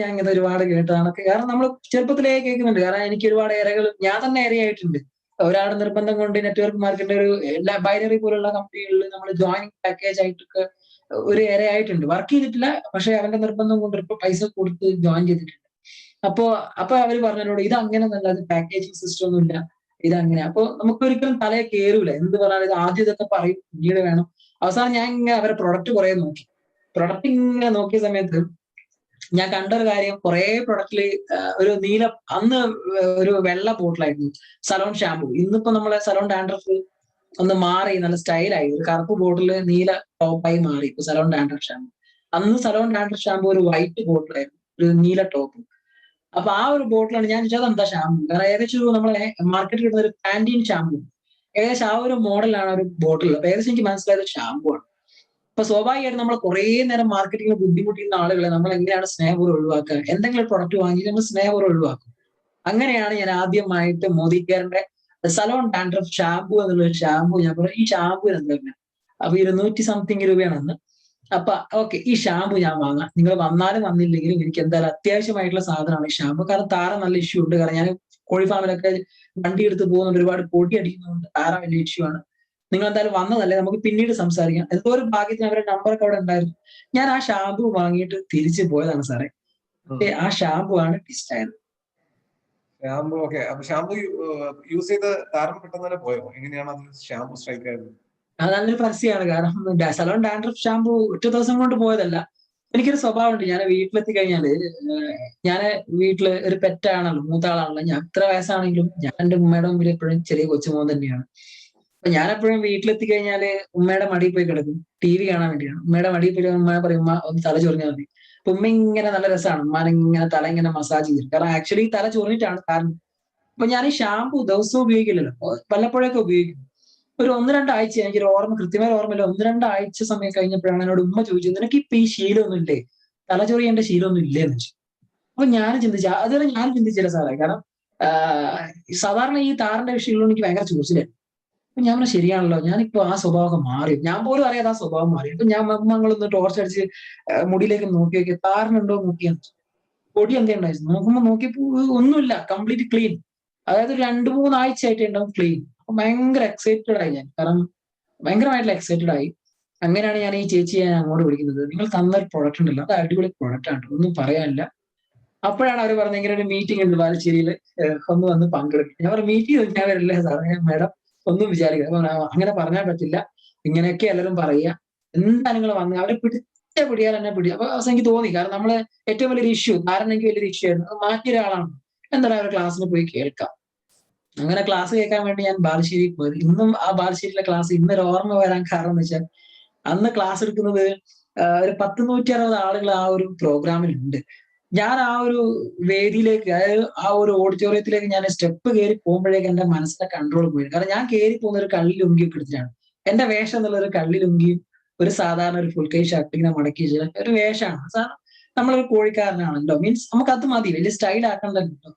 ഞാൻ ഇങ്ങനെ ഒരുപാട് കേട്ടതാണൊക്കെ. കാരണം നമ്മൾ ചെറുപ്പത്തിലേ കേൾക്കുന്നുണ്ട്. കാരണം എനിക്ക് ഒരുപാട് ഇരകൾ ഞാൻ തന്നെ ഇരയായിട്ടുണ്ട്. ഒരാളുടെ നിർബന്ധം കൊണ്ട് നെറ്റ്വർക്ക് മാർക്കറ്റിന്റെ ഒരു എല്ലാ ബൈനറി പോലുള്ള കമ്പനികളിൽ നമ്മൾ ജോയിനിങ് പാക്കേജ് ആയിട്ടൊക്കെ ഒരു ഇരയായിട്ടുണ്ട്. വർക്ക് ചെയ്തിട്ടില്ല, പക്ഷെ അവന്റെ നിർബന്ധം കൊണ്ട് ഇപ്പൊ പൈസ കൊടുത്ത് ജോയിൻ ചെയ്തിട്ടുണ്ട്. അപ്പൊ അവര് പറഞ്ഞതിനോട് ഇത് അങ്ങനെ നല്ലത് പാക്കേജിങ് സിസ്റ്റം ഒന്നും ഇല്ല, ഇതങ്ങനെ. അപ്പൊ നമുക്ക് ഒരിക്കലും തലയെ കയറൂല. എന്ത് പറഞ്ഞാൽ ഇത് ആദ്യം ഇതൊക്കെ പറയും, പിന്നീട് വേണം. അവസാനം ഞാൻ ഇങ്ങനെ അവരെ പ്രൊഡക്റ്റ് കുറെ നോക്കി. പ്രൊഡക്റ്റ് ഇങ്ങനെ നോക്കിയ സമയത്ത് ഞാൻ കണ്ടൊരു കാര്യം, കുറെ പ്രൊഡക്റ്റില് ഒരു നീല, അന്ന് ഒരു വെള്ള ബോട്ടിലായിരുന്നു സലോൺ ഷാമ്പു. ഇന്നിപ്പോ നമ്മളെ സലോൺ ഡാൻഡ്രഫ് ഒന്ന് മാറി, നല്ല സ്റ്റൈലായി. ഒരു കറുപ്പ് ബോട്ടില് നീല ടോപ്പായി മാറി ഇപ്പൊ സലോൺ ഡാൻഡ്രഫ് ഷാമ്പു. അന്ന് സലോൺ ഡാൻഡ്രഫ് ഷാമ്പു ഒരു വൈറ്റ് ബോട്ടിലായിരുന്നു, ഒരു നീല ടോപ്പ്. അപ്പൊ ആ ഒരു ബോട്ടിലാണ് ഞാൻ ചോദിച്ചത് എന്താ ഷാമ്പു. കാരണം ഏകദേശം നമ്മളെ മാർക്കറ്റിൽ കിട്ടുന്ന ഒരു പാന്റീൻ ഷാമ്പു, ഏകദേശം ആ ഒരു മോഡലാണ് ഒരു ബോട്ടിൽ. അപ്പൊ ഏകദേശം എനിക്ക് മനസ്സിലായത് ഷാമ്പു ആണ്. അപ്പൊ സ്വാഭാവികമായിട്ട് നമ്മൾ കുറെ നേരം മാർക്കറ്റിംഗിൽ ബുദ്ധിമുട്ടുന്ന ആളുകളെ നമ്മൾ എങ്ങനെയാണ് സ്നേഹപൂർവ്വം ഒഴിവാക്കുക? എന്തെങ്കിലും പ്രൊഡക്റ്റ് വാങ്ങി നമ്മൾ സ്നേഹപൂർവ്വം ഒഴിവാക്കും. അങ്ങനെയാണ് ഞാൻ ആദ്യമായിട്ട് മോദി കെയറിന്റെ സലോൺ ഡാൻഡ്രഫ് ഷാമ്പു എന്നുള്ള ഒരു ഷാമ്പു ഞാൻ പറഞ്ഞു ഈ ഷാമ്പു എന്താ. അപ്പൊ 200 സംതിങ് രൂപയാണ് അന്ന്. അപ്പൊ ഓക്കെ, ഈ ഷാമ്പു ഞാൻ വാങ്ങാം, നിങ്ങൾ വന്നാലും വന്നില്ലെങ്കിലും എനിക്ക് എന്തായാലും അത്യാവശ്യമായിട്ടുള്ള സാധനമാണ് ഈ ഷാമ്പു. കാരണം താരം നല്ല ഇഷ്യൂ ഉണ്ട്. കാരണം ഞാൻ കോഴി ഫാമിലൊക്കെ വണ്ടി എടുത്ത് പോകുന്നുണ്ട്, ഒരുപാട് പൊടി അടിക്കുന്നുണ്ട്, താരം വലിയ ഇഷ്യൂ ആണ്. നിങ്ങൾ എന്തായാലും വന്നതല്ലേ, നമുക്ക് പിന്നീട് സംസാരിക്കാം. എന്തോ ഒരു ഭാഗ്യത്തിന് അവരുടെ നമ്പറൊക്കെ അവിടെ ഉണ്ടായിരുന്നു. ഞാൻ ആ ഷാമ്പു വാങ്ങിയിട്ട് തിരിച്ചു പോയതാണ് സാറേ. ആ ഷാമ്പു ആണ് ടിസ്റ്റ് ആയത്. Shampoo okay. അപ്പൊ ഷാമ്പു യൂസ് ചെയ്ത് താരം പെട്ടെന്ന് തന്നെ പോയോ? എങ്ങനെയാണ് അത് ഷാമ്പു സ്ട്രൈക്ക് ആയത്? അത് നല്ലൊരു പരസ്യമാണ്. കാരണം സലോൺ ഡാൻഡ്രഫ് ഷാമ്പു ഒറ്റ ദിവസം കൊണ്ട് പോയതല്ല. എനിക്കൊരു സ്വഭാവമുണ്ട്. ഞാൻ വീട്ടിലെത്തി കഴിഞ്ഞാല് ഞാൻ വീട്ടില് ഒരു പെറ്റാണല്ലോ, മൂത്താളാണല്ലോ. ഞാൻ എത്ര വയസ്സാണെങ്കിലും ഞാൻ എന്റെ ഉമ്മയുടെ മുമ്പിൽ എപ്പോഴും ചെറിയ കൊച്ചുമോൻ തന്നെയാണ്. അപ്പൊ ഞാൻ എപ്പോഴും വീട്ടിലെത്തി കഴിഞ്ഞാല് ഉമ്മയുടെ മടിയിൽ പോയി കിടക്കും, TV കാണാൻ വേണ്ടിയാണ്. ഉമ്മയുടെ മടിയിൽ പോയി ഉമ്മ പറയും ഉമ്മ ഒന്ന് തല ചൊറിഞ്ഞാൽ മതി. അപ്പൊ ഉമ്മ ഇങ്ങനെ നല്ല രസമാണ്, ഉമ്മാനെ ഇങ്ങനെ തല ഇങ്ങനെ മസാജ് ചെയ്യും. കാരണം ആക്ച്വലി തല ചൊറിഞ്ഞിട്ടാണ് കാരണം. അപ്പൊ ഞാൻ ഈ ഷാമ്പു ദിവസവും ഉപയോഗിക്കില്ലല്ലോ, വല്ലപ്പോഴൊക്കെ ഉപയോഗിക്കും. ഒരു 1-2 ആഴ്ച, എനിക്കൊരു ഓർമ്മ കൃത്യമായ ഓർമ്മയില്ല, 1-2 ആഴ്ച സമയം കഴിഞ്ഞപ്പോഴാണ് എന്നോട് ഉമ്മ ചോദിച്ചത് നിനക്ക് ഇപ്പൊ ഈ ശീലമൊന്നും ഇല്ലേ, തലചൊറിയേണ്ട ശീലമൊന്നും ഇല്ലേ എന്ന് വെച്ചു. അപ്പൊ ഞാൻ ചിന്തിച്ച, അതുവരെ ഞാൻ ചിന്തിച്ചില്ല സാറേ. കാരണം സാധാരണ ഈ താരന്റെ വിഷയങ്ങളിൽ എനിക്ക് ഭയങ്കര ചൂസിലായിരുന്നു. അപ്പൊ ഞാൻ പറഞ്ഞു ശരിയാണല്ലോ, ഞാനിപ്പോ ആ സ്വഭാവം മാറി, ഞാൻ പോലും അറിയാതെ ആ സ്വഭാവം മാറി. അപ്പൊ ഞാൻ മങ്ങളൊന്ന് ടോർച്ച് അടിച്ച് മുടിയിലേക്ക് നോക്കി താരനുണ്ടോ നോക്കിയെന്ന്. പൊടി എന്തേ ഉണ്ടായിരുന്നു, നോക്കിയപ്പോ ഒന്നുമില്ല, കംപ്ലീറ്റ് ക്ലീൻ. അതായത് ഒരു 2-3 ആഴ്ച ആയിട്ട് ഉണ്ടാവും ക്ലീൻ. അപ്പൊ ഭയങ്കര എക്സൈറ്റഡ് ആയി ഞാൻ. കാരണം ഭയങ്കരമായിട്ടുള്ള എക്സൈറ്റഡ് ആയി. അങ്ങനെയാണ് ഞാൻ ഈ ചേച്ചിയെ ഞാൻ അങ്ങോട്ട് വിളിക്കുന്നത്. നിങ്ങൾ തന്നൊരു പ്രൊഡക്റ്റ് ഉണ്ടല്ലോ, അത് അടിപൊളി പ്രൊഡക്റ്റ് ആണ്, ഒന്നും പറയാനില്ല. അപ്പോഴാണ് അവർ പറഞ്ഞത് ഇങ്ങനെ ഒരു മീറ്റിംഗ് ഉണ്ട് ബാലുശ്ശേരിയിൽ, ഒന്ന് വന്ന് പങ്കെടുക്കും. ഞാൻ പറഞ്ഞു മീറ്റിംഗ് ഞാൻ വരില്ല സാറേ, മാഡം ഒന്നും വിചാരിക്കുക. അപ്പൊ അങ്ങനെ പറഞ്ഞാൽ പറ്റില്ല, ഇങ്ങനെയൊക്കെ എല്ലാവരും പറയുക, എന്താ നിങ്ങൾ വന്ന് അവരെ പിടിച്ച പിടിയാൽ എന്നെ പിടി. അപ്പൊ അവസാനം എനിക്ക് തോന്നി, കാരണം നമ്മള് ഏറ്റവും വലിയൊരു ഇഷ്യൂ, ധാരണയ്ക്ക് വലിയൊരു ഇഷ്യൂ ആയിരുന്നു, അത് മാറ്റിയ ഒരാളാണ്, എന്തായാലും അവരുടെ ക്ലാസ്സിന് പോയി കേൾക്കാം. അങ്ങനെ ക്ലാസ് കേൾക്കാൻ വേണ്ടി ഞാൻ ബാലുശ്ശേരി പോയത്. ഇന്നും ആ ബാലുശ്ശേരിയിലെ ക്ലാസ് ഇന്നൊരു ഓർമ്മ വരാൻ കാരണം എന്ന് വെച്ചാൽ, അന്ന് ക്ലാസ് എടുക്കുന്നത് ഒരു 160 ആളുകൾ ആ ഒരു പ്രോഗ്രാമിലുണ്ട്. ഞാൻ ആ ഒരു വേദിയിലേക്ക്, അതായത് ആ ഒരു ഓഡിറ്റോറിയത്തിലേക്ക് ഞാൻ സ്റ്റെപ്പ് കയറി പോകുമ്പോഴേക്ക് എന്റെ മനസ്സിന്റെ കൺട്രോൾ പോയി. കാരണം ഞാൻ കയറി പോകുന്ന ഒരു കള്ളി ലുങ്കിയൊക്കെ എടുത്തിട്ടാണ്. എന്റെ വേഷം എന്നുള്ള ഒരു കള്ളി ലുങ്കിയും ഒരു സാധാരണ ഒരു ഫുൾ കൈ ഷർട്ട് ഇങ്ങനെ മടക്കി വെച്ച ഒരു വേഷമാണ്. സാധാരണ നമ്മളൊരു കോഴിക്കാരനാണല്ലോ, മീൻസ് നമുക്ക് അത് മതി, വലിയ സ്റ്റൈൽ ആക്കണ്ടല്ലോ,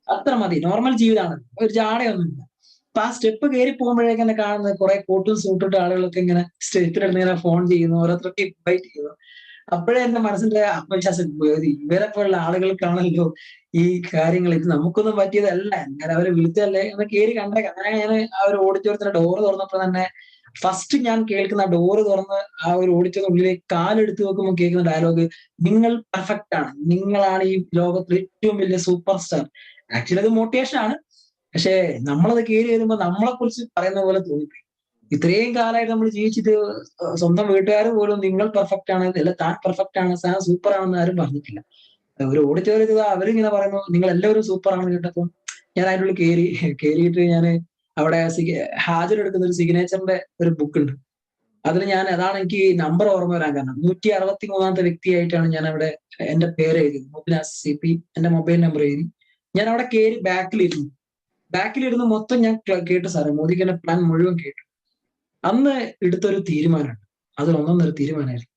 അത്ര മതി, നോർമൽ ജീവിതമാണ്, ഒരു ജാടയൊന്നുമില്ല. അപ്പൊ ആ സ്റ്റെപ്പ് കയറി പോകുമ്പോഴേക്ക് എന്നെ കാണുന്നത് കുറെ കോട്ടും സൂട്ടിട്ട് ആളുകളൊക്കെ ഇങ്ങനെ സ്റ്റേജിലിരുന്ന് ഇങ്ങനെ ഫോൺ ചെയ്യുന്നു, ഓരോരുത്തർക്ക് ഇൻവൈറ്റ് ചെയ്യുന്നു. അപ്പോഴേ എന്റെ മനസ്സിന്റെ ആത്മവിശ്വാസം പോയത്, ഇവരെ പോലുള്ള ആളുകൾക്കാണല്ലോ ഈ കാര്യങ്ങൾ, ഇത് നമുക്കൊന്നും പറ്റിയതല്ല, ഞാൻ അവരെ വിളിച്ചതല്ലേ എന്ന് കയറി കണ്ടേക്കാം. അങ്ങനെ ഞാൻ ആ ഒരു ഓഡിറ്റോറിയത്തിന്റെ ഡോറ് തുറന്നപ്പോ തന്നെ ഫസ്റ്റ് ഞാൻ കേൾക്കുന്ന ഡോറ് തുറന്ന് ആ ഒരു ഓഡിറ്റോറിയത്തിന് ഉള്ളിലേക്ക് കാലെടുത്ത് വെക്കുമ്പോൾ കേൾക്കുന്ന ഡയലോഗ്, നിങ്ങൾ പെർഫെക്റ്റ് ആണ്, നിങ്ങളാണ് ഈ ലോകത്തിലെ ഏറ്റവും വലിയ സൂപ്പർ സ്റ്റാർ. ആക്ച്വലി അത് മോട്ടിവേഷൻ ആണ്, പക്ഷെ നമ്മളത് കയറി വരുമ്പോൾ നമ്മളെ കുറിച്ച് പറയുന്ന പോലെ തോന്നിപ്പോയി. ഇത്രയും കാലമായിട്ട് നമ്മൾ ജീവിച്ചിട്ട് സ്വന്തം വീട്ടുകാർ പോലും നിങ്ങൾ പെർഫെക്റ്റ് ആണ്, അല്ല താൻ പെർഫെക്റ്റ് ആണ്, താൻ സൂപ്പർ ആണെന്ന് ആരും പറഞ്ഞിട്ടില്ല. ഒരു ഓഡിറ്റോറിയത്തിൽ അവരിങ്ങനെ പറയുന്നു നിങ്ങൾ എല്ലാവരും സൂപ്പർ ആണെന്ന് കേട്ടപ്പോൾ ഞാൻ അതിൻ്റെ ഉള്ളിൽ കയറിയിട്ട് ഞാൻ അവിടെ ഹാജരെടുക്കുന്ന ഒരു സിഗ്നേച്ചറിന്റെ ഒരു ബുക്ക് ഉണ്ട്. അതിൽ ഞാൻ, അതാണ് എനിക്ക് നമ്പർ ഓർമ്മ വരാൻ കാരണം, 163 വ്യക്തിയായിട്ടാണ് ഞാൻ അവിടെ എന്റെ പേര് എഴുതി, മുബിനാസ് CP, എന്റെ മൊബൈൽ നമ്പർ എഴുതി. ഞാൻ അവിടെ കയറി ബാക്കിലിരുന്ന് മൊത്തം ഞാൻ കേട്ടു സാറേ, മോദിക്ക് എന്റെ പ്ലാൻ മുഴുവൻ കേട്ടു. അന്ന് എടുത്തൊരു തീരുമാനമുണ്ട്, അതിൽ ഒന്നൊന്നൊരു തീരുമാനമായിരുന്നു.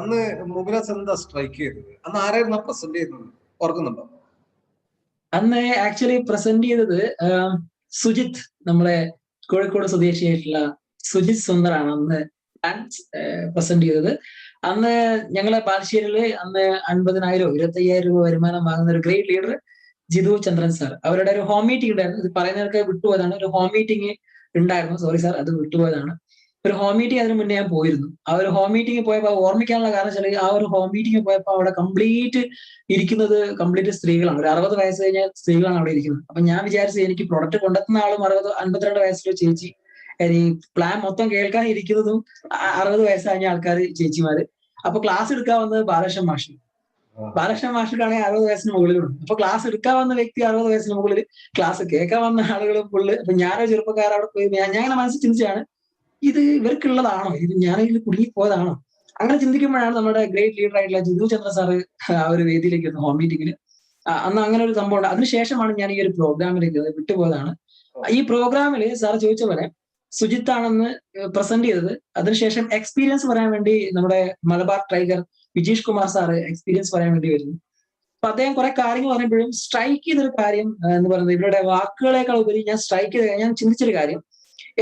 അന്ന് മുബിനസ് എന്താ സ്ട്രൈക്ക് ചെയ്തത്? അന്ന് ആരായിരുന്നു പ്രസന്റ് ചെയ്യുന്നത്, ഓർക്കുന്നുണ്ടോ? അന്ന് ആക്ച്വലി പ്രസന്റ് ചെയ്തത് സുജിത്, നമ്മളെ കോഴിക്കോട് സ്വദേശിയായിട്ടുള്ള സുജിത് സുന്ദറാണ് അന്ന് പ്രസന്റ് ചെയ്തത്. അന്ന് ഞങ്ങളെ ബാലുശ്ശേരിയില് അന്ന് 50,000 25,000 രൂപ വരുമാനം വാങ്ങുന്ന ഒരു ഗ്രേറ്റ് ലീഡർ ജിതു ചന്ദ്രൻ സാർ, അവരുടെ ഒരു ഹോം മീറ്റിംഗ് ഉണ്ടായിരുന്നു. ഇത് പറയുന്നവർക്ക് വിട്ടുപോയതാണ്, ഒരു ഹോം മീറ്റിംഗ് ഉണ്ടായിരുന്നു, സോറി സാർ, അത് വിട്ടുപോയതാണ്. ഒരു ഹോം മീറ്റിംഗ് അതിന് മുന്നേ ഞാൻ പോയിരുന്നു. ആ ഒരു ഹോം മീറ്റിംഗ് പോയപ്പോൾ ഓർമ്മിക്കാനുള്ള കാരണം വെച്ചാൽ, ആ ഒരു ഹോം മീറ്റിംഗ് പോയപ്പോൾ അവിടെ കംപ്ലീറ്റ് സ്ത്രീകളാണ്. ഒരു 60 വയസ്സ് കഴിഞ്ഞ സ്ത്രീകളാണ് അവിടെ ഇരിക്കുന്നത്. അപ്പൊ ഞാൻ വിചാരിച്ചത് എനിക്ക് പ്രൊഡക്റ്റ് കൊണ്ടെത്തുന്ന ആളും 52 വയസ്സിലെ ചേച്ചി, ഈ പ്ലാൻ മൊത്തം കേൾക്കാൻ ഇരിക്കുന്നതും 60 വയസ്സ് കഴിഞ്ഞ ആൾക്കാർ, ചേച്ചിമാര്. അപ്പൊ ക്ലാസ് എടുക്കാൻ വന്നത് ബാലകൃഷ്ണൻ മാഷിക്കാണെങ്കിൽ 60 വയസ്സിന് മുകളിലുണ്ട്. അപ്പൊ ക്ലാസ് എടുക്കാൻ വന്ന വ്യക്തി 60 വയസ്സിന് മുകളിൽ, ക്ലാസ് കേൾക്കാൻ വന്ന ആളുകളും ഫുള്ള്. അപ്പൊ ഞാനോ ചെറുപ്പക്കാർ അവിടെ പോയി, ഞാൻ അങ്ങനെ മനസ്സിൽ ചിന്തിച്ചാണ്, ഇത് ഇവർക്കുള്ളതാണോ, ഇത് ഞാനിതിൽ കുടുങ്ങിപ്പോയതാണോ? അങ്ങനെ ചിന്തിക്കുമ്പോഴാണ് നമ്മുടെ ഗ്രേറ്റ് ലീഡർ ആയിട്ടുള്ള ജിതു ചന്ദ്ര സാറ് ആ ഒരു വേദിയിലേക്ക് വന്നു, ഹോം മീറ്റിംഗിൽ. അന്ന് അങ്ങനെ ഒരു സംഭവം ഉണ്ട്. അതിനുശേഷമാണ് ഞാൻ ഈ ഒരു പ്രോഗ്രാമിലേക്ക് വിട്ടുപോയതാണ്. ഈ പ്രോഗ്രാമിൽ സാർ ചോദിച്ച പോലെ സുജിത്ത് ആണെന്ന് പ്രസന്റ് ചെയ്തത്. അതിനുശേഷം എക്സ്പീരിയൻസ് പറയാൻ വേണ്ടി നമ്മുടെ Malabar tiger Vijeesh Kumar sir experience പറയാൻ വേണ്ടി വരുന്നു. അപ്പൊ അദ്ദേഹം കുറെ കാര്യങ്ങൾ പറയുമ്പോഴും സ്ട്രൈക്ക് ചെയ്തൊരു കാര്യം എന്ന് പറയുന്നത്, ഇവരുടെ വാക്കുകളേക്കാൾ ഉപരി ഞാൻ ചിന്തിച്ചൊരു കാര്യം,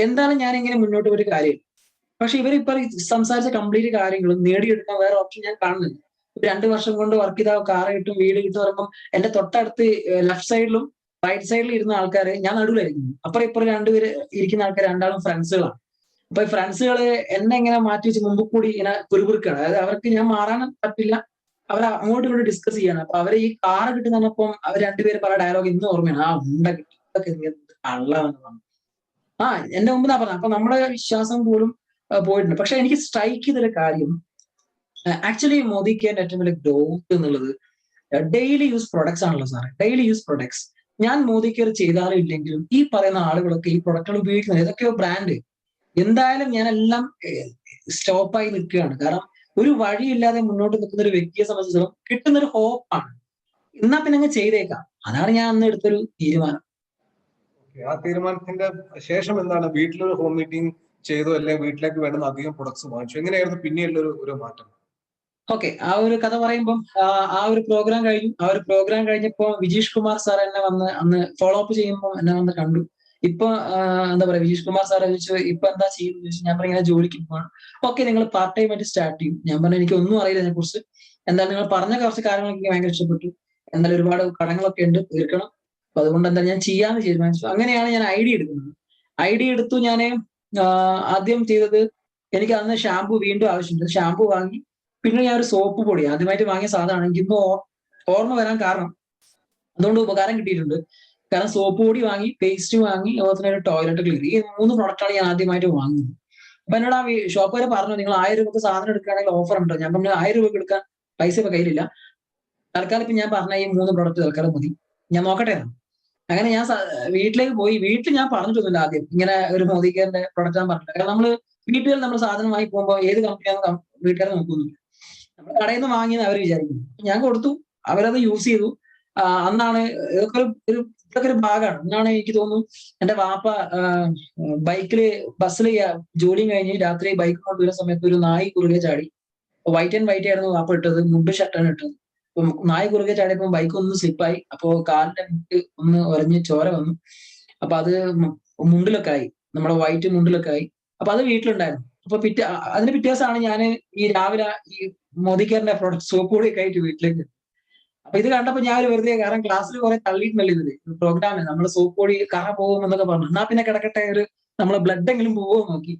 എന്തായാലും ഞാൻ ഇങ്ങനെ മുന്നോട്ട് പോയൊരു കാര്യം, പക്ഷെ ഇവരിപ്പോ സംസാരിച്ച കംപ്ലീറ്റ് കാര്യങ്ങളും നേടിയെടുക്കാൻ വേറെ ഓപ്ഷൻ ഞാൻ കാണുന്നില്ല. 2 വർഷം കൊണ്ട് വർക്ക് ചെയ്ത കാർ കിട്ടും, വീട് കിട്ടും പറയുമ്പോൾ എന്റെ തൊട്ടടുത്ത് ലെഫ്റ്റ് സൈഡിലും റൈറ്റ് സൈഡിൽ ഇരുന്ന ആൾക്കാര്, ഞാൻ നടുവിലായിരിക്കുന്നു, അപ്പുറം ഇപ്പുറം രണ്ടുപേര് ഇരിക്കുന്ന ആൾക്കാർ രണ്ടാളും ഫ്രണ്ട്സുകളാണ്. അപ്പൊ ഈ ഫ്രണ്ട്സുകള് എന്നെ ഇങ്ങനെ മാറ്റി വെച്ച് മുമ്പ് കൂടി ഇങ്ങനെ കുറുകുറുക്കാണ്. അതായത് അവർക്ക് ഞാൻ മാറാനും പറ്റില്ല, അവർ അങ്ങോട്ടും ഇങ്ങോട്ടും ഡിസ്കസ് ചെയ്യാണ്. അപ്പൊ അവര് ഈ കാർ കിട്ടുന്നപ്പം അവർ രണ്ടുപേരും പല ഡയലോഗ് ഇന്നും ഓർമ്മയാണ്. ആ ഉണ്ട കിട്ടി കള്ളവെന്ന് പറഞ്ഞു. ആ എന്റെ മുമ്പ് പറഞ്ഞത്. അപ്പൊ നമ്മുടെ വിശ്വാസം പോലും പോയിട്ടുണ്ട്. പക്ഷെ എനിക്ക് സ്ട്രൈക്ക് ചെയ്തൊരു കാര്യം, ആക്ച്വലി മോദിക്ക് ഏറ്റവും വലിയ ഗ്രോത്ത് എന്നുള്ളത് ഡെയിലി യൂസ് പ്രൊഡക്ട്സ് ആണല്ലോ സാറേ, ഡെയിലി യൂസ് പ്രൊഡക്ട്സ്. ഞാൻ മോദി കെയർ ചെയ്താലും ഇല്ലെങ്കിലും ഈ പറയുന്ന ആളുകളൊക്കെ ഈ പ്രൊഡക്റ്റുകൾ ഉപയോഗിക്കുന്നത് ഏതൊക്കെയോ ബ്രാൻഡ്, എന്തായാലും ഞാനെല്ലാം സ്റ്റോപ്പായി നിൽക്കുകയാണ്. കാരണം ഒരു വഴിയില്ലാതെ മുന്നോട്ട് നിൽക്കുന്ന ഒരു വ്യക്തിയെ സംബന്ധിച്ചിടത്തോളം കിട്ടുന്ന ഒരു ഹോപ്പാണ്. എന്നാ പിന്നെ അങ്ങ് ചെയ്തേക്കാം, അതാണ് ഞാൻ അന്ന് എടുത്തൊരു തീരുമാനം. ആ തീരുമാനത്തിന്റെ ശേഷം എന്താണ്, വീട്ടിലൊരു ഹോം മീറ്റിംഗ് ചെയ്തോ, അല്ലെങ്കിൽ വീട്ടിലേക്ക് വേണ്ടുന്ന അധികം പ്രൊഡക്ട്സ് വാങ്ങിച്ചു, എങ്ങനെയായിരുന്നു പിന്നെയുള്ള ഒരു മാറ്റം? ഓക്കെ, ആ ഒരു കഥ പറയുമ്പം ആ ഒരു പ്രോഗ്രാം കഴിഞ്ഞു. ആ ഒരു പ്രോഗ്രാം കഴിഞ്ഞപ്പോ വിജീഷ് കുമാർ സാർ എന്നെ വന്ന് അന്ന് ഫോളോ അപ്പ് ചെയ്യുമ്പോൾ എന്നെ വന്ന് കണ്ടു. ഇപ്പൊ എന്താ പറയാ, വിജീഷ് കുമാർ സാർ ചോദിച്ചു ഇപ്പൊ എന്താ ചെയ്യുന്നത് ചോദിച്ചു. ഞാൻ പറഞ്ഞ ജോലിക്ക് പോവാണ്. ഓക്കെ, നിങ്ങൾ പാർട്ട് ടൈം ആയിട്ട് സ്റ്റാർട്ട് ചെയ്യും. ഞാൻ പറഞ്ഞു എനിക്ക് ഒന്നും അറിയില്ല അതിനെ കുറിച്ച്, എന്തായാലും നിങ്ങൾ പറഞ്ഞ കുറച്ച് കാര്യങ്ങളൊക്കെ എനിക്ക് ഭയങ്കര ഇഷ്ടപ്പെട്ടു, എന്തായാലും ഒരുപാട് കടങ്ങളൊക്കെ ഉണ്ട്, തീർക്കണം, അപ്പൊ അതുകൊണ്ട് എന്തായാലും ഞാൻ ചെയ്യാന്ന് തീരുമാനിച്ചു. അങ്ങനെയാണ് ഞാൻ ഐഡിയ എടുക്കുന്നത്. ഐഡിയ എടുത്തു ഞാൻ ആദ്യം ചെയ്തത്, എനിക്ക് അന്ന് ഷാമ്പു വീണ്ടും ആവശ്യമുണ്ട്. ഷാമ്പു വാങ്ങി. പിന്നെ ഞാൻ ഒരു സോപ്പ് പൊടി ആദ്യമായിട്ട് വാങ്ങിയ സാധനമാണ്. എനിക്കിപ്പോ ഓർമ്മ വരാൻ കാരണം അതുകൊണ്ട് ഉപകാരം കിട്ടിയിട്ടുണ്ട്. കാരണം സോപ്പ് പൊടി വാങ്ങി, പേസ്റ്റ് വാങ്ങി, അതുപോലെ തന്നെ ഒരു ടോയ്ലറ്റ് ക്ലീനർ. ഈ 3 പ്രൊഡക്റ്റാണ് ഞാൻ ആദ്യമായിട്ട് വാങ്ങുന്നത്. അപ്പൊ എന്നോട് ആ ഷോപ്പുകാര് പറഞ്ഞു, നിങ്ങൾ 1000 രൂപക്ക് സാധനം എടുക്കുകയാണെങ്കിൽ ഓഫർ ഉണ്ടോ? ഞാൻ പറഞ്ഞു 1000 രൂപക്ക് എടുക്കാൻ പൈസ ഇപ്പൊ കയ്യിലില്ല. തൽക്കാലം ഇപ്പൊ ഞാൻ പറഞ്ഞ ഈ 3 പ്രൊഡക്റ്റ് തൽക്കാലം മതി, ഞാൻ നോക്കട്ടെ എന്ന്. അങ്ങനെ ഞാൻ വീട്ടിലേക്ക് പോയി. വീട്ടിൽ ഞാൻ പറഞ്ഞിട്ടൊന്നുമില്ല ആദ്യം ഇങ്ങനെ ഒരു മോദി കെയറിന്റെ പ്രൊഡക്റ്റ് ഞാൻ പറഞ്ഞില്ല. കാരണം വീട്ടുകളിൽ നമ്മൾ സാധനം വാങ്ങി പോകുമ്പോൾ ഏത് കമ്പനിയാണെന്ന് വീട്ടുകാരെ നോക്കുന്നില്ല. നമ്മൾ കടയിൽ നിന്ന് വാങ്ങിയെന്ന് അവർ വിചാരിക്കുന്നു. ഞാൻ കൊടുത്തു, അവരത് യൂസ് ചെയ്തു. അന്നാണ് ഇതൊക്കെ ഒരു ഭാഗമാണ്. അന്നാണ് എനിക്ക് തോന്നുന്നു എന്റെ വാപ്പ ബസ്സിൽ ജോലിയും കഴിഞ്ഞ് രാത്രി ബൈക്ക് കൊണ്ട് വരുന്ന സമയത്ത് ഒരു നായി കുറുകെ ചാടി. വൈറ്റ് ആൻഡ് വൈറ്റ് ആയിരുന്നു വാപ്പ ഇട്ടത്, മുണ്ട് ഷർട്ടാണ് ഇട്ടത്. നായി കുറുകെ ചാടിയപ്പോൾ ബൈക്ക് ഒന്ന് സ്ലിപ്പായി. അപ്പോ കാലിന്റെ മുട്ട് ഒന്ന് ഉരഞ്ഞ് ചോര വന്നു. അപ്പൊ അത് മുണ്ടിലൊക്കെ ആയി, നമ്മുടെ വൈറ്റ് മുണ്ടിലൊക്കെ ആയി. അപ്പൊ അത് വീട്ടിലുണ്ടായിരുന്നു. അപ്പൊ അതിന് പിറ്റേ ദിവസമാണ് ഞാൻ ഈ രാവിലെ ഈ മോദിക്കാരന്റെ പ്രോഡക്റ്റ് സോപ്പ് പൊടിയൊക്കെ ആയിട്ട് വീട്ടിലേക്ക്. അപ്പൊ ഇത് കണ്ടപ്പോ ഞാൻ ഒരു വെറുതെ, കാരണം ക്ലാസ്സിൽ കുറെ തള്ളിയിട്ടല്ലേ ഇതില് പ്രോഗ്രാമിൽ നമ്മള് സോപ്പ് പൊടി കറ പോകും എന്നൊക്കെ പറഞ്ഞു. എന്നാ പിന്നെ കിടക്കട്ടെ, നമ്മളെ ബ്ലഡ് എങ്കിലും പോകുമോ നോക്കി.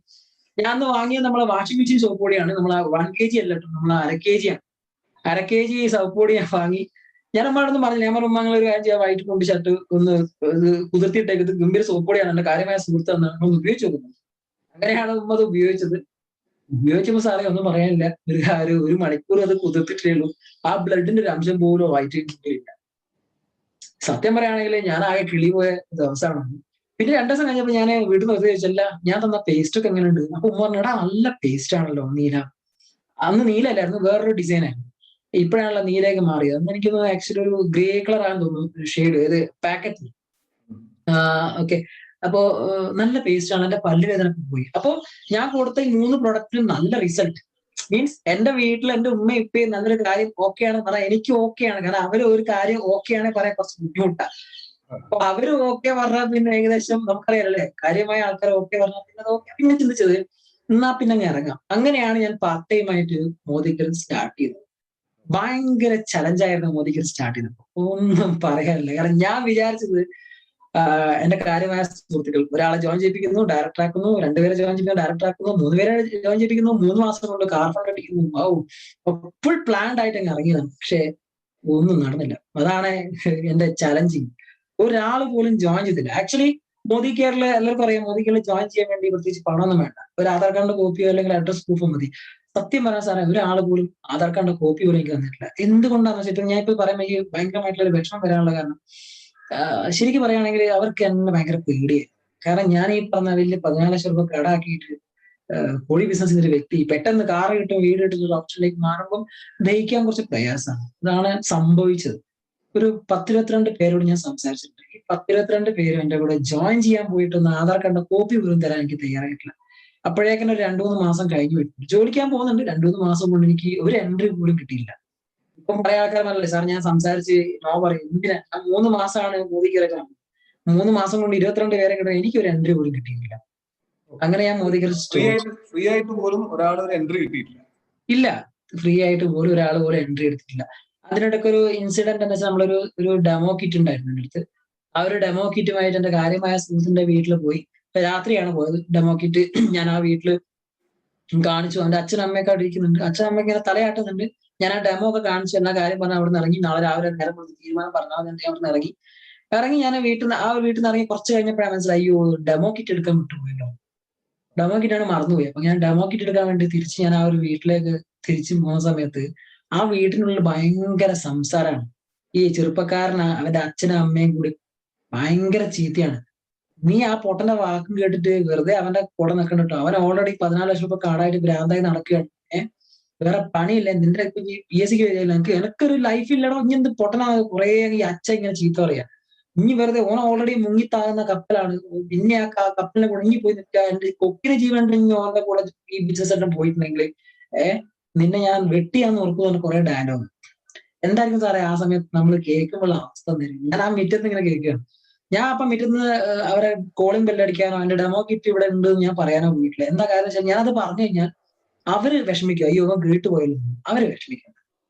ഞാൻ അന്ന് വാങ്ങിയത് നമ്മളെ വാഷിംഗ് മെഷീൻ സോപ്പ് പൊടിയാണ്. നമ്മളെ 1 kg അല്ല കേട്ടോ, നമ്മളെ 1/2 kg ആണ്. 1/2 kg സോപ്പ് പൊടി ഞാൻ വാങ്ങി. ഞാൻ അമ്മയോടൊന്നും പറഞ്ഞില്ല. ഞാൻ പറഞ്ഞു, ഉമ്മ ഒരു കാര്യം ചെയ്യാം, വൈറ്റ് കൊണ്ട് ഷർട്ട് ഒന്ന് കുതിർത്തിയിട്ടേക്ക്, ഇത് ഗംഭീര സോപ്പ് പൊടിയാണ്, എന്റെ കാര്യമായ സുഹൃത്ത് എന്നാണ് ഒന്ന് ഉപയോഗിച്ച് നോക്കുന്നത്. അങ്ങനെയാണ് ഉമ്മ അത് ഉപയോഗിച്ചത്. ഉപയോഗിച്ചപ്പോ സാറേ ഒന്നും പറയാനില്ല. ഒരു മണിക്കൂർ അത് കുതിർത്തിട്ടേ ഉള്ളൂ. ആ ബ്ലഡിന്റെ ഒരു അംശം പോലും വൈറ്റ് ഇല്ല. സത്യം പറയുകയാണെങ്കിൽ ഞാൻ ആകെ കിളി പോയ ദിവസമാണ്. പിന്നെ 2 ദിവസം കഴിഞ്ഞപ്പോ ഞാൻ വീട്ടിൽ നിന്ന് ചോദിച്ചല്ല, ഞാൻ തന്ന പേസ്റ്റ് ഒക്കെ എങ്ങനെയുണ്ട്? അപ്പൊ ഉമ്മ പറഞ്ഞാ നല്ല പേസ്റ്റ് ആണല്ലോ നീല. അന്ന് നീലല്ലായിരുന്നു, വേറൊരു ഡിസൈൻ ആയിരുന്നു. ഇപ്പോഴാണല്ലോ നീലേക്ക് മാറിയത്. അന്ന് എനിക്ക് തോന്നുന്നു ആക്ച്വലി ഒരു ഗ്രേ കളർ ആണെന്ന് തോന്നുന്നു ഷെയ്ഡ്, ഏത് പാക്കറ്റ്. ഓക്കെ. അപ്പോ നല്ല പേസ്റ്റ് ആണ്. എന്റെ പല്ല് വേദന പോയി. അപ്പോ ഞാൻ കൊടുത്ത ഈ 3 പ്രൊഡക്റ്റിനും നല്ല റിസൾട്ട്. മീൻസ് എന്റെ വീട്ടിൽ എന്റെ ഉമ്മ ഇപ്പയും നല്ലൊരു കാര്യം ഓക്കെയാണ് പറയാൻ എനിക്ക് ഓക്കെയാണ്. കാരണം അവര് ഒരു കാര്യം ഓക്കെയാണ് പറയാൻ കുറച്ച് ബുദ്ധിമുട്ടാണ്. അപ്പൊ അവര് ഓക്കെ പറഞ്ഞാൽ പിന്നെ ഏകദേശം നമുക്കറിയാലല്ലേ, കാര്യമായ ആൾക്കാർ ഓക്കെ പറഞ്ഞാൽ പിന്നെ അത് ഓക്കെ. പിന്നെ ചിന്തിച്ചത് എന്നാ പിന്നെ ഞാൻ ഇറങ്ങാം. അങ്ങനെയാണ് ഞാൻ പാർട്ട് ടൈം ആയിട്ട് മോദിക്കൽ സ്റ്റാർട്ട് ചെയ്തത്. ഭയങ്കര ചലഞ്ചായിരുന്നു മോദിക്കൽ സ്റ്റാർട്ട് ചെയ്തപ്പോൾ, ഒന്നും പറയാനില്ല. കാരണം ഞാൻ വിചാരിച്ചത് എന്റെ കാര്യമായ സുഹൃത്തുക്കൾ ഒരാളെ ജോയിൻ ചെയ്യിപ്പിക്കുന്നു, ഡയറക്ടർ ആക്കുന്നു, 2 പേരെ ജോയിൻ ചെയ്യിപ്പിക്കുന്നു, ഡയറക്ടർ ആക്കുന്നു, 3 പേരെ ജോയിൻ ചെയ്യിപ്പിക്കുന്നു, 3 മാസം കൊണ്ട് കാർ ഫണ്ട് അടിക്കുന്നു. ഫുൾ പ്ലാൻഡ് ആയിട്ട് അങ്ങ് ഇറങ്ങിയതാണ്. പക്ഷെ ഒന്നും നടന്നില്ല. അതാണ് എന്റെ ചലഞ്ചിങ്. ഒരാൾ പോലും ജോയിൻ ചെയ്തില്ല. ആക്ച്വലി മോദി കെയറിൽ എല്ലാവർക്കും അറിയാം, മോദി കെയറിൽ ജോയിൻ ചെയ്യാൻ വേണ്ടി പ്രത്യേകിച്ച് പണമൊന്നും വേണ്ട. ഒരു ആധാർ കാർഡിന്റെ കോപ്പിയോ അല്ലെങ്കിൽ അഡ്രസ് പ്രൂഫോ മതി. സത്യം പറയാൻ സാറേ, ഒരാൾ പോലും ആധാർ കാർഡിന്റെ കോപ്പി പോലും എനിക്ക് തന്നിട്ടില്ല. എന്തുകൊണ്ടാന്ന് വെച്ചിട്ട് ഞാൻ ഇപ്പൊ പറയുമ്പോൾ എനിക്ക് ഭയങ്കരമായിട്ടുള്ള ഒരു വിഷമം വരാനുള്ള കാരണം, ശരിക്കും പറയുകയാണെങ്കിൽ അവർക്ക് എന്നെ ഭയങ്കര പേടിയായി. കാരണം ഞാൻ ഈ പറഞ്ഞ വലിയ 14 ലക്ഷം രൂപ കടാക്കിയിട്ട് കോഴി ബിസിനസ് ചെയ്തൊരു വ്യക്തി പെട്ടെന്ന് കാറ് കിട്ടും വീട് കിട്ടും ഒരു ഓപ്ഷനിലേക്ക് മാറുമ്പോൾ ദഹിക്കാൻ കുറച്ച് പ്രയാസമാണ്. ഇതാണ് സംഭവിച്ചത്. ഒരു 10-22 പേരോട് ഞാൻ സംസാരിച്ചിട്ടുണ്ട്. ഈ 10-22 പേരും എന്റെ കൂടെ ജോയിൻ ചെയ്യാൻ പോയിട്ടൊന്ന് ആധാർ കാർഡിന്റെ കോപ്പി പോലും തരാൻ എനിക്ക് തയ്യാറായിട്ടില്ല. അപ്പോഴേക്കും ഒരു 2-3 മാസം കഴിഞ്ഞു വിട്ടു. ജോലിക്കാൻ പോകുന്നുണ്ട്. 2-3 മാസം കൊണ്ട് എനിക്ക് ഒരു എൻട്രി പോലും കിട്ടിയില്ല. ഇപ്പം കുറെ ആൾക്കാർ പറഞ്ഞില്ലേ സാർ, ഞാൻ സംസാരിച്ച് നോ പറയും. എന്തിനാ? 3 മാസമാണ് മോദി കെയർ കാണുന്നത്. 3 മാസം കൊണ്ട് 22 പേരെ കിട്ടാൻ എനിക്ക് ഒരു എൻട്രി പോലും കിട്ടിയില്ല. അങ്ങനെ ഞാൻ മോദി കെയർ ഫ്രീ ആയിട്ട് പോലും ഒരാൾ ഒരു എൻട്രി കിട്ടിയിട്ടില്ല. ഇല്ല, ഫ്രീ ആയിട്ട് പോലും ഒരാൾ പോലും എൻട്രി എടുത്തിട്ടില്ല. അതിനിടയ്ക്ക് ഒരു ഇൻസിഡന്റ് എന്ന് വെച്ചാൽ ഒരു ഡെമോ കിറ്റ് ഉണ്ടായിരുന്നു എന്റെ അടുത്ത്. ആ ഒരു ഡെമോ കിറ്റുമായിട്ട് എന്റെ കാര്യമായ സുഹൃത്തിന്റെ വീട്ടിൽ പോയി. രാത്രിയാണ് പോയത്. ഡെമോ കിറ്റ് ഞാൻ ആ വീട്ടിൽ കാണിച്ചു. എന്റെ അച്ഛനും അമ്മയൊക്കെ അവിടെ ഇരിക്കുന്നുണ്ട്. അച്ഛനും അമ്മയൊക്കെ ഇങ്ങനെ തലയാട്ടുന്നുണ്ട്. ഞാൻ ആ ഡെമോ ഒക്കെ കാണിച്ചു, എല്ലാ കാര്യം പറഞ്ഞാൽ അവിടെ നിന്ന് ഇറങ്ങി. നാളെ രാവിലെ നേരം കൊടുത്ത് തീരുമാനം പറഞ്ഞാൽ അവിടെ നിന്ന് ഇറങ്ങി ഞാൻ ആ ഒരു വീട്ടിൽ നിന്ന് ഇറങ്ങി കുറച്ച് കഴിഞ്ഞപ്പോഴാണ് മനസ്സിലായി, അയ്യോ ഡെമോ കിറ്റ് എടുക്കാൻ വിട്ടുപോയല്ലോ. ഡെമോ കിറ്റാണ് മറന്നുപോയി. അപ്പൊ ഞാൻ ഡെമോ കിറ്റ് എടുക്കാൻ വേണ്ടി ഞാൻ ആ ഒരു വീട്ടിലേക്ക് തിരിച്ചു പോകുന്ന സമയത്ത് ആ വീട്ടിനുള്ളിൽ ഭയങ്കര സംസാരമാണ്. ഈ ചെറുപ്പക്കാരന് അവന്റെ അച്ഛനും അമ്മയും കൂടി ഭയങ്കര ചീത്തയാണ്. നീ ആ പൊട്ടന്റെ വാക്കും കേട്ടിട്ട് വെറുതെ അവന്റെ കൂടെ നിൽക്കണ്ട കേട്ടോ. അവൻ ഓൾറെഡി 14 ലക്ഷം രൂപ കാർഡായിട്ട് ഭ്രാന്തായി നടക്കുകയാണ്. വേറെ പണിയില്ല. നിന്റെ PSC എനിക്കൊരു ലൈഫ് ഇല്ലടോ. ഇനി എന്ത് പൊട്ടനാ കുറെ ഈ അച്ഛൻ ഇങ്ങനെ ചീത്ത പറയാ. ഇനി വെറുതെ ഓൻ ഓൾറെഡി മുങ്ങിത്താകുന്ന കപ്പലാണ്. പിന്നെ ആ കപ്പലിനെ കുടുങ്ങി പോയി നിൽക്കുക. എന്റെ കൊക്കിന് ജീവൻ ഉണ്ടെങ്കിൽ ഓന്റെ കൂടെ ഈ ബിസിനസ് ആയിട്ട് പോയിട്ടുണ്ടെങ്കിൽ നിന്നെ ഞാൻ വെട്ടിയാന്ന് ഓർക്കുന്ന കുറെ ഡയലോഗ്. എന്തായിരിക്കും സാറേ ആ സമയത്ത് നമ്മൾ കേൾക്കുമ്പോൾ അവസ്ഥ തരും. ഞാൻ ആ മുറ്റത്ത് ഇങ്ങനെ കേൾക്കുകയാണ്. ഞാൻ അപ്പൊ മുറ്റത്ത് അവരെ കോളിംഗ് ബെല്ലടിക്കാനോ എന്റെ ഡെമോ കിറ്റ് ഇവിടെ ഉണ്ട് ഞാൻ പറയാനോ പോയിട്ടില്ല. എന്താ കാര്യം വെച്ചാൽ ഞാനത് പറഞ്ഞു കഴിഞ്ഞാൽ അവര് വിഷമിക്കും. അയ്യോ കേട്ടു പോയല്ലോ, അവര് വിഷമിക്കും.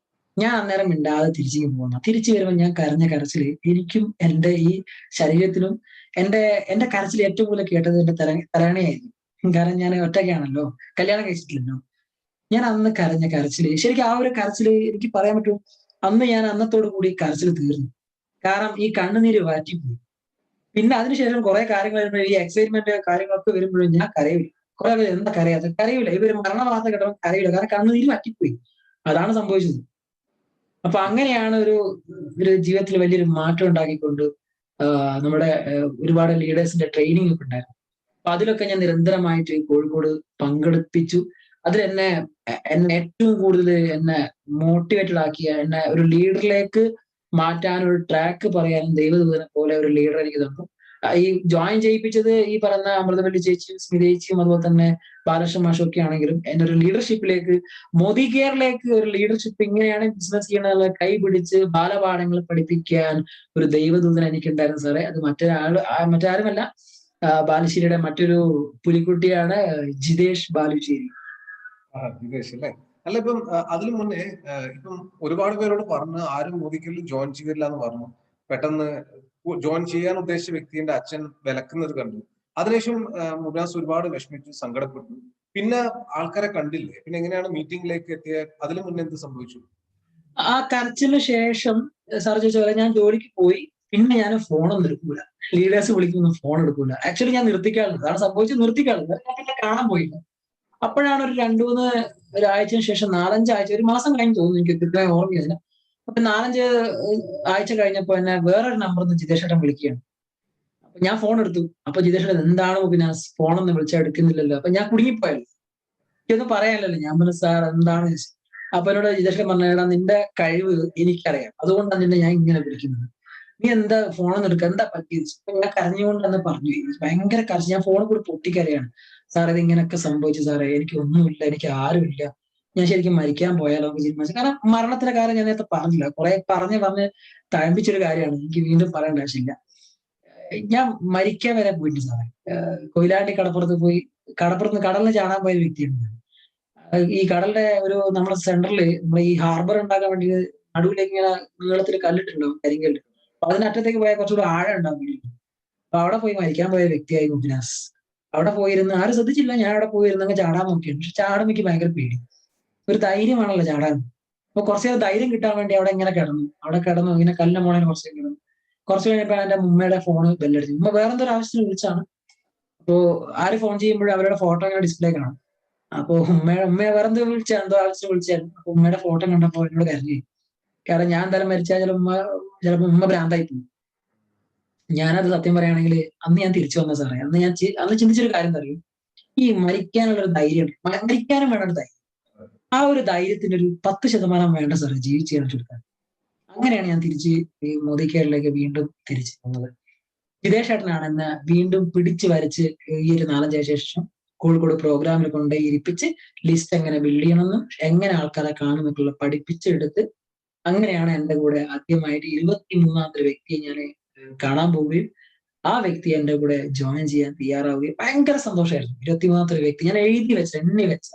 ഞാൻ അന്നേരം മിണ്ടാതെ തിരിച്ചു പോകുന്നു. തിരിച്ചു വരുമ്പോൾ ഞാൻ കരഞ്ഞ കരച്ചില് എനിക്കും എന്റെ ഈ ശരീരത്തിനും എന്റെ കരച്ചിൽ ഏറ്റവും കൂടുതൽ കേട്ടത് എന്റെ തലയണയായിരുന്നു. കാരണം ഞാൻ ഒറ്റയ്ക്കാണല്ലോ, കല്യാണം കഴിച്ചിട്ടില്ലല്ലോ. ഞാൻ അന്ന് കരഞ്ഞ കരച്ചില്, ശരിക്കും ആ ഒരു കരച്ചില് എനിക്ക് പറയാൻ പറ്റും, അന്ന് ഞാൻ അന്നത്തോടു കൂടി കരച്ചിൽ തീർന്നു. കാരണം ഈ കണ്ണുനീര് വാറ്റിപ്പോയി. പിന്നെ അതിനുശേഷം കുറെ കാര്യങ്ങൾ വരുമ്പോൾ, ഈ എക്സൈറ്റ്മെന്റ് കാര്യങ്ങളൊക്കെ വരുമ്പോഴും ഞാൻ കരയില്ല. കുറെ പേര് എന്താ കരയാത്ത, കരയില്ല. ഇവര് മരണവാർത്ത കേട്ടപ്പോൾ കരയില്ല, കാരണം കണ്ണുനീര് വറ്റിപ്പോയി. അതാണ് സംഭവിച്ചത്. അപ്പൊ അങ്ങനെയാണ് ഒരു ഒരു ജീവിതത്തിൽ വലിയൊരു മാറ്റം ഉണ്ടാക്കിക്കൊണ്ട് നമ്മുടെ ഒരുപാട് ലീഡേഴ്സിന്റെ ട്രെയിനിങ് ഒക്കെ ഉണ്ടായിരുന്നു. അപ്പൊ അതിലൊക്കെ ഞാൻ നിരന്തരമായിട്ട് കോഴിക്കോട് പങ്കെടുപ്പിച്ചു. അതിൽ എന്നെ ഏറ്റവും കൂടുതൽ എന്നെ മോട്ടിവേറ്റഡ് ആക്കിയ, എന്നെ ഒരു ലീഡറിലേക്ക് മാറ്റാൻ, ഒരു ട്രാക്ക് പറയാനും ദൈവദൂതനെ പോലെ ഒരു ലീഡർ എനിക്ക് തന്നു. ഈ ജോയിൻ ചെയ്യിപ്പിച്ചത് ഈ പറയുന്ന അമൃതവല്ലി ചേച്ചിയും സ്മിത ചേച്ചിയും അതുപോലെ തന്നെ ബാലകൃഷ്ണ മാഷും ഒക്കെ ആണെങ്കിലും, എന്നെ ഒരു ലീഡർഷിപ്പിലേക്ക്, മോദി കെയറിലേക്ക് ഒരു ലീഡർഷിപ്പ് ഇങ്ങനെയാണ് ബിസിനസ് ചെയ്യണമെന്നുള്ള കൈ പിടിച്ച് ബാലപാഠങ്ങൾ പഠിപ്പിക്കാൻ ഒരു ദൈവദൂതൻ എനിക്കുണ്ടായിരുന്നു സാറേ. അത് മറ്റാരുമല്ല, ബാലുശ്ശേരിയുടെ മറ്റൊരു പുലിക്കുട്ടിയാണ് ജിതേഷ് ബാലുശ്ശേരി. ജിതേഷ് അല്ലേ? അല്ല, ഇപ്പം അതിനു മുന്നേ ഇപ്പം ഒരുപാട് പേരോട് പറഞ്ഞു ആരും മോദിക്കലിൽ ജോയിൻ ചെയ്തില്ല എന്ന് പറഞ്ഞു. പെട്ടെന്ന് ജോയിൻ ചെയ്യാൻ ഉദ്ദേശിച്ച വ്യക്തിന്റെ അച്ഛൻ വിലക്കുന്നത് കണ്ടു. അതിനുശേഷം മുബാസ് ഒരുപാട് വിഷമിച്ചു, സങ്കടപ്പെട്ടു. പിന്നെ ആൾക്കാരെ കണ്ടില്ലേ? പിന്നെ എങ്ങനെയാണ് മീറ്റിംഗിലേക്ക് എത്തിയത്? അതിനു മുന്നേ എന്ത് സംഭവിച്ചു? ആ കരച്ചിലിന് ശേഷം സാർ ചോദിച്ച പോലെ ഞാൻ ജോലിക്ക് പോയി. പിന്നെ ഞാൻ ഫോണൊന്നും എടുക്കൂല, ലീഡേഴ്സ് വിളിക്കുന്ന ഫോൺ എടുക്കൂല. ആക്ച്വലി ഞാൻ നിർത്തിക്കാറുണ്ട്, അതാണ് സംഭവിച്ചത്. നിർത്തിക്കാറുണ്ട്, ഞാൻ പിന്നെ കാണാൻ പോയില്ല. അപ്പോഴാണ് ഒരു 2-3 ഒരാഴ്ചയ്ക്ക് ശേഷം, 4-5 ആഴ്ച, ഒരു മാസം കഴിഞ്ഞ് തോന്നുന്നു, എനിക്ക് കൃത്യമായി ഓർമ്മയില്ല. അപ്പൊ 4-5 ആഴ്ച കഴിഞ്ഞപ്പോ എന്നെ വേറൊരു നമ്പറിൽ നിന്ന് ജിതേഷ് ഏട്ടൻ വിളിക്കുകയാണ്. അപ്പൊ ഞാൻ ഫോൺ എടുത്തു. അപ്പൊ ജിതേഷ് ഏട്ടൻ, എന്താണ് പിന്നെ ഫോണൊന്നും വിളിച്ചാൽ എടുക്കുന്നില്ലല്ലോ? അപ്പൊ ഞാൻ കുടുങ്ങിപ്പോയല്ലോ, എനിക്കൊന്നും പറയാനില്ലല്ലോ. ഞാൻ പറഞ്ഞു, സാർ എന്താണ് ചോദിച്ചു. അപ്പൊ എന്നോട് ജിതേഷ് ഏട്ടൻ പറഞ്ഞു, എടാ നിന്റെ കഴിവ് എനിക്കറിയാം, അതുകൊണ്ടാണ് നിന്നെ ഞാൻ ഇങ്ങനെ വിളിക്കുന്നത്. നീ എന്താ ഫോണൊന്നും എടുക്കുക, എന്താ പറ്റിയത്? അപ്പൊ ഞാൻ കരഞ്ഞുകൊണ്ടെന്ന് പറഞ്ഞു. ഭയങ്കര കരച്ചു, ഞാൻ ഫോണിൽ കൂടി പൊട്ടിക്കരയാണ്. സാറേ ഇത് ഇങ്ങനെയൊക്കെ സംഭവിച്ചു സാറേ, എനിക്ക് ഒന്നുമില്ല, എനിക്ക് ആരുമില്ല, ഞാൻ ശരിക്കും മരിക്കാൻ പോയാലോ എന്ന് തീരുമാനിച്ചു. കാരണം മരണത്തിന്റെ കാര്യം ഞാൻ നേരത്തെ പറഞ്ഞില്ല, കുറെ പറഞ്ഞ് തഴമ്പിച്ചൊരു കാര്യമാണ്, എനിക്ക് വീണ്ടും പറയേണ്ട ആവശ്യമില്ല. ഞാൻ മരിക്കാൻ വരെ പോയിട്ടുണ്ട് സാറേ. കൊയിലാണ്ടി കടപ്പുറത്ത് പോയി, കടപ്പുറത്ത് കടലിൽ ചാടാൻ പോയ ഒരു വ്യക്തിയാണ് ഞാൻ. ഈ കടലിന്റെ ഒരു നമ്മുടെ സെന്ററിൽ, നമ്മുടെ ഈ ഹാർബർ ഉണ്ടാക്കാൻ വേണ്ടി നടുവിലേക്ക് ഇങ്ങനെ നീളത്തിൽ കല്ലിട്ടുണ്ടാവും, കരിങ്കല്ല്. അപ്പൊ അതിനറ്റത്തേക്ക് പോയാൽ കുറച്ചുകൂടി ആഴം ഉണ്ടാവും വീട്ടിൽ. അപ്പൊ അവിടെ പോയി മരിക്കാൻ പോയ വ്യക്തിയായി മുബിനാസ്. അവിടെ പോയിരുന്ന് ആരും ശ്രദ്ധിച്ചില്ല, ഞാൻ അവിടെ പോയിരുന്ന് അങ്ങ് ചാടാൻ നോക്കിയാണ്. പക്ഷെ ചാടുമ്പോൾ എനിക്ക് ഭയങ്കര പേടി. ഒരു ധൈര്യമാണല്ലോ ചാടാൻ. അപ്പൊ കുറച്ച് നേരം ധൈര്യം കിട്ടാൻ വേണ്ടി അവിടെ ഇങ്ങനെ കിടന്നു. അവിടെ കിടന്നു ഇങ്ങനെ കല്ലിന്റെ മോളിൽ കുറച്ച് കിടന്നു. കുറച്ച് കഴിഞ്ഞപ്പോ എന്റെ ഉമ്മയുടെ ഫോണ് ബെല്ലടിച്ചു. ഉമ്മ വേറെന്തോ ഒരു ആവശ്യത്തിന് വിളിച്ചാണ്. അപ്പോ ആര് ഫോൺ ചെയ്യുമ്പോഴും അവരുടെ ഫോട്ടോ ഇങ്ങനെ ഡിസ്പ്ലേ കാണാം. അപ്പൊ ഉമ്മയെ വേറെന്തോ വിളിച്ചാൽ, എന്തോ ആവശ്യത്തിന് വിളിച്ചായിരുന്നു. അപ്പൊ ഉമ്മയുടെ ഫോട്ടോ കണ്ടപ്പോ എന്നോട് കരഞ്ഞു. കാരണം ഞാൻ എന്തായാലും മരിച്ചാൽ ചിലപ്പോ ഉമ്മ ഭ്രാന്തായി പോകും. ഞാനത് സത്യം പറയുകയാണെങ്കിൽ അന്ന് ഞാൻ തിരിച്ചു വന്ന സാറേ, അന്ന് ചിന്തിച്ചൊരു കാര്യം എന്താ അറിയും, ഈ മരിക്കാനുള്ള ഒരു ധൈര്യം, മരിക്കാനും വേണ്ട ഒരു ധൈര്യം. ആ ഒരു ധൈര്യത്തിന്റെ ഒരു 10% വേണ്ട സാറേ ജീവിച്ച് കാണിച്ചെടുക്കാൻ. അങ്ങനെയാണ് ഞാൻ തിരിച്ച് ഈ മോദി കെയറിലേക്ക് വീണ്ടും തിരിച്ചു വന്നത്. ജിതേഷ് ഏട്ടനാണ് എന്നെ വീണ്ടും പിടിച്ചു വരച്ച് ഈ ഒരു 4-5 ആഴ്ച ശേഷം കോഴിക്കോട് പ്രോഗ്രാമിൽ കൊണ്ടുപോയി ഇരിപ്പിച്ച് ലിസ്റ്റ് എങ്ങനെ ബിൽഡ് ചെയ്യണമെന്നും എങ്ങനെ ആൾക്കാരെ കാണുമെന്നുള്ള പഠിപ്പിച്ചെടുത്ത്, അങ്ങനെയാണ് എന്റെ കൂടെ ആദ്യമായിട്ട് 23ാമത്തെ വ്യക്തിയെ ഞാൻ കാണാൻ പോവുകയും ആ വ്യക്തി എന്റെ കൂടെ ജോയിൻ ചെയ്യാൻ തയ്യാറാവുകയും ഭയങ്കര സന്തോഷമായിരുന്നു. 23ാമത്തെ വ്യക്തി ഞാൻ എണ്ണി വെച്ച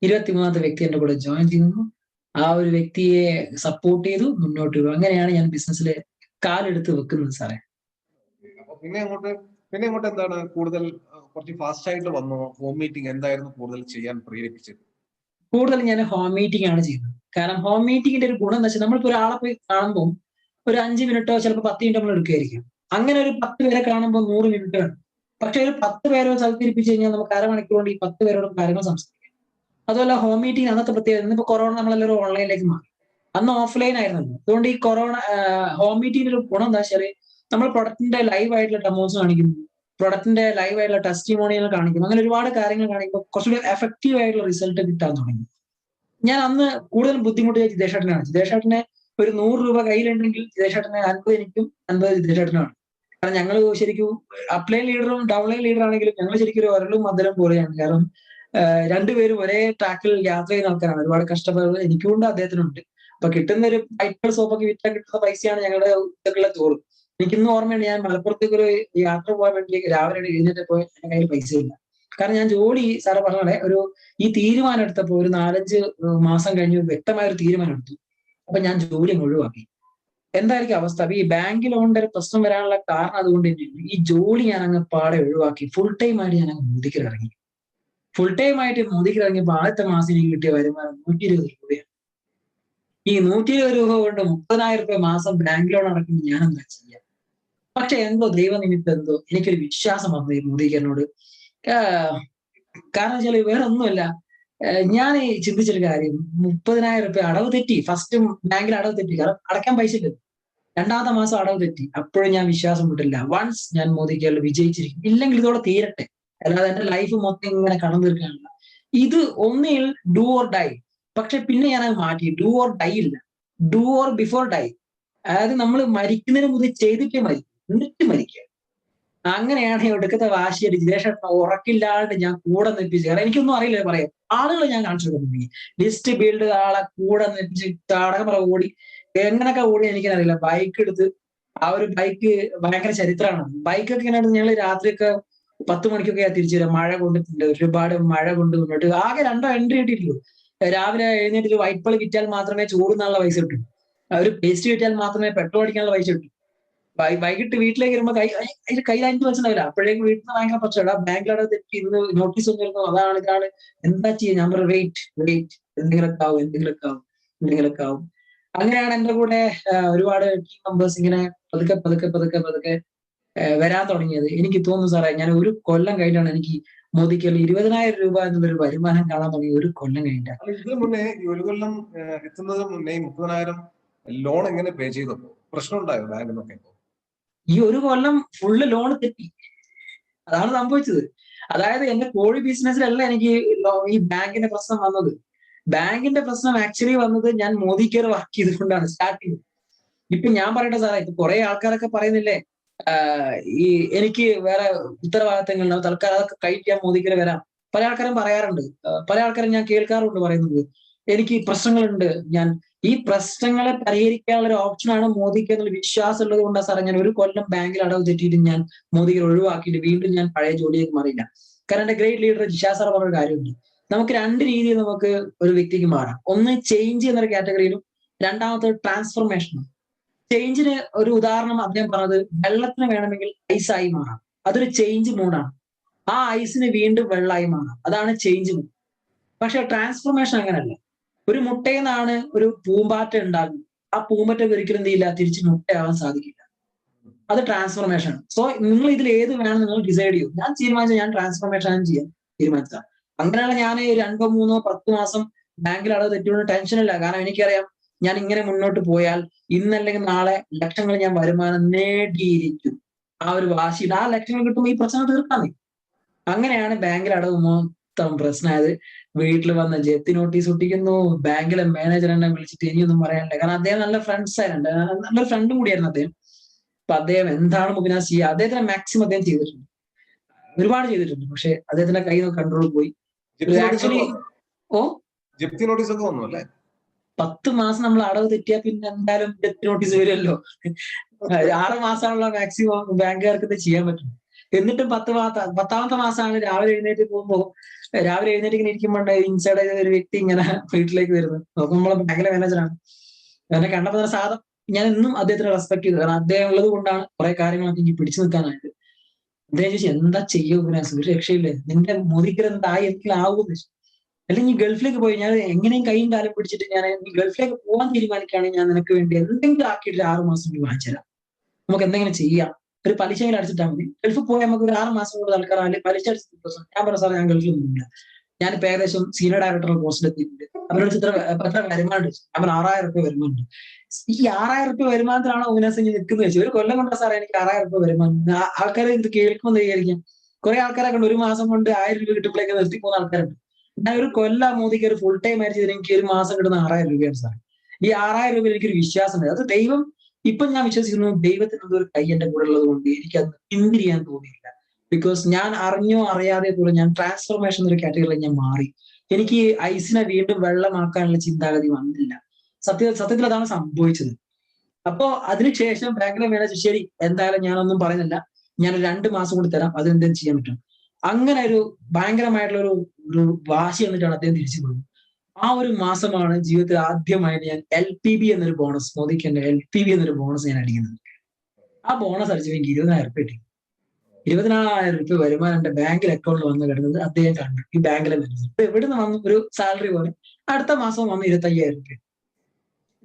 23ാമത്തെ വ്യക്തി എന്റെ കൂടെ ജോയിൻ ചെയ്യുന്നു. ആ ഒരു വ്യക്തിയെ സപ്പോർട്ട് ചെയ്തു മുന്നോട്ട് പോകും. അങ്ങനെയാണ് ഞാൻ ബിസിനസ്സിൽ കാലെടുത്ത് വെക്കുന്നത് സാറേ. അപ്പൊ പിന്നെ അങ്ങോട്ട് എന്താണ് കൂടുതൽ കുറച്ച് ഫാസ്റ്റ് ആയിട്ട് വന്നോ? ഹോം മീറ്റിംഗ് എന്തായിരുന്നു കൂടുതൽ ചെയ്യാൻ പ്രേരിപ്പിച്ചത്? കൂടുതൽ ഞാൻ ഹോം മീറ്റിംഗ് ആണ് ചെയ്യുന്നത്. കാരണം ഹോം മീറ്റിംഗിന്റെ ഒരു ഗുണം എന്താ വെച്ചാൽ, നമ്മളിപ്പോ ഒരാളെ പോയി കാണുമ്പോൾ ഒരു 5 മിനിറ്റോ ചിലപ്പോൾ 10 മിനിറ്റോ നമ്മൾ എടുക്കുകയായിരിക്കും. അങ്ങനെ ഒരു 10 പേരെ കാണുമ്പോൾ 100 മിനിറ്റ് വേണം. പക്ഷെ ഒരു 10 പേരെ സ്ഥലത്തിരിപ്പിച്ച് കഴിഞ്ഞാൽ നമുക്ക് അരമണിക്കൂർ കൊണ്ട് ഈ 10 പേരോടും കാര്യങ്ങൾ സംസാരിക്കാം. അതുപോലെ ഹോം മീറ്റിംഗ് അന്നത്തെ പ്രത്യേകത, ഇന്നിപ്പോ കൊറോണ നമ്മളെല്ലാവരും ഓൺലൈനിലേക്ക് മാറി. അന്ന് ഓഫ്ലൈൻ ആയിരുന്നല്ലോ. അതുകൊണ്ട് ഈ ഹോം മീറ്റിംഗിന്റെ ഒരു ഗുണം എന്താ വെച്ചാൽ, നമ്മൾ പ്രൊഡക്റ്റിന്റെ ലൈവ് ആയിട്ടുള്ള ഡെമോസ് കാണിക്കുന്നു, പ്രൊഡക്റ്റിന്റെ ലൈവ് ആയിട്ടുള്ള ടെസ്റ്റിമോണിയൽ കാണിക്കുന്നു. അങ്ങനെ ഒരുപാട് കാര്യങ്ങൾ കാണിക്കുമ്പോൾ കുറച്ചുകൂടി എഫക്റ്റീവ് ആയിട്ടുള്ള റിസൾട്ട് കിട്ടാൻ തുടങ്ങി. ഞാൻ അന്ന് കൂടുതൽ ബുദ്ധിമുട്ടിയ ജിതേഷ് ഏട്ടനാണ്. ജിതേഷ് ഏട്ടനെ ഒരു 100 രൂപ കയ്യിലുണ്ടെങ്കിൽ ജിതേഷ് ഏട്ടനെ 50 എനിക്കും 50 ജിതേഷ് ഏട്ടനാണ്. കാരണം ഞങ്ങൾ ശരിക്കും അപ്ലൈൻ ലീഡറും ഡൗൺലൈൻ ലീഡർ ആണെങ്കിലും ഞങ്ങൾ ശരിക്കും ഒരു ഒരലും മധുരം പോലെയാണ്. കാരണം രണ്ടുപേരും ഒരേ ട്രാക്കിൽ യാത്ര ചെയ്യുന്ന ആൾക്കാരാണ്. ഒരുപാട് കഷ്ടപ്പാടുകൾ എനിക്കുണ്ട്, അദ്ദേഹത്തിനുണ്ട്. അപ്പൊ കിട്ടുന്ന ഒരു വൈറ്റ് സോപ്പൊക്കെ വിറ്റാൽ കിട്ടുന്ന പൈസയാണ് ഞങ്ങളുടെ ഉച്ചക്കുള്ള ചോറ്. എനിക്കിന്ന് ഓർമ്മയുണ്ട്, ഞാൻ മലപ്പുറത്തേക്ക് ഒരു യാത്ര പോകാൻ വേണ്ടി രാവിലെ എഴുന്നേറ്റപ്പോൾ എന്റെ കയ്യിൽ പൈസ ഇല്ല. കാരണം ഞാൻ ജോലി, സാറ് പറഞ്ഞ ഈ തീരുമാനം എടുത്തപ്പോൾ ഒരു 4-5 മാസം കഴിഞ്ഞ് വ്യക്തമായ ഒരു തീരുമാനം എടുത്തു. അപ്പൊ ഞാൻ ജോലി ഒഴിവാക്കി. എന്തായിരിക്കും അവസ്ഥ? അപ്പൊ ഈ ബാങ്ക് ലോണിന്റെ ഒരു പ്രശ്നം വരാനുള്ള കാരണം അതുകൊണ്ട് തന്നെയാണ്. ഈ ജോലി ഞാൻ അങ്ങ് പാടെ ഒഴിവാക്കി ഫുൾ ടൈം ആയിട്ട് ഞാൻ അങ്ങ് മോദിക്കൽ ഇറങ്ങി. ഫുൾ ടൈം ആയിട്ട് മോദിക്കൽ ഇറങ്ങിയപ്പോൾ ആദ്യത്തെ മാസം എനിക്ക് കിട്ടിയ വരുമാനം 120 രൂപയാണ്. ഈ 120 രൂപ കൊണ്ട് 30,000 രൂപ മാസം ബാങ്ക് ലോൺ അടക്കുമ്പോൾ ഞാൻ എന്താ ചെയ്യുക? പക്ഷെ എന്തോ ദൈവനിമിത്തം എന്തോ എനിക്കൊരു വിശ്വാസം വന്നു ഈ മോദിക്കലിനോട്. കാരണം വെച്ചാൽ വേറെ ഒന്നുമല്ല, ഞാൻ ഈ ചിന്തിച്ചൊരു കാര്യം, 30,000 രൂപ അടവ് തെറ്റി. ഫസ്റ്റ് ബാങ്കിൽ അടവ് തെറ്റി, കാരണം അടയ്ക്കാൻ പൈസ ഇല്ല. രണ്ടാമത്തെ മാസം അടവ് തെറ്റി. അപ്പോഴും ഞാൻ വിശ്വാസം വിട്ടില്ല. വൺസ് ഞാൻ മോദിക്കലിൽ വിജയിച്ചിരിക്കും, ഇല്ലെങ്കിൽ ഇതോടെ തീരട്ടെ, അല്ലാതെ എന്റെ ലൈഫ് മൊത്തം ഇങ്ങനെ കടന്നു തീർക്കാനില്ല. ഇത് ഒന്നിൽ ഡു ഓർ ഡൈ. പക്ഷെ പിന്നെ ഞാൻ അത് മാറ്റി, ഡു ഓർ ഡൈ ഇല്ല, ഡു ഓർ ബിഫോർ ഡൈ. അതായത് നമ്മൾ മരിക്കുന്നതിന് മുതൽ ചെയ്തിട്ടേ മരിക്കും, എന്നിട്ട് മരിക്കുക. അങ്ങനെയാണ് ഒടുക്കത്തെ വാശിയായിട്ട് ജിതേഷ് ഉറക്കില്ലാണ്ട് ഞാൻ കൂടെ നിൽപ്പിച്ചു. കാരണം എനിക്കൊന്നും അറിയില്ല പറയാം. ആളുകൾ ഞാൻ കാണിച്ചു കൊടുക്കുന്നു, ലിസ്റ്റ് ബിൽഡ് ആളെ കൂടെ നിൽപ്പിച്ച് ചാടകപ്പുറ ഓടി, എങ്ങനെയൊക്കെ ഓടി എനിക്കറിയില്ല. ബൈക്ക് എടുത്ത്, ആ ഒരു ബൈക്ക് ഭയങ്കര ചരിത്രമാണ്. ബൈക്കൊക്കെ ഇങ്ങനെ ഞങ്ങൾ രാത്രിയൊക്കെ 10 മണിക്കൊക്കെ തിരിച്ചു വരാം. മഴ കൊണ്ടിട്ടുണ്ട്, ഒരുപാട് മഴ കൊണ്ട് കൊണ്ടിട്ട് ആകെ 2 എൻട്രി കിട്ടിയിട്ടുള്ളൂ. രാവിലെ എഴുന്നേറ്റ് വൈറ്റ് പള് വിറ്റാൽ മാത്രമേ ചോറുന്നുള്ള പൈസ കിട്ടൂ, ഒരു പേസ്റ്റ് വിറ്റാൽ മാത്രമേ പെട്രോൾ അടിക്കാനുള്ള പൈസ കിട്ടൂ. വൈകിട്ട് വീട്ടിലേക്ക് വരുമ്പോ കയ്യിൽ 5 വെച്ചിട്ടുണ്ടാവില്ല. അപ്പോഴേക്കും വീട്ടിൽ നിന്ന് ഭയങ്കര പ്രശ്നം, ബാങ്കിലവിടെ തെറ്റി, ഇന്ന് നോട്ടീസ് വന്നിരുന്നു, അതാണ് ഇതാണ്, എന്താ ചെയ്യുക? ഞാൻ പറഞ്ഞു വെയിറ്റ്, എന്തെങ്കിലുമൊക്കെ ആവും. അങ്ങനെയാണ് എന്റെ കൂടെ ഒരുപാട് ടീം മെമ്പേഴ്സ് ഇങ്ങനെ പതുക്കെ വരാൻ തുടങ്ങിയത്. എനിക്ക് തോന്നുന്നു സാറേ, ഞാൻ ഒരു കൊല്ലം കഴിഞ്ഞാണ് എനിക്ക് മോദിക്കൽ 20,000 രൂപ എന്നുള്ളൊരു വരുമാനം കാണാൻ തുടങ്ങി. ഒരു കൊല്ലം കഴിഞ്ഞിട്ട്. ഇതിനു മുന്നേ ഈ ഒരു കൊല്ലം എത്തുന്നതിന് മുന്നേ 30,000 ലോൺ എങ്ങനെ പേ ചെയ്തപ്പോ പ്രശ്നം ഉണ്ടായോ ബാങ്കിൽ നിന്നൊക്കെ? ഈ ഒരു കൊല്ലം ഫുള്ള് ലോൺ തെറ്റി, അതാണ് സംഭവിച്ചത്. അതായത് എന്റെ കോഴി ബിസിനസ്സിലല്ല എനിക്ക് ഈ ബാങ്കിന്റെ പ്രശ്നം വന്നത്. ബാങ്കിന്റെ പ്രശ്നം ആക്ച്വലി വന്നത് ഞാൻ മോദിക്കർ വർക്ക് ചെയ്തുകൊണ്ടാണ് സ്റ്റാർട്ടിങ്. ഇപ്പൊ ഞാൻ പറയട്ടെ സാറേ, ഇപ്പൊ കുറെ ആൾക്കാരൊക്കെ പറയുന്നില്ലേ, ഈ എനിക്ക് വേറെ ഉത്തരവാദിത്തങ്ങളുണ്ടാവും, തൽക്കാലം അതൊക്കെ കഴിക്കാൻ മോദിക്കർ വരാം. പല ആൾക്കാരും പറയാറുണ്ട്, പല ആൾക്കാരും ഞാൻ കേൾക്കാറുണ്ട് പറയുന്നത്, എനിക്ക് പ്രശ്നങ്ങളുണ്ട്, ഞാൻ ഈ പ്രശ്നങ്ങളെ പരിഹരിക്കാനുള്ള ഒരു ഓപ്ഷനാണ് മോദിക്ക് എന്നുള്ള വിശ്വാസം ഉള്ളത് കൊണ്ടാണ് സാറേ ഞാൻ ഒരു കൊല്ലം ബാങ്കിൽ അടവ് തെറ്റിയിട്ട് ഞാൻ മോദിക്ക് ഒഴിവാക്കിയിട്ട് വീണ്ടും ഞാൻ പഴയ ജോലിയിലേക്ക് മാറിയില്ല. കാരണം എന്റെ ഗ്രേറ്റ് ലീഡർ ജിഷാ സാർ പറഞ്ഞൊരു കാര്യമുണ്ട്, നമുക്ക് 2 രീതിയിൽ നമുക്ക് ഒരു വ്യക്തിക്ക് മാറാം. ഒന്ന് ചേഞ്ച് എന്നൊരു കാറ്റഗറിയിലും, രണ്ടാമത്തെ ട്രാൻസ്ഫോർമേഷനും. ചേഞ്ചിന് ഒരു ഉദാഹരണം അദ്ദേഹം പറഞ്ഞത്, വെള്ളത്തിന് വേണമെങ്കിൽ ഐസായി മാറാം, അതൊരു ചേഞ്ച് മൂഡാണ്. ആ ഐസിന് വീണ്ടും വെള്ളമായി മാറാം, അതാണ് ചേഞ്ച് മൂഡ്. പക്ഷെ ട്രാൻസ്ഫോർമേഷൻ അങ്ങനെയല്ല. ഒരു മുട്ടയിൽ നിന്നാണ് ഒരു പൂമ്പാറ്റ ഉണ്ടാകുന്നത്, ആ പൂമ്പാറ്റയ്ക്ക് ഒരിക്കലും എന്ത് ചെയ്യില്ല, തിരിച്ച് മുട്ടയാവാൻ സാധിക്കില്ല. അത് ട്രാൻസ്ഫോർമേഷൻ ആണ്. സോ നിങ്ങൾ ഇതിൽ ഏത് വേണം നിങ്ങൾ ഡിസൈഡ് ചെയ്യും. ഞാൻ തീരുമാനിച്ച ഞാൻ ട്രാൻസ്ഫോർമേഷൻ ചെയ്യാൻ തീരുമാനിച്ച. അങ്ങനെയാണ് ഞാൻ 2, 3, 10 മാസം ബാങ്കിൽ അടവ് തെറ്റിയോണ്ട് ടെൻഷനില്ല. കാരണം എനിക്കറിയാം, ഞാൻ ഇങ്ങനെ മുന്നോട്ട് പോയാൽ ഇന്നല്ലെങ്കിൽ നാളെ ലക്ഷങ്ങൾ ഞാൻ വരുമാനം നേടിയിരിക്കും. ആ ഒരു വാശിയിൽ ആ ലക്ഷങ്ങൾ കിട്ടുമ്പോൾ ഈ പ്രശ്നം തീർക്കാൻ. അങ്ങനെയാണ് ബാങ്കിൽ അടവ് മൊത്തം പ്രശ്നമായത്. വീട്ടിൽ വന്ന ജപ്തി നോട്ടീസ് ഒട്ടിക്കുന്നു, ബാങ്കിലെ മാനേജർ എന്നെ വിളിച്ചിട്ട് ഇനിയൊന്നും പറയാനില്ല. കാരണം അദ്ദേഹം നല്ല ഫ്രണ്ട്സ് ആയിരുന്നു, നല്ലൊരു ഫ്രണ്ടും കൂടിയായിരുന്നു അദ്ദേഹം. അപ്പൊ അദ്ദേഹം എന്താണ് മുബിനാസ് ചെയ്യുക, അദ്ദേഹത്തിന് മാക്സിമം അദ്ദേഹം ചെയ്തിട്ടുണ്ട്, ഒരുപാട് ചെയ്തിട്ടുണ്ട്. പക്ഷെ അദ്ദേഹത്തിന്റെ കയ്യിൽ നിന്ന് കൺട്രോൾ പോയി. ആക്ച്വലി ജപ്തി നോട്ടീസ് ഒക്കെ വന്നു അല്ലേ? 10 മാസം നമ്മൾ അടവ് തെറ്റിയാൽ പിന്നെ എന്തായാലും ജപ്തി നോട്ടീസ് വരുമല്ലോ. 6 മാസമാണല്ലോ മാക്സിമം ബാങ്കുകാർക്ക് ഇത് ചെയ്യാൻ പറ്റും. എന്നിട്ടും 10ാമത്തെ മാസമാണ് രാവിലെ എഴുന്നേറ്റ് ഇങ്ങനെ ഇരിക്കുമ്പോൾ ഇൻസൈഡ് ഒരു വ്യക്തി ഇങ്ങനെ വീട്ടിലേക്ക് വരുന്നത്. നോക്കുമ്പോൾ നമ്മളെ ബാങ്കിലെ മാനേജറാണ്. എന്നെ കണ്ടപ്പോൾ തന്നെ സാധനം ഞാൻ എന്നും അദ്ദേഹത്തിന് റെസ്പെക്ട് ചെയ്തു. കാരണം അദ്ദേഹം ഉള്ളത് കൊണ്ടാണ് കുറെ കാര്യങ്ങളൊക്കെ എനിക്ക് പിടിച്ചു നിൽക്കാനായിട്ട്. അദ്ദേഹം ചോദിച്ചു, എന്താ ചെയ്യുക ഉപന്യാസം, ഒരു രക്ഷയില്ലേ, നിന്റെ മോദിക്കർ എന്തായി എന്തെങ്കിലും ആവുമെന്ന് ചോദിച്ചു. അല്ലെങ്കിൽ ഗൾഫിലേക്ക് പോയി ഞാൻ എങ്ങനെയും കൈയും കാലം പിടിച്ചിട്ട് ഞാൻ ഗൾഫിലേക്ക് പോകാൻ തീരുമാനിക്കുകയാണെങ്കിൽ ഞാൻ നിനക്ക് വേണ്ടി എന്തെങ്കിലും ആക്കിയിട്ട് 6 മാസം വാങ്ങിച്ചു തരാം, നമുക്ക് എന്തെങ്കിലും ചെയ്യാം, ഒരു പലിശയിൽ അടിച്ചിട്ടാൽ മതി. ഗൾഫിൽ പോയാൽ നമുക്ക് ഒരു 6 മാസം കൊണ്ട് തൽക്കാലം പലിശ അടിച്ചിട്ട്. ഞാൻ പറഞ്ഞു സാർ, ഞാൻ ഗൾഫിൽ ഒന്നുമില്ല, ഞാനിപ്പോ ഏകദേശം സീനിയർ ഡയറക്ടർ പോസ്റ്റിൽ എത്തിയിട്ടുണ്ട്. അവരോട് എത്ര വരുമാനം? അവർ 6,000 രൂപ വരുമാനം. ഈ 6,000 രൂപ വരുമാനത്തിലാണ് ഉവിനാസ് നിൽക്കുന്നത് വെച്ചാൽ, ഒരു കൊല്ലം കൊണ്ടാ സാറേ എനിക്ക് 6,000 രൂപ വരുമാനം. ആൾക്കാരെ ഇത് കേൾക്കുമ്പോൾ വിചാരിക്കാം, കുറെ ആൾക്കാരെ കൊണ്ട് 1 മാസം കൊണ്ട് 1000 രൂപ കിട്ടുമ്പോഴേക്ക് നിർത്തി പോകുന്ന ആൾക്കാരുണ്ട്. ഞാൻ ഒരു കൊല്ലം മോദിക്ക് ഒരു ഫുൾ ടൈം ആയിട്ട് ചെയ്ത് എനിക്ക് ഒരു മാസം കിട്ടുന്ന 6,000 രൂപയാണ് സാർ. ഈ 6,000 രൂപ എനിക്കൊരു വിശ്വാസമുണ്ട്. അത് ദൈവം, ഇപ്പൊ ഞാൻ വിശ്വസിക്കുന്നു ദൈവത്തിന് ഒരു കൈ എന്റെ കൂടെ ഉള്ളത് കൊണ്ട് എനിക്ക് അത് പിന്തിരിയാൻ തോന്നിയില്ല. ബിക്കോസ് ഞാൻ അറിഞ്ഞോ അറിയാതെ പോലും ഞാൻ ട്രാൻസ്ഫോർമേഷൻ എന്നൊരു കാറ്റഗറിയിൽ ഞാൻ മാറി. എനിക്ക് ഐസിനെ വീണ്ടും വെള്ളമാക്കാനുള്ള ചിന്താഗതി വന്നില്ല. സത്യത്തിൽ അതാണ് സംഭവിച്ചത്. അപ്പോ അതിനുശേഷം ബാങ്കിലെ മാനേജർ, ശരി എന്തായാലും ഞാനൊന്നും പറയുന്നില്ല, ഞാൻ 2 മാസം കൂടി തരാം, അതെന്തെങ്കിലും ചെയ്യാൻ പറ്റും. അങ്ങനെ ഒരു ഭയങ്കരമായിട്ടുള്ള ഒരു വാശി എന്നിട്ടാണ് അദ്ദേഹം തിരിച്ചു പോകുന്നത്. ആ ഒരു മാസമാണ് ജീവിതത്തിൽ ആദ്യമായിട്ട് ഞാൻ LPB എന്നൊരു ബോണസ്, മോദിക്ക് എന്റെ LPB എന്നൊരു ബോണസ് ഞാൻ അടിക്കുന്നത്. ആ ബോണസ് അടിച്ചപ്പോൾ എനിക്ക് 20,000 രൂപ കിട്ടി. 20,000 രൂപ വരുമാനം എന്റെ ബാങ്കിൽ അക്കൗണ്ടിൽ വന്ന് കിടന്നത് അദ്ദേഹം കണ്ടു. ഈ ബാങ്കിലെ മാനേജർ ഇപ്പൊ എവിടുന്ന് വന്നു ഒരു സാലറി പോലെ അടുത്ത മാസം വന്ന് 25,000 രൂപ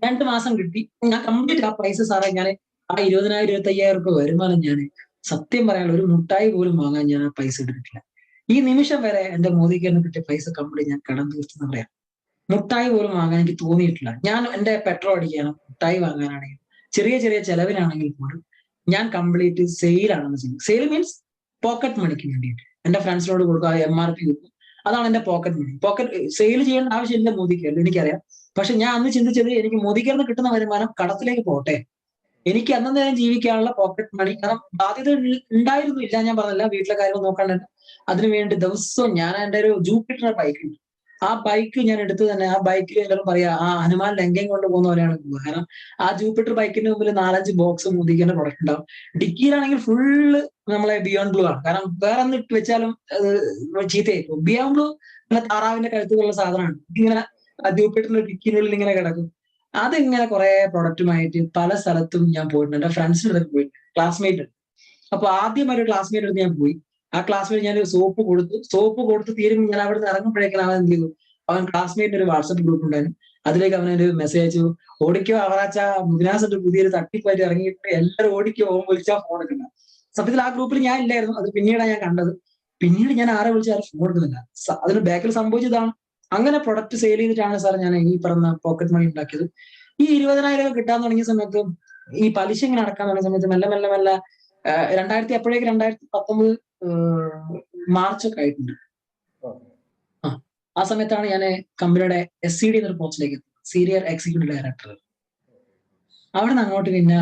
2 മാസം കിട്ടി. ഞാൻ കംപ്ലീറ്റ് ആ പൈസ സാറേ ഞാൻ ആ 20,000 25,000 രൂപ വരുമാനം ഞാൻ സത്യം പറയാനുള്ള ഒരു മുട്ടായി പോലും വാങ്ങാൻ ഞാൻ ആ പൈസ എടുത്തിട്ടില്ല. ഈ നിമിഷം വരെ എന്റെ മോദിക്ക് കിട്ടിയ പൈസ കംപ്ലീറ്റ് ഞാൻ കടം തീർത്തെന്ന് പറയാം. മുട്ടായി പോലും വാങ്ങാൻ എനിക്ക് തോന്നിയിട്ടില്ല. ഞാൻ എന്റെ പെട്രോൾ അടിക്കാനും മുട്ടായി വാങ്ങാനാണെങ്കിലും ചെറിയ ചെറിയ ചെലവിനാണെങ്കിൽ പോലും ഞാൻ കംപ്ലീറ്റ് സെയിലാണെന്ന് ചെയ്യും. സെയിൽ മീൻസ് പോക്കറ്റ് മണിക്ക് വേണ്ടിയിട്ട് എന്റെ ഫ്രണ്ട്സിനോട് കൊടുക്കുക, MRP കൊടുക്കും. അതാണ് എന്റെ പോക്കറ്റ് മണി. പോക്കറ്റ് സെയിൽ ചെയ്യേണ്ട ആവശ്യമില്ല മോദിക്ക്, എനിക്കറിയാം. പക്ഷെ ഞാൻ അന്ന് ചിന്തിച്ചത് എനിക്ക് മോദിക്ക് നിന്ന് കിട്ടുന്ന വരുമാനം കടത്തിലേക്ക് പോട്ടെ, എനിക്ക് അന്നേരം ജീവിക്കാനുള്ള പോക്കറ്റ് മണി. കാരണം ബാധ്യത ഉണ്ടായിരുന്നു, ഇല്ല ഞാൻ പറഞ്ഞില്ല, വീട്ടിലെ കാര്യങ്ങൾ നോക്കാണ്ട് അതിനുവേണ്ടി ദിവസവും ഞാൻ എന്റെ ഒരു ജൂപ്പിറ്റർ ബൈക്ക് ഉണ്ട്, ആ ബൈക്ക് ഞാൻ എടുത്ത് തന്നെ ആ ബൈക്കിൽ എല്ലാവരും പറയാ ആ ഹനുമാൻ ലങ്കയും കൊണ്ട് പോകുന്ന പോലെയാണ് പോവുക. കാരണം ആ ജൂപ്പിറ്റർ ബൈക്കിന്റെ മുമ്പിൽ 4-5 ബോക്സ് മുതിക്കുന്ന പ്രൊഡക്റ്റ് ഉണ്ടാവും. ഡിക്കിയിലാണെങ്കിൽ ഫുള്ള് നമ്മളെ ബിയോണ്ട് ബ്ലൂ ആണ്. കാരണം വേറെ ഒന്ന് ഇട്ട് വെച്ചാലും ചീത്തയായിരിക്കും. ബിയോണ്ട് ബ്ലൂ നല്ല താറാവിന്റെ കഴുത്തുള്ള സാധനമാണ്. ഇങ്ങനെ ജൂപ്പിറ്ററിന്റെ ഡിക്കിനുള്ളിൽ ഇങ്ങനെ കിടക്കും. അതിങ്ങനെ കുറെ പ്രൊഡക്റ്റുമായിട്ട് പല സ്ഥലത്തും ഞാൻ പോയിട്ടുണ്ട്. എന്റെ ഫ്രണ്ട്സിന്റെ അടുത്ത് പോയിട്ടുണ്ട്, ക്ലാസ്മേറ്റ്. അപ്പൊ ആദ്യം ഒരു ക്ലാസ്മേറ്റ് അടുത്ത് ഞാൻ പോയി. ആ ക്ലാസ്മേറ്റ് ഞാൻ സോപ്പ് കൊടുത്ത് തീരും ഞാൻ അവിടെ നിന്ന് ഇറങ്ങുമ്പോഴേക്കും അവൻ എന്ത് ചെയ്തു, അവൻ ക്ലാസ്മേറ്റിന് ഒരു വാട്സപ്പ് ഗ്രൂപ്പ് ഉണ്ടായിരുന്നു, അതിലേക്ക് അവനൊരു മെസ്സേജ് അയച്ചു, ഓടിക്കോ അവറാച്ച മുഗ്നാസ് പുതിയൊരു തട്ടിപ്പായിട്ട് ഇറങ്ങിയിട്ട് എല്ലാവരും ഓടിക്കോ, ഓൻ വിളിച്ചാൽ ഫോൺ എടുക്കണ്ട. സത്യത്തിൽ ആ ഗ്രൂപ്പിൽ ഞാൻ ഇല്ലായിരുന്നു, അത് പിന്നീടാണ് ഞാൻ കണ്ടത്. പിന്നീട് ഞാൻ ആരെ വിളിച്ചാലും ഫോൺ എടുക്കുന്നില്ല. അതിന് ബാക്കിൽ സംഭവിച്ചതാണ്. അങ്ങനെ പ്രൊഡക്റ്റ് സെയിൽ ചെയ്തിട്ടാണ് സാർ ഞാൻ ഈ പറഞ്ഞ പോക്കറ്റ് മണി ഉണ്ടാക്കിയത്. ഈ 20,000 കിട്ടാൻ തുടങ്ങിയ സമയത്ത് ഈ പലിശ ഇങ്ങനെ അടക്കാൻ തുടങ്ങിയ സമയത്ത് മെല്ലെ മെല്ലെ മെല്ലെ 2019 മാർച്ച് ഒക്കെ ആയിട്ടുണ്ട്. ആ സമയത്താണ് ഞാൻ കമ്പനിയുടെ SCD എന്നൊരു പോസ്റ്റിലേക്ക് എത്തുന്നത്, സീനിയർ എക്സിക്യൂട്ടീവ് ഡയറക്ടർ. അവിടെ നിന്ന് അങ്ങോട്ട് പിന്നെ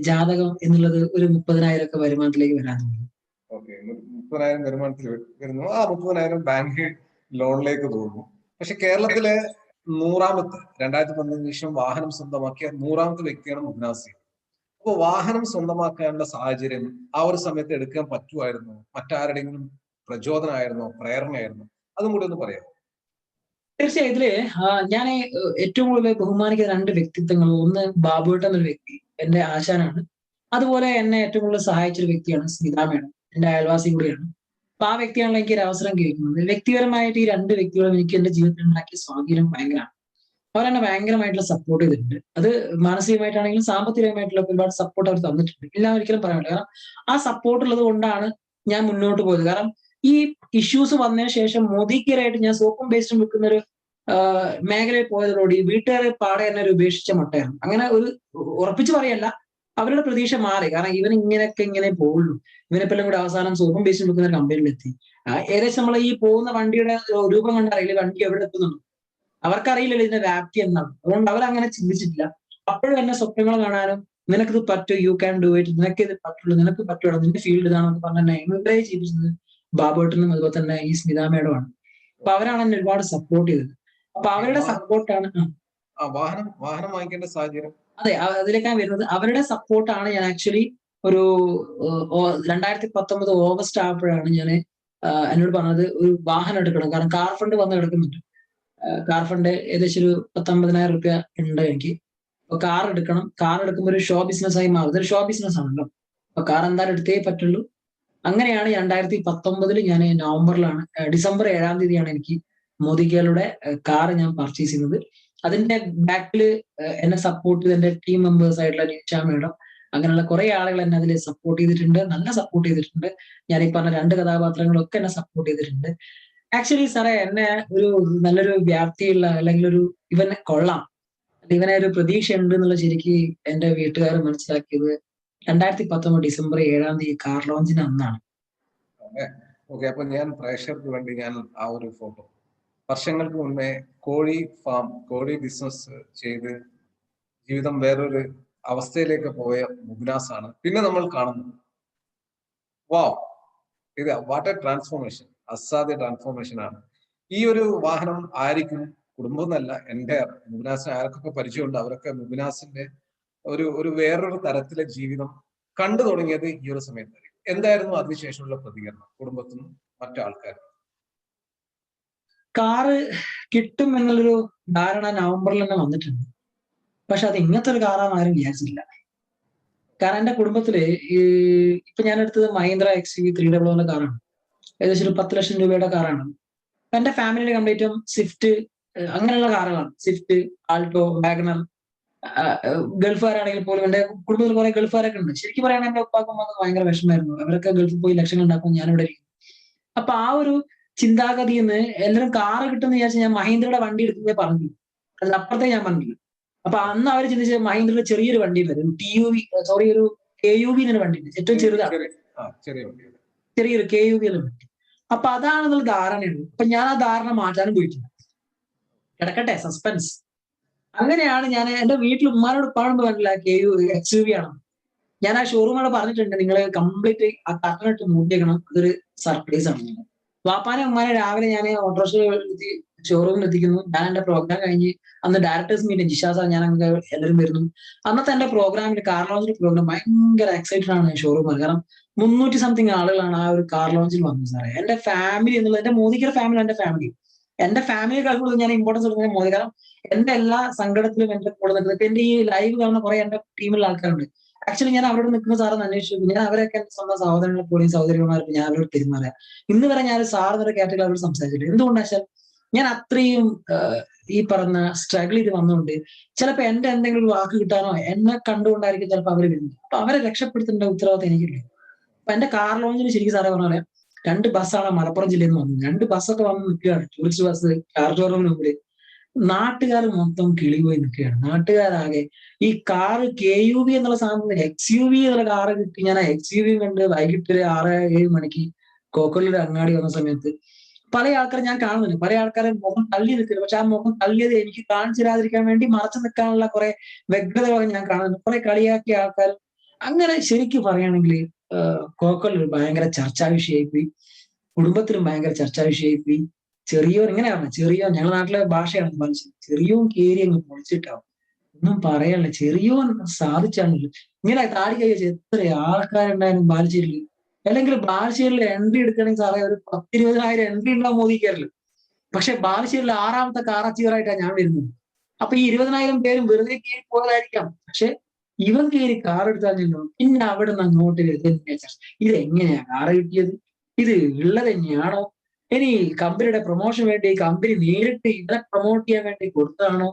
ജാതകം എന്നുള്ളത് ഒരു 30,000 ഒക്കെ വരുമാനത്തിലേക്ക് വരാൻ തുടങ്ങി. 30,000 വരുമാനത്തിൽ വരുന്നു. ആ 30,000 ബാങ്ക് ലോണിലേക്ക് പോകുന്നു. പക്ഷെ കേരളത്തിലെ 2015 ശേഷം വാഹനം സ്വന്തമാക്കിയ 100ാമത്തെ വ്യക്തിയാണ് മുഗ്നാസ്. അപ്പൊ വാഹനം സ്വന്തമാക്കാനുള്ള സാഹചര്യം ആ ഒരു സമയത്ത് എടുക്കാൻ പറ്റുമായിരുന്നു? മറ്റാരുടെങ്കിലും പ്രചോദനമായിരുന്നോ, പ്രേരണയായിരുന്നോ? അതും കൂടി ഒന്ന് പറയാം. തീർച്ചയായും ഇതില് ഞാൻ ഏറ്റവും കൂടുതൽ ബഹുമാനിക്കുന്ന 2 വ്യക്തിത്വങ്ങൾ, ഒന്ന് ബാബുവേട്ടൻ എന്നൊരു വ്യക്തി എന്റെ ആശാനാണ്. അതുപോലെ എന്നെ ഏറ്റവും കൂടുതൽ സഹായിച്ചൊരു വ്യക്തിയാണ് സ്മിത മേഡം, എന്റെ അയൽവാസി കൂടിയാണ്. അപ്പൊ ആ വ്യക്തിയാണല്ലോ എനിക്ക് ഒരു അവസരം കേൾക്കുന്നത്. വ്യക്തിപരമായിട്ട് ഈ 2 വ്യക്തികളും എനിക്ക് എന്റെ ജീവിതത്തിൽ ഉണ്ടാക്കിയ സ്വാധീനം ഭയങ്കരമാണ്. അവരെന്നെ ഭയങ്കരമായിട്ടുള്ള സപ്പോർട്ട് ചെയ്തിട്ടുണ്ട്. അത് മാനസികമായിട്ടാണെങ്കിലും സാമ്പത്തികമായിട്ടുള്ള ഒരുപാട് സപ്പോർട്ട് അവർ തന്നിട്ടുണ്ട്. ഇല്ല ഒരിക്കലും പറയാൻ പറ്റില്ല. കാരണം ആ സപ്പോർട്ട് ഉള്ളത് കൊണ്ടാണ് ഞാൻ മുന്നോട്ട് പോയത്. കാരണം ഈ ഇഷ്യൂസ് വന്നതിന് ശേഷം മോദിക്കെതിരായിട്ട് ഞാൻ സോപ്പും പേസ്റ്റും വിൽക്കുന്ന ഒരു മേഖലയിൽ പോയതോടുകൂടി വീട്ടുകാരെ പാടെ എന്നെ ഒരു ഉപേക്ഷിച്ച മട്ടായിരുന്നു. അങ്ങനെ ഒരു ഉറപ്പിച്ച് പറയല്ല, അവരുടെ പ്രതീക്ഷ മാറി. കാരണം ഇവൻ ഇങ്ങനെ പോവുള്ളൂ, ഇവനെപ്പെല്ലാം കൂടെ അവസാനം സോപ്പും പേസ്റ്റും വിൽക്കുന്ന ഒരു കമ്പനിയിലെത്തി. ഏകദേശം നമ്മൾ ഈ പോകുന്ന വണ്ടിയുടെ രൂപം കണ്ടറിയില്ല വണ്ടി എവിടെ എത്തുന്നുണ്ട്. അവർക്കറിയില്ലല്ലോ ഇതിന്റെ വ്യാപ്തി എന്നാണ്. അതുകൊണ്ട് അവരങ്ങനെ ചിന്തിച്ചിട്ടില്ല. അപ്പോഴും എന്നെ സ്വപ്നങ്ങൾ കാണാനും നിനക്കിത് പറ്റും, യു ക്യാൻ ഡു ഇറ്റ്, നിനക്ക് ഇത് പറ്റുള്ളൂ, നിനക്ക് പറ്റുള്ളൂ, നിന്റെ ഫീൽഡ് ഇതാണെന്ന് പറഞ്ഞ് എന്നെ എൻകറേജ് ചെയ്യിപ്പിച്ചത് ബാബുവേട്ടനും അതുപോലെ തന്നെ ഈ സ്മിത മേഡമാണ്. അപ്പൊ അവരാണ് എന്നെ ഒരുപാട് സപ്പോർട്ട് ചെയ്തത്. അപ്പൊ അവരുടെ സപ്പോർട്ടാണ് വാഹനം വാങ്ങിക്കേണ്ട സാഹചര്യം. അതെ, അതിലേക്കാണ് വരുന്നത്. അവരുടെ സപ്പോർട്ടാണ് ഞാൻ ആക്ച്വലി ഒരു 2019 ഓഗസ്റ്റ് ആയപ്പോഴാണ് ഞാൻ എന്നോട് പറഞ്ഞത് ഒരു വാഹനം എടുക്കണം. കാരണം കാർ ഫണ്ട് വന്ന് കിടക്കുന്നുണ്ട്. കാർ ഫണ്ട് ഏകദേശം ഒരു 19,000 രൂപ ഉണ്ട് എനിക്ക്. അപ്പൊ കാർ എടുക്കണം. കാർ എടുക്കുമ്പോൾ ഒരു ഷോ ബിസിനസ് ആയി മാറും. ഇതൊരു ഷോ ബിസിനസ് ആണല്ലോ. അപ്പൊ കാർ എന്തായാലും എടുത്തേ പറ്റുള്ളൂ. അങ്ങനെയാണ് 2019 ഞാൻ നവംബറിലാണ്, ഡിസംബർ 7-ാം തീയതിയാണ് എനിക്ക് മോദികളുടെ കാർ ഞാൻ പർച്ചേസ് ചെയ്യുന്നത്. അതിന്റെ ബാക്കില് എന്നെ സപ്പോർട്ട് ചെയ്ത് എന്റെ ടീം മെമ്പേഴ്സ് ആയിട്ടുള്ള നിഷ മേഡം, അങ്ങനെയുള്ള കുറെ ആളുകൾ എന്നെ അതിൽ സപ്പോർട്ട് ചെയ്തിട്ടുണ്ട്, നല്ല സപ്പോർട്ട് ചെയ്തിട്ടുണ്ട്. ഞാൻ ഈ പറഞ്ഞ 2 കഥാപാത്രങ്ങളൊക്കെ എന്നെ സപ്പോർട്ട് ചെയ്തിട്ടുണ്ട്. ആക്ച്വലി സാറേ എന്നെ ഒരു നല്ലൊരു വ്യാപ്തിയുള്ള അല്ലെങ്കിൽ ഒരു ഇവനെ കൊള്ളാം, ഇവനെ ഒരു പ്രതീക്ഷ ഉണ്ട് എന്നുള്ള ശരിക്ക് എന്റെ വീട്ടുകാർ മനസ്സിലാക്കിയത് 2019 ഡിസംബർ 7-ാം തീയതി കാർ ലോഞ്ചിന് അന്നാണ്. ഓക്കെ, അപ്പൊ ഞാൻ പ്രേക്ഷകർക്ക് വേണ്ടി ഞാൻ ആ ഒരു ഫോട്ടോ, വർഷങ്ങൾക്ക് മുന്നേ കോഴി ബിസിനസ് ചെയ്ത് ജീവിതം വേറൊരു അവസ്ഥയിലേക്ക് പോയ മുഗ്നാസ് ആണ് പിന്നെ നമ്മൾ കാണുന്നത്. വാവ്, ഇത് വാട്ട് എ ട്രാൻസ്ഫോർമേഷൻ, അസാധ്യ ട്രാൻസ്ഫോർമേഷൻ ആണ്. ഈ ഒരു വാഹനം ആയിരിക്കും കുടുംബം എന്നല്ല, എന്റെ മുഗ്നാസിനെ ആർക്കൊക്കെ പരിചയമുണ്ട് അവരൊക്കെ മുഗ്നാസിന്റെ ഒരു വേറൊരു തരത്തിലെ ജീവിതം കണ്ടു തുടങ്ങിയത് ഈ ഒരു സമയത്തായിരിക്കും. എന്തായിരുന്നു അതിനുശേഷമുള്ള പ്രതികരണം കുടുംബത്തിനും മറ്റു ആൾക്കാരും? കാറ് കിട്ടും എന്നുള്ളൊരു ധാരണ നവംബറിൽ തന്നെ വന്നിട്ടുണ്ട്. പക്ഷെ അത് ഇങ്ങനത്തെ ഒരു കാറാന്ന് ആരും വിചാരിച്ചില്ല. കാരണം എന്റെ കുടുംബത്തില് ഈ ഇപ്പൊ ഞാൻ എടുത്തത് മഹീന്ദ്ര XUV 300 കാറാണ്. ഏകദേശം ഒരു 10 ലക്ഷം രൂപയുടെ കാറാണ്. അപ്പൊ എന്റെ ഫാമിലിയുടെ കംപ്ലീറ്റും സ്വിഫ്റ്റ് അങ്ങനെയുള്ള കാറുകളാണ്. Swift, Alto, WagonR. ഗൾഫുകാരാണെങ്കിൽ പോലും എന്റെ കുടുംബത്തിൽ കുറെ ഗൾഫുകാരൊക്കെ ഉണ്ട്. ശരിക്കും പറയുകയാണെങ്കിൽ എന്റെ ഉപ്പാക്കും ഉമ്മാക്കും ഭയങ്കര വിഷമമായിരുന്നു. അവരൊക്കെ ഗൾഫിൽ പോയി ലക്ഷങ്ങൾ ഉണ്ടാക്കും, ഞാനിവിടെ ഇരിക്കും. അപ്പൊ ആ ഒരു ചിന്താഗതിയിൽ നിന്ന് എല്ലാവരും കാറ് കിട്ടുമെന്ന് വിചാരിച്ച് ഞാൻ മഹീന്ദ്രയുടെ വണ്ടി എടുക്കുന്നതേ പറഞ്ഞു. അതിനപ്പുറത്തേ ഞാൻ പറഞ്ഞില്ല. അപ്പൊ അന്ന് അവർ ചിന്തിച്ചത് മഹീന്ദ്രയുടെ ചെറിയൊരു വണ്ടി വരും, ഒരു KUV എന്നൊരു വണ്ടി ഉണ്ട്, ഏറ്റവും ചെറുതാണ്, ചെറിയൊരു KUV എന്ന വണ്ടി. അപ്പൊ അതാണെന്നുള്ള ധാരണയുണ്ട്. അപ്പൊ ഞാൻ ആ ധാരണ മാറ്റാനും പോയിട്ടില്ല. കിടക്കട്ടെ, സസ്പെൻസ്. അങ്ങനെയാണ് ഞാൻ എന്റെ വീട്ടിൽ ഉമ്മാനോട് ഉപ്പാനോട് പറഞ്ഞില്ല XUV ആണ്. ഞാൻ ആ ഷോറൂമോട് പറഞ്ഞിട്ടുണ്ട്, നിങ്ങൾ കംപ്ലീറ്റ് ആ കർട്ടനിട്ട് മൂടിയേക്കണം, അതൊരു സർപ്രൈസ് ആണ്. വാപ്പാനെ ഉമ്മാനെ രാവിലെ ഞാൻ ഓട്ടോറിക്ഷ ഷോറൂമിൽ എത്തിക്കുന്നു. ഞാൻ എന്റെ പ്രോഗ്രാം കഴിഞ്ഞ് അന്ന് ഡയറക്ടേഴ്സ് മീറ്റിംഗ്, ജിഷാ സാർ, ഞാൻ അങ്ങനെ എല്ലാവരും വരുന്നു. അന്നത്തെ എന്റെ പ്രോഗ്രാമിൽ കാർ ലോഞ്ചിന്റെ പ്രോഗ്രാം ഭയങ്കര എക്സൈറ്റഡ് ആണ് ഷോറൂമിൽ. കാരണം 300 സംതിങ് ആളുകളാണ് ആ ഒരു കാർ ലോഞ്ചിൽ വന്നത് സാറേ. എന്റെ ഫാമിലി എന്നുള്ളത്, എന്റെ മോദിക്കർ ഫാമിലി എന്റെ ഫാമിലി, എന്റെ ഫാമിലിയെക്കാൾ കൂടുതൽ ഞാൻ ഇമ്പോർട്ടൻസ് കൊടുക്കുന്നത് മോദി. കാരണം എന്റെ എല്ലാ സങ്കടത്തിലും എന്റെ കൂടെ നിൽക്കുന്നത്, ഇപ്പൊ എന്റെ ഈ ലൈവ് കാണുന്ന കുറെ എന്റെ ടീമിലുള്ള ആൾക്കാരുണ്ട്. ആക്ച്വലി ഞാൻ അവരോട് നിൽക്കുന്ന സാറെന്ന് അന്വേഷിച്ചു. ഞാൻ അവരൊക്കെ എന്റെ സ്വന്തം സഹോദരങ്ങളെ പോലെയും സഹോദരിമാർക്ക് ഞാൻ അവരോട് പെരുമാറുക. ഇന്ന് വരെ ഞാൻ സാർ എന്നൊരു കാറ്റഗറി അവരോട് സംസാരിച്ചില്ല. എന്തുകൊണ്ടാ വെച്ചാൽ ഞാൻ അത്രയും ഈ പറഞ്ഞ സ്ട്രഗിൾ ചെയ്ത് വന്നുകൊണ്ട് ചിലപ്പോ എന്റെ എന്തെങ്കിലും ഒരു വാക്ക് കിട്ടാനോ എന്നെ കണ്ടുകൊണ്ടായിരിക്കും ചിലപ്പോൾ അവര് വരുന്നത്. അപ്പൊ അവരെ രക്ഷപ്പെടുത്തേണ്ട ഉത്തരവാദിത്തം എനിക്കില്ല. അപ്പൊ എന്റെ കാർ ലോഞ്ചിന് ശരിക്കും സാറേ പറഞ്ഞ പോലെ 2 ബസ്സാണ് മലപ്പുറം ജില്ലയിൽ നിന്ന് വന്നത്. 2 ബസ്സൊക്കെ വന്ന് നിൽക്കുകയാണ്, ടൂറിസ്റ്റ് ബസ്, കാർ ഷോറൂമിന് മുമ്പിൽ. നാട്ടുകാർ മൊത്തം കിളി പോയി നിൽക്കുകയാണ്. നാട്ടുകാരാകെ ഈ കാറ് KUV എന്നുള്ള സാധനം XUV എന്നുള്ള കാറ് കിട്ടി. ഞാൻ ആ XUV കണ്ട് വൈകിട്ട് 6-7 മണിക്ക് കോക്കലിയുടെ അങ്ങാടി വന്ന സമയത്ത് പല ആൾക്കാരെ ഞാൻ കാണുന്നുണ്ട്. പല ആൾക്കാരെ മുഖം തള്ളി നിൽക്കുന്നത്. പക്ഷെ ആ മുഖം തള്ളിയത് എനിക്ക് കാണിച്ചു തരാതിരിക്കാൻ വേണ്ടി മറച്ചു നിൽക്കാനുള്ള കുറെ വ്യഗ്രതകളൊക്കെ ഞാൻ കാണുന്നുണ്ട്. കുറെ കളിയാക്കിയ ആൾക്കാർ. അങ്ങനെ ശരിക്കും പറയുകയാണെങ്കിൽ കോക്കലിൽ ഭയങ്കര ചർച്ചാ വിഷയമായി പോയി. കുടുംബത്തിലും ഭയങ്കര ചർച്ചാ വിഷയമായി പോയി. ചെറിയോൻ ഇങ്ങനെയാണ്, ചെറിയോൻ, ഞങ്ങളുടെ നാട്ടിലെ ഭാഷയാണ് മനുഷ്യൻ, ചെറിയോൻ കേറി അങ്ങ് പൊളിച്ചിട്ടാവും. ഒന്നും പറയാനില്ല, ചെറിയോൻ സാധിച്ചാണല്ലോ. ഇങ്ങനെ താടി കഴിച്ച് എത്ര ആൾക്കാരുണ്ടായിരുന്നു ബാലുശ്ശേരിയിൽ. അല്ലെങ്കിൽ ബാലുശ്ശേരിയിൽ എൻട്രി എടുക്കണമെങ്കിൽ സാറേ ഒരു 10-20,000 എൻട്രി ഉണ്ടാവും മോദിക്കാരിൽ. പക്ഷെ ബാലുശ്ശേരിയിൽ 6ാമത്തെ കാറച്ചീവറായിട്ടാണ് ഞാൻ വരുന്നത്. അപ്പൊ ഈ 20,000 പേരും വെറുതെ കയറി പോയതായിരിക്കാം. പക്ഷെ ഇവൻ കയറി കാർ എടുത്താൽ പിന്നെ അവിടെ നിന്ന് അങ്ങോട്ട് ഇതെങ്ങനെയാ കാറ് കിട്ടിയത്, ഇത് ഉള്ളത് തന്നെയാണോ, ഇനി കമ്പനിയുടെ പ്രൊമോഷൻ വേണ്ടി കമ്പനി നേരിട്ട് ഇവരെ പ്രൊമോട്ട് ചെയ്യാൻ വേണ്ടി കൊടുത്തതാണോ,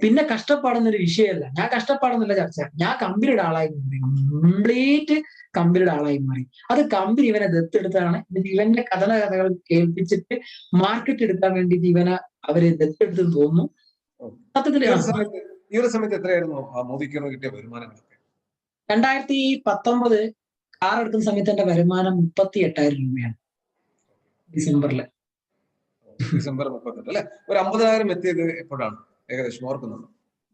പിന്നെ കഷ്ടപ്പാടുന്നൊരു വിഷയമല്ല. ഞാൻ കഷ്ടപ്പാടുന്നില്ല ചർച്ച, ഞാൻ കമ്പനിയുടെ ആളായി മാറി, കംപ്ലീറ്റ് കമ്പനിയുടെ ആളായി മാറി. അത് കമ്പനി ഇവനെ ദത്തെടുത്താണ്. ഇവന്റെ കഥകൾ കേൾപ്പിച്ചിട്ട് മാർക്കറ്റ് എടുക്കാൻ വേണ്ടിയിട്ട് ഇവനെ അവര് ദത്തെടുത്തെന്ന് തോന്നുന്നു. സത്യത്തില് ഈ ഒരു സമയത്ത് എത്രയായിരുന്നു മോദിക്ക് കിട്ടിയ വരുമാനങ്ങളൊക്കെ? 2019 കാർ എടുക്കുന്ന സമയത്ത് എന്റെ വരുമാനം 38,000 രൂപയാണ്. ഡിസംബർ 38 അല്ലെ? ഒരു 50,000 എത്തിയത് എപ്പോഴാണ് ഏകദേശം ഓർക്കുന്നുണ്ട്?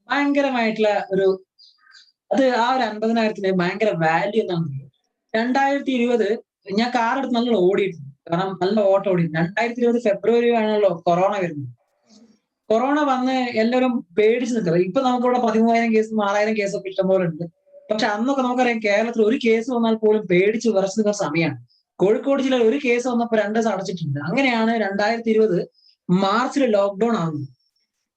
ഭയങ്കരമായിട്ടുള്ള ഒരു അത് ആ ഒരു 50,000ത്തിന് ഭയങ്കര വാല്യൂ എന്നാണ്. 2020 ഞാൻ കാർ എടുത്ത് നല്ല ഓടിയിട്ടുണ്ട്. കാരണം നല്ല ഓട്ടം ഓടി. 2020 ഫെബ്രുവരി ആണല്ലോ കൊറോണ വരുന്നത്. കൊറോണ വന്ന് എല്ലാവരും പേടിച്ച് നിൽക്കുന്നത്. ഇപ്പൊ നമുക്കിവിടെ 13,000 കേസും 6,000 കേസൊക്കെ ഇഷ്ടംപോലെ ഉണ്ട്. പക്ഷെ അന്നൊക്കെ നമുക്കറിയാം കേരളത്തിൽ ഒരു കേസ് വന്നാൽ പോലും പേടിച്ച് വിറച്ച് നിൽക്കുന്ന സമയമാണ്. കോഴിക്കോട് ജില്ലയിൽ ഒരു കേസ് വന്നപ്പോൾ 2 ദിവസം അടച്ചിട്ടുണ്ട്. അങ്ങനെയാണ് 2020 മാർച്ചിൽ ലോക്ക്ഡൌൺ ആകുന്നത്.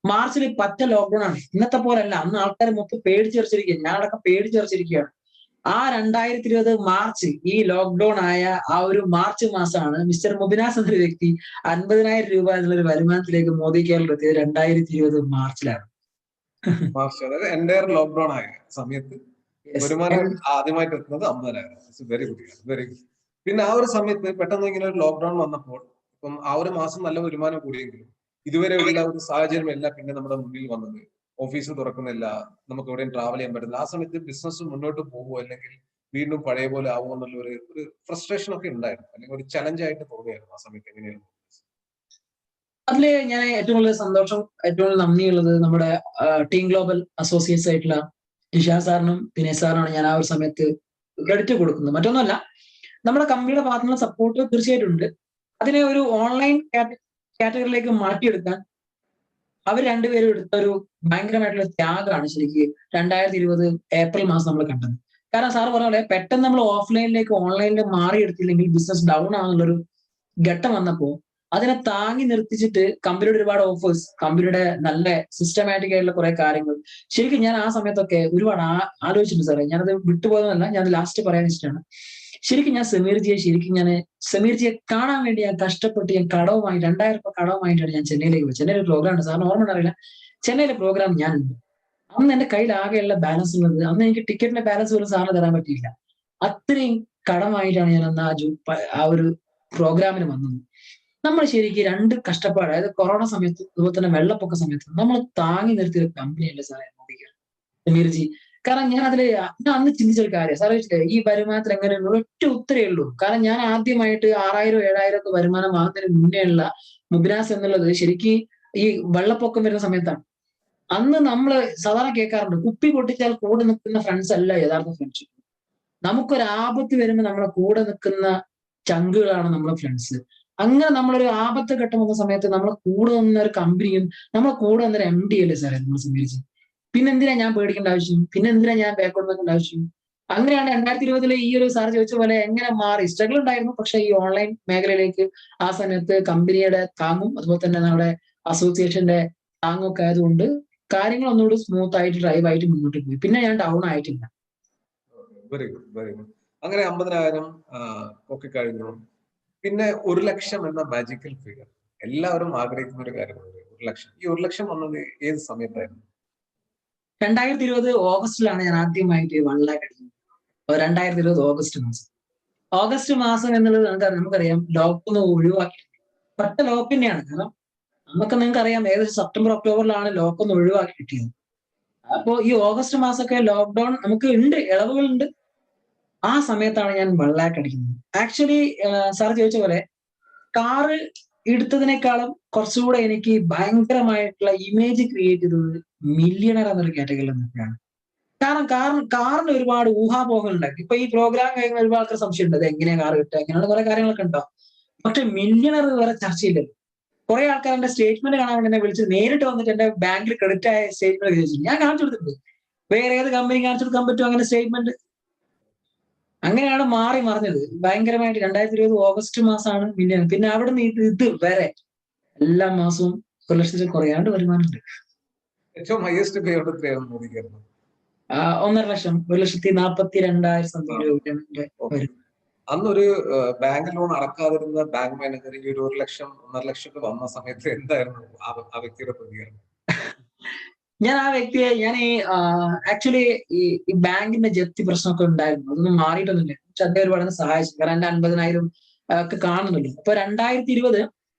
മാർച്ചിൽ പറ്റ ലോക്ക്ഡൌൺ ആണ്. ഇന്നത്തെ പോലല്ല. അന്ന് ആൾക്കാർ മൊത്തം പേടിച്ചെറിച്ചിരിക്കുക, ഞാനടക്കം പേടിച്ചെറിച്ചിരിക്കുകയാണ്. ആ 2020 മാർച്ച് ഈ ലോക്ക്ഡൌൺ ആയ ആ ഒരു മാർച്ച് മാസമാണ് മിസ്റ്റർ മുബിനാസ് എന്നൊരു വ്യക്തി 50,000 രൂപ എന്നുള്ളൊരു വരുമാനത്തിലേക്ക് മോദി കേരളം എത്തിയത് 2020 മാർച്ചിലാണ്. അതായത് എൻ്റയർ ലോക്ക്ഡൌൺ ആയ സമയത്ത് വരുമാനം ആദ്യമായിട്ട് എത്തുന്നത് 50,000. Very good, very good. പിന്നെ ആ ഒരു സമയത്ത് പെട്ടെന്ന് ഇങ്ങനെ ഒരു ലോക്ക്ഡൌൺ വന്നപ്പോൾ ഇപ്പം ആ ഒരു മാസം നല്ല വരുമാനം കൂടിയെങ്കിലും ഇതുവരെയുള്ള ഒരു സാഹചര്യമല്ല പിന്നെ നമ്മുടെ മുന്നിൽ വന്നത്. ഓഫീസ് തുറക്കുന്നില്ല, നമുക്ക് എവിടെയും ട്രാവൽ ചെയ്യാൻ പറ്റില്ല. ആ സമയത്ത് ബിസിനസ് മുന്നോട്ട് പോകുമോ അല്ലെങ്കിൽ വീണ്ടും പഴയ പോലെ ആവുമോ എന്നുള്ള ഒരു ഫ്രസ്ട്രേഷൻ ഒക്കെ ഉണ്ടായിരുന്നു, അല്ലെങ്കിൽ ഒരു ചലഞ്ച് ആയിട്ട് തോന്നിയായിരുന്നു ആ സമയത്ത്? എങ്ങനെയായിരുന്നു അതില് ഞാൻ ഏറ്റവും കൂടുതൽ സന്തോഷം, ഏറ്റവും കൂടുതൽ നന്ദിയുള്ളത് നമ്മുടെ ടീം ഗ്ലോബൽ അസോസിയേറ്റ്സ് ആയിട്ടുള്ള ജിഷാ സാറിനും ദിനേശ് സാറിനാണ് ഞാൻ ആ ഒരു സമയത്ത് ക്രെഡിറ്റ് കൊടുക്കുന്നത്. മറ്റൊന്നുമല്ല, നമ്മുടെ കമ്പനിയുടെ ഭാഗത്തുനിന്ന് സപ്പോർട്ട് തീർച്ചയായിട്ടും ഉണ്ട്. അതിനെ ഒരു ഓൺലൈൻ കാറ്റഗറിയിലേക്ക് മാറ്റിയെടുക്കാൻ അവർ രണ്ടുപേരും എടുത്ത ഒരു ഭയങ്കരമായിട്ടുള്ള ത്യാഗമാണ് ശരിക്കും 2020 ഏപ്രിൽ മാസം നമ്മൾ കണ്ടത്. കാരണം സാറ് പറഞ്ഞ പോലെ പെട്ടെന്ന് നമ്മൾ ഓഫ്ലൈനിലേക്ക് ഓൺലൈനിൽ മാറിയെടുത്തില്ലെങ്കിൽ ബിസിനസ് ഡൗൺ ആണെന്നുള്ളൊരു ഘട്ടം വന്നപ്പോൾ അതിനെ താങ്ങി നിർത്തിച്ചിട്ട് കമ്പനിയുടെ ഒരുപാട് ഓഫേഴ്സ്, കമ്പനിയുടെ നല്ല സിസ്റ്റമാറ്റിക് ആയിട്ടുള്ള കുറെ കാര്യങ്ങൾ. ശരിക്കും ഞാൻ ആ സമയത്തൊക്കെ ഒരുപാട് ആലോചിച്ചിട്ടുണ്ട് സാറേ. ഞാനത് വിട്ടുപോയതല്ല, ഞാൻ ലാസ്റ്റ് പറയാൻ ഇഷ്ടമാണ്. ശരിക്കും ഞാൻ സമീർജിയെ കാണാൻ വേണ്ടി ഞാൻ കഷ്ടപ്പെട്ട് ഞാൻ കടവുമായി 2000 രൂപ കടവുമായിട്ടാണ് ഞാൻ ചെന്നൈയിലേക്ക് പോയത്. ചെന്നൈയിൽ പ്രോഗ്രാം ഉണ്ട്, സാറിന് ഓർമ്മ അറിയില്ല. ചെന്നൈയിലെ പ്രോഗ്രാം ഞാനുണ്ട്. അന്ന് എന്റെ കയ്യിൽ ആകെയുള്ള ബാലൻസ് ഉള്ളത്, അന്ന് എനിക്ക് ടിക്കറ്റിന്റെ ബാലൻസ് പോലും സാറിന് തരാൻ പറ്റിയില്ല. അത്രയും കടമായിട്ടാണ് ഞാൻ അന്ന് ആ ഒരു പ്രോഗ്രാമിന് വന്നത്. നമ്മൾ ശരിക്കും രണ്ട് കഷ്ടപ്പാട്, അതായത് കൊറോണ സമയത്ത് അതുപോലെ തന്നെ വെള്ളപ്പൊക്ക സമയത്ത് നമ്മൾ താങ്ങി നിർത്തിയ ഒരു കമ്പനിയല്ലേ സാറേ സമീർജി. കാരണം ഞാൻ അന്ന് ചിന്തിച്ചൊരു കാര്യം സാറേ, ഈ വരുമാനത്തിൽ എങ്ങനെയുള്ള ഒറ്റ ഉത്തരേ ഉള്ളൂ. കാരണം ഞാൻ ആദ്യമായിട്ട് 6000 7000 ഒക്കെ വരുമാനം വാങ്ങുന്നതിന് മുന്നേ ഉള്ള മുബിനാസ് എന്നുള്ളത് ശരിക്കും ഈ വെള്ളപ്പൊക്കം വരുന്ന സമയത്താണ്. അന്ന് നമ്മള് സാധാരണ കേൾക്കാറുണ്ട്, കുപ്പി പൊട്ടിച്ചാൽ കൂടെ നിൽക്കുന്ന ഫ്രണ്ട്സ് അല്ല യഥാർത്ഥ ഫ്രണ്ട്ഷിപ്പ്. നമുക്കൊരു ആപത്ത് വരുമ്പോൾ നമ്മളെ കൂടെ നിൽക്കുന്ന ചങ്കുകളാണ് നമ്മളെ ഫ്രണ്ട്സ്. അങ്ങനെ നമ്മളൊരു ആപത്ത് ഘട്ടം വന്ന സമയത്ത് നമ്മളെ കൂടെ നിന്ന ഒരു കമ്പനിയും നമ്മളെ കൂടെ നിന്നൊരു MD അല്ലേ സാറേ നമ്മൾ സമീപിച്ചു. പിന്നെ എന്തിനാ ഞാൻ പേടിക്കേണ്ട ആവശ്യം, പിന്നെ എന്തിനാ ഞാൻ ബാക്കോട്ട് വെക്കേണ്ട ആവശ്യം? അങ്ങനെയാണ് 2020 ഈ ഒരു സാർ ചോദിച്ച പോലെ എങ്ങനെ മാറി. സ്ട്രഗിൾ ഉണ്ടായിരുന്നു, പക്ഷെ ഈ ഓൺലൈൻ മേഖലയിലേക്ക് ആ സമയത്ത് കമ്പനിയുടെ താങ്ങും അതുപോലെ തന്നെ നമ്മുടെ അസോസിയേഷന്റെ താങ്ങും ഒക്കെ ആയതുകൊണ്ട് കാര്യങ്ങൾ ഒന്നുകൂടി സ്മൂത്ത് ആയിട്ട് ഡ്രൈവ് ആയിട്ട് മുന്നോട്ട് പോയി. പിന്നെ ഞാൻ ഡൗൺ ആയിട്ടില്ല. Very good, very good. അങ്ങനെ 50,000 ഒക്കെ കഴിഞ്ഞു. പിന്നെ 1,00,000 എന്ന മാജിക്കൽ ഫിഗർ എല്ലാവരും ആഗ്രഹിക്കുന്ന ഒരു കാര്യമാണ്. 1,00,000. ഈ 1,00,000 വന്നത് ഏത് സമയത്തായിരുന്നു? 2020 ഓഗസ്റ്റിലാണ് ഞാൻ ആദ്യമായിട്ട് 1 ലാഖ് അടിക്കുന്നത്. 2020 ഓഗസ്റ്റ് മാസം. ഓഗസ്റ്റ് മാസം എന്നുള്ളത് നമുക്കറിയാം ലോക്ക്ഡൌൺ ഒഴിവാക്കി. ഒറ്റ ലോക്ക് തന്നെയാണ്. കാരണം നിങ്ങൾക്ക് അറിയാം, ഏകദേശം സെപ്റ്റംബർ ഒക്ടോബറിലാണ് ലോക്ക് ഒന്ന് ഒഴിവാക്കി കിട്ടിയത്. അപ്പോ ഈ ഓഗസ്റ്റ് മാസമൊക്കെ ലോക്ക്ഡൌൺ നമുക്ക് ഉണ്ട്, ഇളവുകളുണ്ട്. ആ സമയത്താണ് ഞാൻ 1 ലാഖ് അടിക്കുന്നത്. ആക്ച്വലി സാർ ചോദിച്ച പോലെ കാറ് എടുത്തതിനേക്കാളും കുറച്ചുകൂടെ എനിക്ക് ഭയങ്കരമായിട്ടുള്ള ഇമേജ് ക്രിയേറ്റ് ചെയ്തത് മില്യണർ എന്നൊരു കാറ്റഗറിയിൽ നിൽക്കുകയാണ്. കാരണം കാറിന് ഒരുപാട് ഊഹാപോഹങ്ങൾ ഉണ്ടാക്കി. ഇപ്പൊ ഈ പ്രോഗ്രാം കഴിയുന്ന ഒരുപാട് ആൾക്കാർ സംശയമുണ്ട്, അത് എങ്ങനെയാ കാർ കിട്ടുക, അങ്ങനെയുള്ള കുറെ കാര്യങ്ങളൊക്കെ ഉണ്ടാവും. പക്ഷെ മില്യണർ വേറെ ചർച്ചയില്ലല്ലോ. കുറെ ആൾക്കാർ എന്റെ സ്റ്റേറ്റ്മെന്റ് കാണാൻ വേണ്ടി എന്നെ വിളിച്ച് നേരിട്ട് വന്നിട്ട് എന്റെ ബാങ്കിൽ ക്രെഡിറ്റ് ആയ സ്റ്റേറ്റ്മെന്റ് ചോദിച്ചു. ഞാൻ കാണിച്ചു കൊടുത്തിട്ടുണ്ട്. വേറെ ഏത് കമ്പനി കാണിച്ചു കൊടുക്കാൻ പറ്റും അങ്ങനെ സ്റ്റേറ്റ്മെന്റ്? അങ്ങനെയാണ് മാറി മറിഞ്ഞത് ഭയങ്കരമായിട്ട്. 2020 ഓഗസ്റ്റ് മാസമാണ് മില്യൺ. പിന്നെ അവിടെ നിന്ന് ഇത് വരെ എല്ലാ മാസവും 1,00,000 കുറയാണ്ട് വരുമാനമുണ്ട്. ഏറ്റവും ഹയസ്റ്റ് പേ ഔട്ട് എത്രയായിരുന്നു മോദിക്കായിരുന്നു? 1,50,000, 1,42,000 സംതിങ് രൂപ വരും. അന്നൊരു ബാങ്ക് ലോൺ അടക്കാതിരുന്ന ബാങ്ക് മാനേജർ ഈ ഒരു 1,00,000 1,50,000 ഒക്കെ വന്ന സമയത്ത് എന്തായിരുന്നു ആ വ്യക്തിയുടെ പ്രതികരണം? ഞാൻ ആ വ്യക്തിയെ ഈ ആക്ച്വലി ഈ ബാങ്കിന്റെ ജപ്തി പ്രശ്നമൊക്കെ ഉണ്ടായിരുന്നു. അതൊന്നും മാറിയിട്ടൊന്നുമില്ല. പക്ഷെ അദ്ദേഹം ഒരുപാട് സഹായിച്ചു. കാരണം എന്റെ 50,000 ഒക്കെ കാണുന്നുള്ളൂ. അപ്പൊ 2020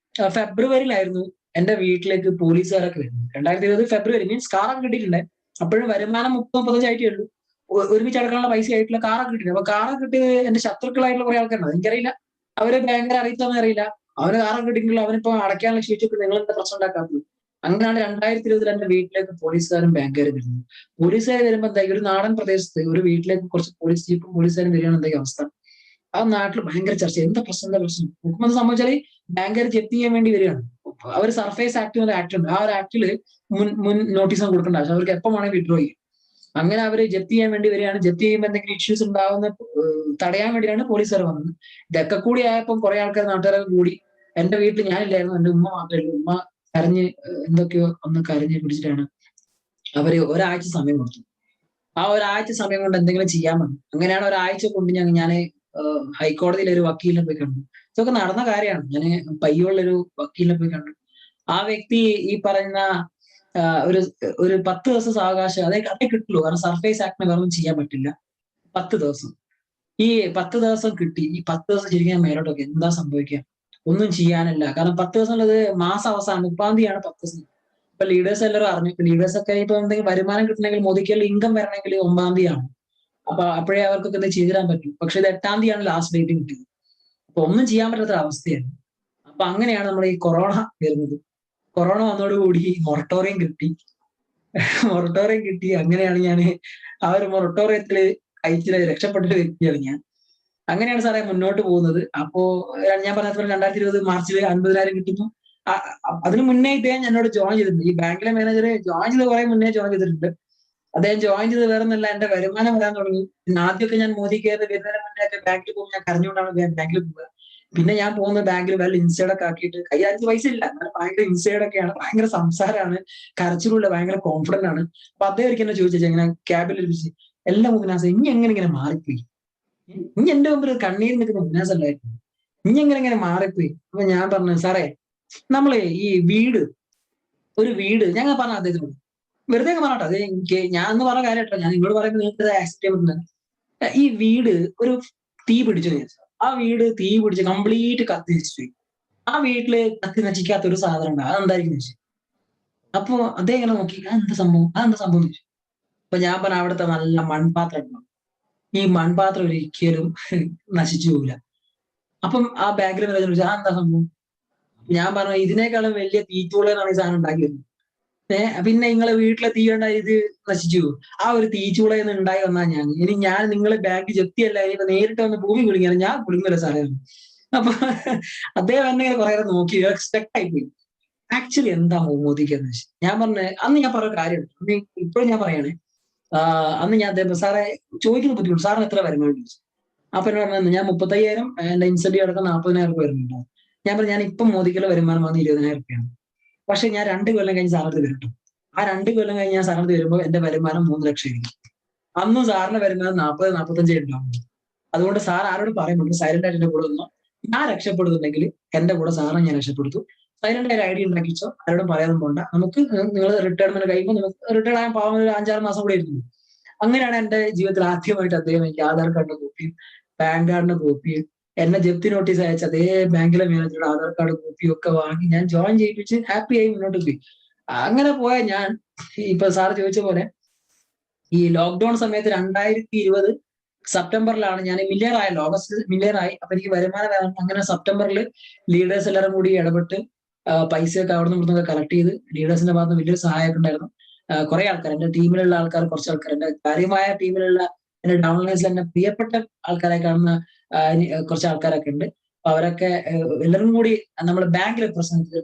ഫെബ്രുവരിയിലായിരുന്നു എന്റെ വീട്ടിലേക്ക് പോലീസുകാരൊക്കെ വരുന്നത്. 2020 ഫെബ്രുവരി മീൻസ് കാറൊക്കെ കിട്ടിയിട്ടുണ്ട്. അപ്പോഴും വരുമാനം 30-35 ആയിട്ടേ ഉള്ളൂ. ഒരുമിച്ച് അടക്കാനുള്ള പൈസ ആയിട്ടുള്ള കാറൊക്കെ കിട്ടിയിട്ടുണ്ട്. അപ്പൊ കാറൊക്കെ കിട്ടിയത് എന്റെ ശത്രുക്കളായിട്ടുള്ള കുറെ ആൾക്കാരുണ്ട്. എനിക്കറിയില്ല, അവര് ബാങ്കർ അറിയിച്ചതെന്ന് അറിയില്ല. അവന് കാറൊക്കെ കിട്ടിയിട്ടുള്ള അവനിപ്പോ അടയ്ക്കാനുള്ള ശേഷിയൊക്കെ നിങ്ങൾ എന്താ പ്രശ്നം ഉണ്ടാക്കാത്തത്? അങ്ങനെയാണ് 2020 എന്റെ വീട്ടിലേക്ക് പോലീസുകാരും ബാങ്കുകാരും വരുന്നത്. പോലീസുകാർ വരുമ്പോ എന്താ, ഒരു നാടൻ പ്രദേശത്ത് ഒരു വീട്ടിലേക്ക് കുറച്ച് പോലീസ് ജീപ്പും പോലീസുകാരും വരികയാണ് എന്തൊക്കെ അവസ്ഥ? ആ നാട്ടിൽ ഭയങ്കര ചർച്ച. എന്താ പ്രശ്നം, എന്താ പ്രശ്നം? നോക്കുമ്പോൾ സംബന്ധിച്ചാൽ ബാങ്കുകാർ ജപ്തി ചെയ്യാൻ വേണ്ടി വരികയാണ്. അവർ സർഫേസ് ആക്ട് എന്ന ആക്ട് ഉണ്ട്. ആ ഒരു ആക്ടില് മുൻ നോട്ടീസും കൊടുക്കേണ്ട ആവശ്യം, അവർക്ക് എപ്പോൾ വേണമെങ്കിൽ വിഡ്രോ ചെയ്യും. അങ്ങനെ അവര് ജപ്തി ചെയ്യാൻ വേണ്ടി വരികയാണ്. ജപ്തി ചെയ്യുമ്പോൾ എന്തെങ്കിലും ഇഷ്യൂസ് ഉണ്ടാവുന്ന തടയാൻ വേണ്ടിയാണ് പോലീസുകാർ വന്നത്. ഇതൊക്കെ കൂടി ആയപ്പോൾ കുറെ ആൾക്കാർ നാട്ടുകാരൊക്കെ കൂടി എന്റെ വീട്ടിൽ ഞാനില്ലായിരുന്നു, എന്റെ ഉമ്മ മാത്രമേ ഉള്ളൂ. ഉമ്മ കരഞ്ഞ് എന്തൊക്കെയോ ഒന്ന് കരഞ്ഞ് പിടിച്ചിട്ടാണ് അവര് ഒരാഴ്ച സമയം കൊടുത്തു. ആ ഒരാഴ്ച സമയം കൊണ്ട് എന്തെങ്കിലും ചെയ്യാൻ പറ്റും. അങ്ങനെയാണ് ഒരാഴ്ച കൊണ്ട് ഞാൻ ഹൈക്കോടതിയിൽ ഒരു വക്കീലിനെ പോയി കണ്ടു. ഇതൊക്കെ നടന്ന കാര്യമാണ്. ഞാൻ പയ്യോളൊരു വക്കീലിനെ പോയി കണ്ടു. ആ വ്യക്തി ഈ പറയുന്ന ഒരു ഒരു 10 ദിവസം സാവകാശം അതേ കിട്ടുള്ളൂ. കാരണം സർഫേസ് ആക്ടിന് വേറൊന്നും ചെയ്യാൻ പറ്റില്ല. 10 ദിവസം. ഈ 10 ദിവസം കിട്ടി. ഈ 10 ദിവസം ശരിക്കും മേലോട്ടൊക്കെ എന്താ സംഭവിക്കുക? ഒന്നും ചെയ്യാനില്ല. കാരണം 10 ദിവസം ഉള്ളത് മാസം അവസാനം 30-ാം തീയതിയാണ് 10 ദിവസം. ഇപ്പൊ ലീഡേഴ്സ് എല്ലാവരും അറിഞ്ഞു. ഇപ്പൊ ലീഡേഴ്സ് ഒക്കെ ഇപ്പൊ എന്തെങ്കിലും വരുമാനം കിട്ടണമെങ്കിൽ മോദിക്കുള്ള ഇൻകം വരണമെങ്കിൽ 9-ാം തീയതിയാണ്. അപ്പൊ അപ്പോഴേ അവർക്കൊക്കെ എന്ത് ചെയ്തിടാൻ പറ്റും. പക്ഷെ ഇത് 8-ാം തീയതിയാണ് ലാസ്റ്റ് ഡേറ്റ് കിട്ടിയത്. അപ്പൊ ഒന്നും ചെയ്യാൻ പറ്റാത്ത അവസ്ഥയാണ്. അപ്പൊ അങ്ങനെയാണ് നമ്മുടെ ഈ കൊറോണ വരുന്നത്. കൊറോണ വന്നതോടുകൂടി മൊറട്ടോറിയം കിട്ടി. അങ്ങനെയാണ് ഞാൻ ആ ഒരു മൊറട്ടോറിയത്തില് കഴിച്ചിട്ട് രക്ഷപ്പെട്ട ഒരു വ്യക്തിയാണ് ഞാൻ. അങ്ങനെയാണ് സാറേ മുന്നോട്ട് പോകുന്നത്. അപ്പോ ഞാൻ പറഞ്ഞ 2020 മാർച്ചിൽ 50,000 കിട്ടുന്നു. അതിന് മുന്നേ ഇദ്ദേഹം എന്നോട് ജോയിൻ ചെയ്തിട്ടുണ്ട്. ഈ ബാങ്കിലെ മാനേജർ ജോയിൻ ചെയ്ത് കുറെ മുന്നേ ജോയിൻ ചെയ്തിട്ടുണ്ട്. അദ്ദേഹം ജോയിൻ ചെയ്ത് വേറെ ഒന്നല്ല, എന്റെ വരുമാനം വരാൻ തുടങ്ങി. ആദ്യമൊക്കെ ഞാൻ മോദി കെയറിൽ വരുന്നതിന് മുന്നേ ഒക്കെ ബാങ്കിൽ പോകുമ്പോൾ ഞാൻ കരഞ്ഞുകൊണ്ടാണ് ബാങ്കിൽ പോവുക. പിന്നെ ഞാൻ പോകുന്ന ബാങ്കിൽ വെൽ ഇൻസൈഡ് ഒക്കെ ആക്കിയിട്ട് കയ്യിൽ 5 പൈസ ഇല്ല, എന്നാലും ഭയങ്കര ഇൻസൈഡ് ഒക്കെയാണ്, ഭയങ്കര സംസാരമാണ്, കരച്ചിലുള്ള, ഭയങ്കര കോൺഫിഡന്റ് ആണ്. അപ്പൊ അദ്ദേഹം എനിക്ക് എന്നെ ചോദിച്ചു, ഇങ്ങനെ ക്യാബിൽ ഏൽപ്പിച്ച്, എല്ലാം മുഗ്നാസ് ഇനി എങ്ങനെ ഇങ്ങനെ മാറിപ്പോയി, ഇനി എന്റെ മുമ്പിൽ കണ്ണീര് നിൽക്കുന്ന മുഗ്നാസ് അല്ലായിരുന്നു, ഇനി എങ്ങനെ ഇങ്ങനെ മാറിപ്പോയി. അപ്പൊ ഞാൻ പറഞ്ഞു, സാറേ നമ്മളെ ഈ ഒരു വീട് ഞങ്ങൾ പറഞ്ഞ അദ്ദേഹത്തിനോട് വെറുതെ പറഞ്ഞോട്ടോ, അത് എനിക്ക് ഞാൻ എന്ന് പറഞ്ഞ കാര്യട്ടോ, ഞാൻ നിങ്ങളോട് പറയുന്നത് നിങ്ങൾക്ക് ആക്സെപ്റ്റ് ചെയ്യാൻ പറ്റുന്നത്. ഈ വീട് ഒരു തീ പിടിച്ചു വിചാരിച്ചു, ആ വീട് തീ പിടിച്ച് കംപ്ലീറ്റ് കത്തി നശിച്ചു പോയി. ആ വീട്ടില് കത്തി നശിക്കാത്ത ഒരു സാധനം ഉണ്ട്, അതെന്തായിരിക്കും ചോദിച്ചു. അപ്പൊ അദ്ദേഹം ഇങ്ങനെ നോക്കി, അതെന്താ സംഭവം ചോദിച്ചു. അപ്പൊ ഞാൻ പറഞ്ഞ, അവിടുത്തെ നല്ല മൺപാത്രം ഉണ്ടാവും, ഈ മൺപാത്രം ഒരിക്കലും നശിച്ചു പോകില്ല. അപ്പം ആ ബാങ്കിൽ ചോദിച്ചു, എന്താ സംഭവം. ഞാൻ പറഞ്ഞു, ഇതിനേക്കാളും വലിയ തീച്ചൂളെന്നാണ് ഈ സാധനം ഉണ്ടാക്കിയത്. പിന്നെ നിങ്ങളെ വീട്ടിലെ തീ ഉണ്ടായി ഇത് നശിച്ചു, ആ ഒരു തീച്ചൂളയിൽ നിന്ന് ഉണ്ടായി വന്നാ ഞാൻ നിങ്ങളെ ബാങ്ക് ജപ്തിയല്ല, ഇനിയിപ്പോ നേരിട്ട് വന്ന് ഭൂമി കുളിങ്ങാണ്, ഞാൻ കുളിങ്ങല സാറേ. അപ്പൊ അദ്ദേഹം എന്നെ കുറെ നോക്കി സ്റ്റക്ക് ആയിപ്പോയി. ആക്ച്വലി എന്താ മോദിക്ക് എന്ന് വെച്ചാൽ, ഞാൻ പറഞ്ഞ അന്ന് ഞാൻ പറഞ്ഞ കാര്യമുണ്ട്, ഇപ്പോഴും ഞാൻ പറയാണ്. അന്ന് ഞാൻ അദ്ദേഹം സാറേ ചോദിക്കുന്ന ബുദ്ധിമുട്ട്, സാറിന് എത്ര വരുമാനം ചോദിച്ചു. അപ്പൊ എന്നോട് പറഞ്ഞു, ഞാൻ 35,000, എന്റെ ഇൻസെന്റീവ് അടക്കം 40,000 വരുന്നുണ്ടാവും. ഞാൻ പറഞ്ഞു, ഞാൻ ഇപ്പം മോദിക്കുള്ള വരുമാനം വന്ന് 20,000 രൂപയാണ്. പക്ഷെ ഞാൻ 2 കൊല്ലം കഴിഞ്ഞ് സാറിന് വരട്ടും. ആ 2 കൊല്ലം കഴിഞ്ഞ് ഞാൻ സാറിന് വരുമ്പോൾ എന്റെ വരുമാനം 3 ലക്ഷം ആയിരിക്കും. അന്നും സാറിന്റെ വരുമാനം 40-45 ഉണ്ടാവും. അതുകൊണ്ട് സാർ ആരോട് പറയുമ്പോൾ സൈലന്റ് ആയിട്ട് എന്റെ കൂടെ വന്നോ, ഞാൻ രക്ഷപ്പെടുന്നുണ്ടെങ്കിൽ എന്റെ കൂടെ സാറിനെ ഞാൻ രക്ഷപ്പെടുത്തു. സൈലന്റ് ആയിട്ട് ഐഡിയ ഉണ്ടാക്കിച്ചോ, ആരോടും പറയാനും പോണ്ട, നമുക്ക് നിങ്ങൾ റിട്ടയർമെന്റ് കഴിയുമ്പോൾ നമുക്ക് റിട്ടയർ ആകാൻ പാവം ഒരു 5-6 മാസം കൂടെ ഇരുന്നു. അങ്ങനെയാണ് എന്റെ ജീവിതത്തിൽ ആദ്യമായിട്ട് അദ്ദേഹം എനിക്ക് ആധാർ കാർഡിന്റെ കോപ്പിയും പാൻ കാർഡിന്റെ കോപ്പിയും എന്നെ ജപ്തി നോട്ടീസ് അയച്ച അതേ ബാങ്കിലെ മാനേജറുടെ ആധാർ കാർഡ് കോപ്പിയും ഒക്കെ വാങ്ങി ഞാൻ ജോയിൻ ചെയ്യിപ്പിച്ച് ഹാപ്പിയായി മുന്നോട്ട് പോയി. അങ്ങനെ പോയ ഞാൻ, ഇപ്പൊ സാർ ചോദിച്ച പോലെ ഈ ലോക്ക്ഡൌൺ സമയത്ത് 2020 സെപ്റ്റംബറിലാണ് ഞാൻ മില്ലിയർ ആയല്ലോ, ഓഗസ്റ്റ് മില്ലിയർ ആയി. അപ്പൊ എനിക്ക് വരുമാനം അങ്ങനെ സെപ്റ്റംബറിൽ ലീഡേഴ്സ് എല്ലാവരും കൂടി ഇടപെട്ട് പൈസയൊക്കെ അവിടെ നിന്ന് ഇവിടുന്ന് കളക്ട് ചെയ്ത് ലീഡേഴ്സിന്റെ ഭാഗത്ത് വലിയൊരു സഹായമൊക്കെ ഉണ്ടായിരുന്നു. കുറെ ആൾക്കാർ, എന്റെ ടീമിലുള്ള ആൾക്കാർ, കുറച്ച് ആൾക്കാർ, എന്റെ കാര്യമായ ടീമിലുള്ള എന്റെ ഡൗൺലൈൻസിൽ എന്നെ പ്രിയപ്പെട്ട ആൾക്കാരെ കാണുന്ന കുറച്ച് ആൾക്കാരൊക്കെ ഉണ്ട്. അപ്പൊ അവരൊക്കെ എല്ലാവരും കൂടി നമ്മൾ ബാങ്ക് റെപ്രസെന്റേറ്റീവ്,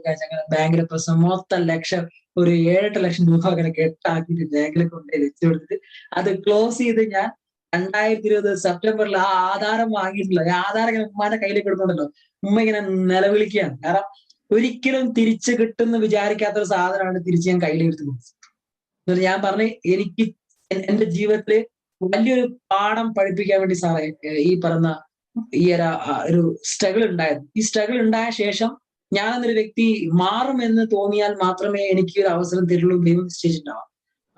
ബാങ്ക് റെപ്രസെന്റ് മൊത്തം ലക്ഷം, ഒരു 7-8 ലക്ഷം രൂപ അങ്ങനെ കെട്ടാക്കിയിട്ട് ബാങ്കിൽ കൊണ്ടുപോയി വെച്ചു കൊടുത്തിട്ട് അത് ക്ലോസ് ചെയ്ത് ഞാൻ 2020 സെപ്റ്റംബറിൽ ആ ആധാരം വാങ്ങിയിട്ടില്ല. ആധാരം ഇങ്ങനെ ഉമ്മാന്റെ കയ്യിലേക്ക് എടുത്തോണ്ടല്ലോ, ഉമ്മ ഇങ്ങനെ നിലവിളിക്കുകയാണ്. കാരണം ഒരിക്കലും തിരിച്ചു കിട്ടുമെന്ന് വിചാരിക്കാത്ത ഒരു സാധനമാണ് തിരിച്ച് ഞാൻ കയ്യിലെടുത്ത് കൊടുത്തത്. എന്നിട്ട് ഞാൻ പറഞ്ഞു, എനിക്ക് എന്റെ ജീവിതത്തില് വലിയൊരു പാഠം പഠിപ്പിക്കാൻ വേണ്ടി സാറേ ഈ പറഞ്ഞ ഈ ഒരു സ്ട്രഗിൾ ഉണ്ടായിരുന്നു. ഈ സ്ട്രഗിൾ ഉണ്ടായ ശേഷം ഞാൻ എന്നൊരു വ്യക്തി മാറുമെന്ന് തോന്നിയാൽ മാത്രമേ എനിക്ക് ഒരു അവസരം തരുള്ളൂ ദൈവം നിശ്ചയിച്ചിട്ടുണ്ടാവാം.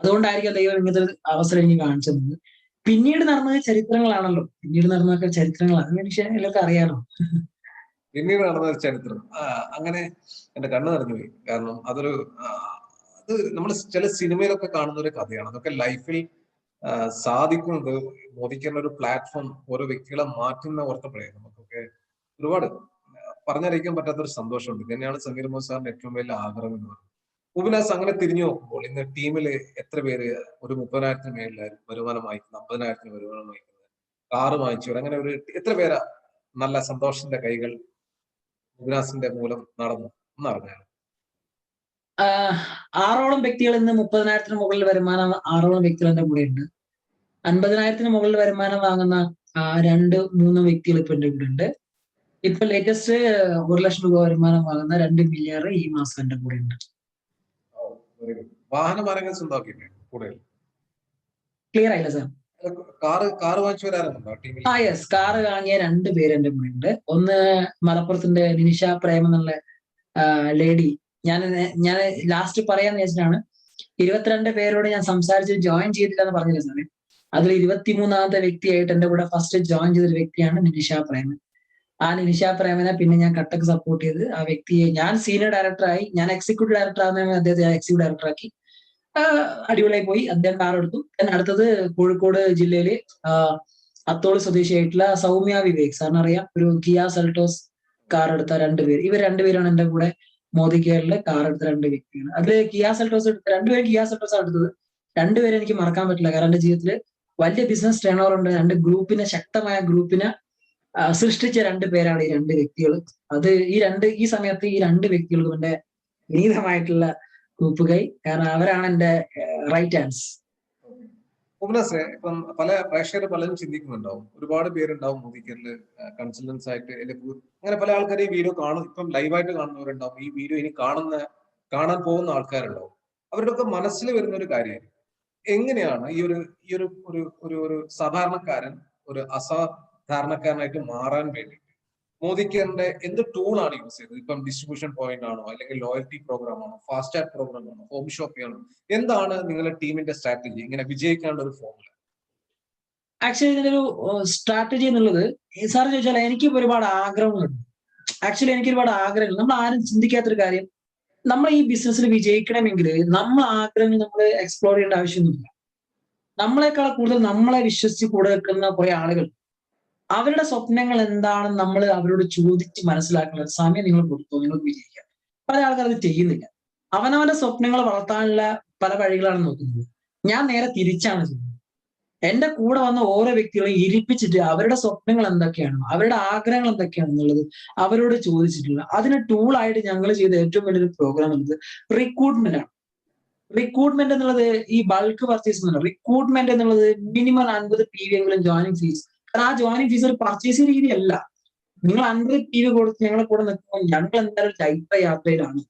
അതുകൊണ്ടായിരിക്കും ദൈവം ഇങ്ങനത്തെ ഒരു അവസരം എനിക്ക് കാണിച്ചു തന്നത്. പിന്നീട് നടന്നത് ചരിത്രങ്ങളാണല്ലോ, പിന്നീട് നടന്നതൊക്കെ ചരിത്രങ്ങളാണ്, മനുഷ്യൻ എല്ലാവർക്കും അറിയാലോ. പിന്നീട് നടന്ന ഒരു ചരിത്രം അങ്ങനെ എന്റെ കണ്ണ് നിറഞ്ഞുപോയി. കാരണം അത് നമ്മൾ ചില സിനിമയിലൊക്കെ കാണുന്ന ഒരു കഥയാണ്. അതൊക്കെ ലൈഫിൽ സാധിക്കുന്നത് മോദിക്കുന്ന ഒരു പ്ലാറ്റ്ഫോം ഓരോ വ്യക്തികളെ മാറ്റുന്ന ഓർത്തപ്പോഴേ നമുക്കൊക്കെ ഒരുപാട് പറഞ്ഞറിയിക്കാൻ പറ്റാത്തൊരു സന്തോഷമുണ്ട്. ഇത് തന്നെയാണ് സമീർ മോഹൻ സാറിന്റെ ഏറ്റവും വലിയ ആഗ്രഹം എന്ന് പറയുന്നത്. ഉപനാസ് അങ്ങനെ തിരിഞ്ഞു നോക്കുമ്പോൾ ഇന്ന് ടീമില് എത്ര പേര് ഒരു 30,000 മേളിൽ വരുമാനം വാങ്ങിക്കുന്നത്, 50,000 വരുമാനം വാങ്ങിക്കുന്നത്, കാറ് വാങ്ങിച്ചവർ, അങ്ങനെ ഒരു എത്ര പേരാ നല്ല സന്തോഷത്തിന്റെ കൈകൾ ഉപനാസിന്റെ മൂലം നടന്നു എന്നറിഞ്ഞാൽ? 6ഓളം വ്യക്തികൾ ഇന്ന് 30,000 മുകളിൽ വരുമാനം 6ഓളം വ്യക്തികൾ എന്റെ കൂടെ ഉണ്ട്. 50,000 മുകളിൽ വരുമാനം വാങ്ങുന്ന 2-3 വ്യക്തികൾ ഇപ്പൊ എന്റെ കൂടെ ഉണ്ട്. ഇപ്പൊ ലേറ്റസ്റ്റ് 1 ലക്ഷം രൂപ വരുമാനം വാങ്ങുന്ന 2 മില്യർ ഈ മാസം എന്റെ കൂടെ ഉണ്ട്. വാഹനം ആരെങ്കിലും സ്വന്തമാക്കിയില്ലേ കൂടുതൽ? ക്ലിയർ ആയില്ല സാർ. കാറ് വാങ്ങിച്ചു വരാറുണ്ടോ ടീമിൽ? യെസ്, കാറ് വാങ്ങിയ 2 പേര് എന്റെ കൂടെ ഉണ്ട്. ഒന്ന് മലപ്പുറത്തിന്റെ നിനിഷ പ്രേം എന്നുള്ള ലേഡി. ഞാൻ ലാസ്റ്റ് പറയാന്ന് വെച്ചിട്ടാണ്, 22 പേരോട് ഞാൻ സംസാരിച്ച് ജോയിൻ ചെയ്തില്ല എന്ന് പറഞ്ഞില്ല സാറേ. അതിൽ 23-ാമത്തെ വ്യക്തിയായിട്ട് എന്റെ കൂടെ ഫസ്റ്റ് ജോയിൻ ചെയ്തൊരു വ്യക്തിയാണ് നിനിഷ പ്രേമൻ. ആ നിനിഷ പ്രേമനെ പിന്നെ ഞാൻ കട്ടക്ക് സപ്പോർട്ട് ചെയ്ത് ആ വ്യക്തിയെ ഞാൻ സീനിയർ ഡയറക്ടറായി, ഞാൻ എക്സിക്യൂട്ടീവ് ഡയറക്ടർ ആകുന്ന അദ്ദേഹത്തെ എക്സിക്യൂട്ടീവ് ഡയറക്ടറാക്കി. അടിപൊളിയായി പോയി. അദ്ദേഹം കാർ എടുത്തു. അടുത്തത് കോഴിക്കോട് ജില്ലയില് അത്തോളി സ്വദേശിയായിട്ടുള്ള സൗമ്യ വിവേക്, സാറിന് അറിയാം, ഒരു കിയ സെൽട്ടോസ് കാർ എടുത്ത 2 പേര്. ഇവർ 2 പേരാണ് എന്റെ കൂടെ മോദി കെയറിലെ കാർ എടുത്ത 2 വ്യക്തികൾ. അതില് കിയ സെൽട്ടോസ് എടുത്ത 2 പേര് കിയ സെൽട്ടോസ് എടുത്തത്. 2 പേരെ എനിക്ക് മറക്കാൻ പറ്റില്ല. കാരണം എന്റെ ജീവിതത്തിൽ വലിയ ബിസിനസ് ടേൺ ഓവർ ഉണ്ട്. 2 ഗ്രൂപ്പിനെ, ശക്തമായ ഗ്രൂപ്പിനെ സൃഷ്ടിച്ച 2 പേരാണ് ഈ 2 വ്യക്തികൾ. അത് ഈ സമയത്ത് ഈ 2 വ്യക്തികൾക്കും എന്റെ വിനീതമായിട്ടുള്ള കൂപ്പുകൈ. കാരണം അവരാണ് എന്റെ റൈറ്റ് ഹാൻഡ്സ്. മുബിനാസെ, ഇപ്പം പല പ്രേക്ഷകർ പലരും ചിന്തിക്കുന്നുണ്ടാവും, ഒരുപാട് പേരുണ്ടാവും മോദി കെയറിൽ കൺസൾട്ടൻസ് ആയിട്ട്, അല്ലെങ്കിൽ അങ്ങനെ പല ആൾക്കാർ ഈ വീഡിയോ കാണും, ഇപ്പം ലൈവായിട്ട് കാണുന്നവരുണ്ടാവും, ഈ വീഡിയോ ഇനി കാണാൻ പോകുന്ന ആൾക്കാരുണ്ടാവും. അവരുടെ ഒക്കെ മനസ്സിൽ വരുന്ന ഒരു കാര്യമായിരിക്കും, എങ്ങനെയാണ് ഈ ഒരു സാധാരണക്കാരൻ ഒരു അസാധാരണക്കാരനായിട്ട് മാറാൻ വേണ്ടി മോദി കെയറിന്റെ എന്ത് ടൂളാണ് യൂസ് ചെയ്തത്? ഇപ്പം ഡിസ്ട്രിബ്യൂഷൻ പോയിന്റ് ആണോ, അല്ലെങ്കിൽ ലോയൽറ്റി പ്രോഗ്രാം ആണോ, ഫാസ്റ്റ് ടാഗ് പ്രോഗ്രാം ആണോ, ഹോം ഷോപ്പിംഗ് ആണോ? എന്താണ് നിങ്ങളുടെ ടീമിന്റെ സ്ട്രാറ്റജി ഇങ്ങനെ വിജയിക്കാനുള്ള ഒരു ഫോർമുല? ആക്ച്വലി ഇതിനൊരു സ്ട്രാറ്റജി എന്നുള്ളത്, സാർ ചോദിച്ചാൽ എനിക്കും ഒരുപാട് ആഗ്രഹങ്ങളുണ്ട്. ആക്ച്വലി എനിക്ക് ഒരുപാട് ആഗ്രഹങ്ങൾ, നമ്മൾ ആരും ചിന്തിക്കാത്തൊരു കാര്യം, നമ്മൾ ഈ ബിസിനസ്സിൽ വിജയിക്കണമെങ്കിൽ നമ്മൾ ആഗ്രഹങ്ങൾ നമ്മൾ എക്സ്പ്ലോർ ചെയ്യേണ്ട ആവശ്യമൊന്നുമില്ല. നമ്മളെക്കാൾ കൂടുതൽ നമ്മളെ വിശ്വസിച്ച് കൂടെ നിൽക്കുന്ന കുറെ ആളുകൾ, അവരുടെ സ്വപ്നങ്ങൾ എന്താണെന്ന് നമ്മൾ അവരോട് ചോദിച്ച് മനസ്സിലാക്കുന്ന സമയം നിങ്ങൾ കൊടുത്തു, നിങ്ങൾക്ക് വിജയിക്കാം. പല ആൾക്കാർ അത് ചെയ്യുന്നില്ല. അവനവന്റെ സ്വപ്നങ്ങൾ വളർത്താനുള്ള പല വഴികളാണ് നോക്കുന്നത്. ഞാൻ നേരെ തിരിച്ചാണ് ചെയ്യുന്നത്. എന്റെ കൂടെ വന്ന ഓരോ വ്യക്തികളെയും ഇരിപ്പിച്ചിട്ട് അവരുടെ സ്വപ്നങ്ങൾ എന്തൊക്കെയാണ്, അവരുടെ ആഗ്രഹങ്ങൾ എന്തൊക്കെയാണെന്നുള്ളത് അവരോട് ചോദിച്ചിട്ടുള്ള, അതിന് ടൂളായിട്ട് ഞങ്ങൾ ചെയ്ത ഏറ്റവും വലിയൊരു പ്രോഗ്രാം എന്നത് റിക്രൂട്ട്മെന്റ് ആണ്. റിക്രൂട്ട്മെന്റ് എന്നുള്ളത് ഈ ബൾക്ക് പർച്ചേസ് എന്നല്ല. റിക്രൂട്ട്മെന്റ് എന്നുള്ളത് മിനിമം 50 PV എങ്കിലും ജോയിനിങ് ഫീസ്. കാരണം ആ ജോയിനിങ് ഫീസ് ഒരു പർച്ചേസിംഗ് രീതിയല്ല. നിങ്ങൾ 50 PV കൊടുത്ത് ഞങ്ങളെ കൂടെ നിൽക്കുമ്പോൾ ഞങ്ങൾ എന്തായാലും ഒരു ചൈത്ര യാത്രയിലാണ്.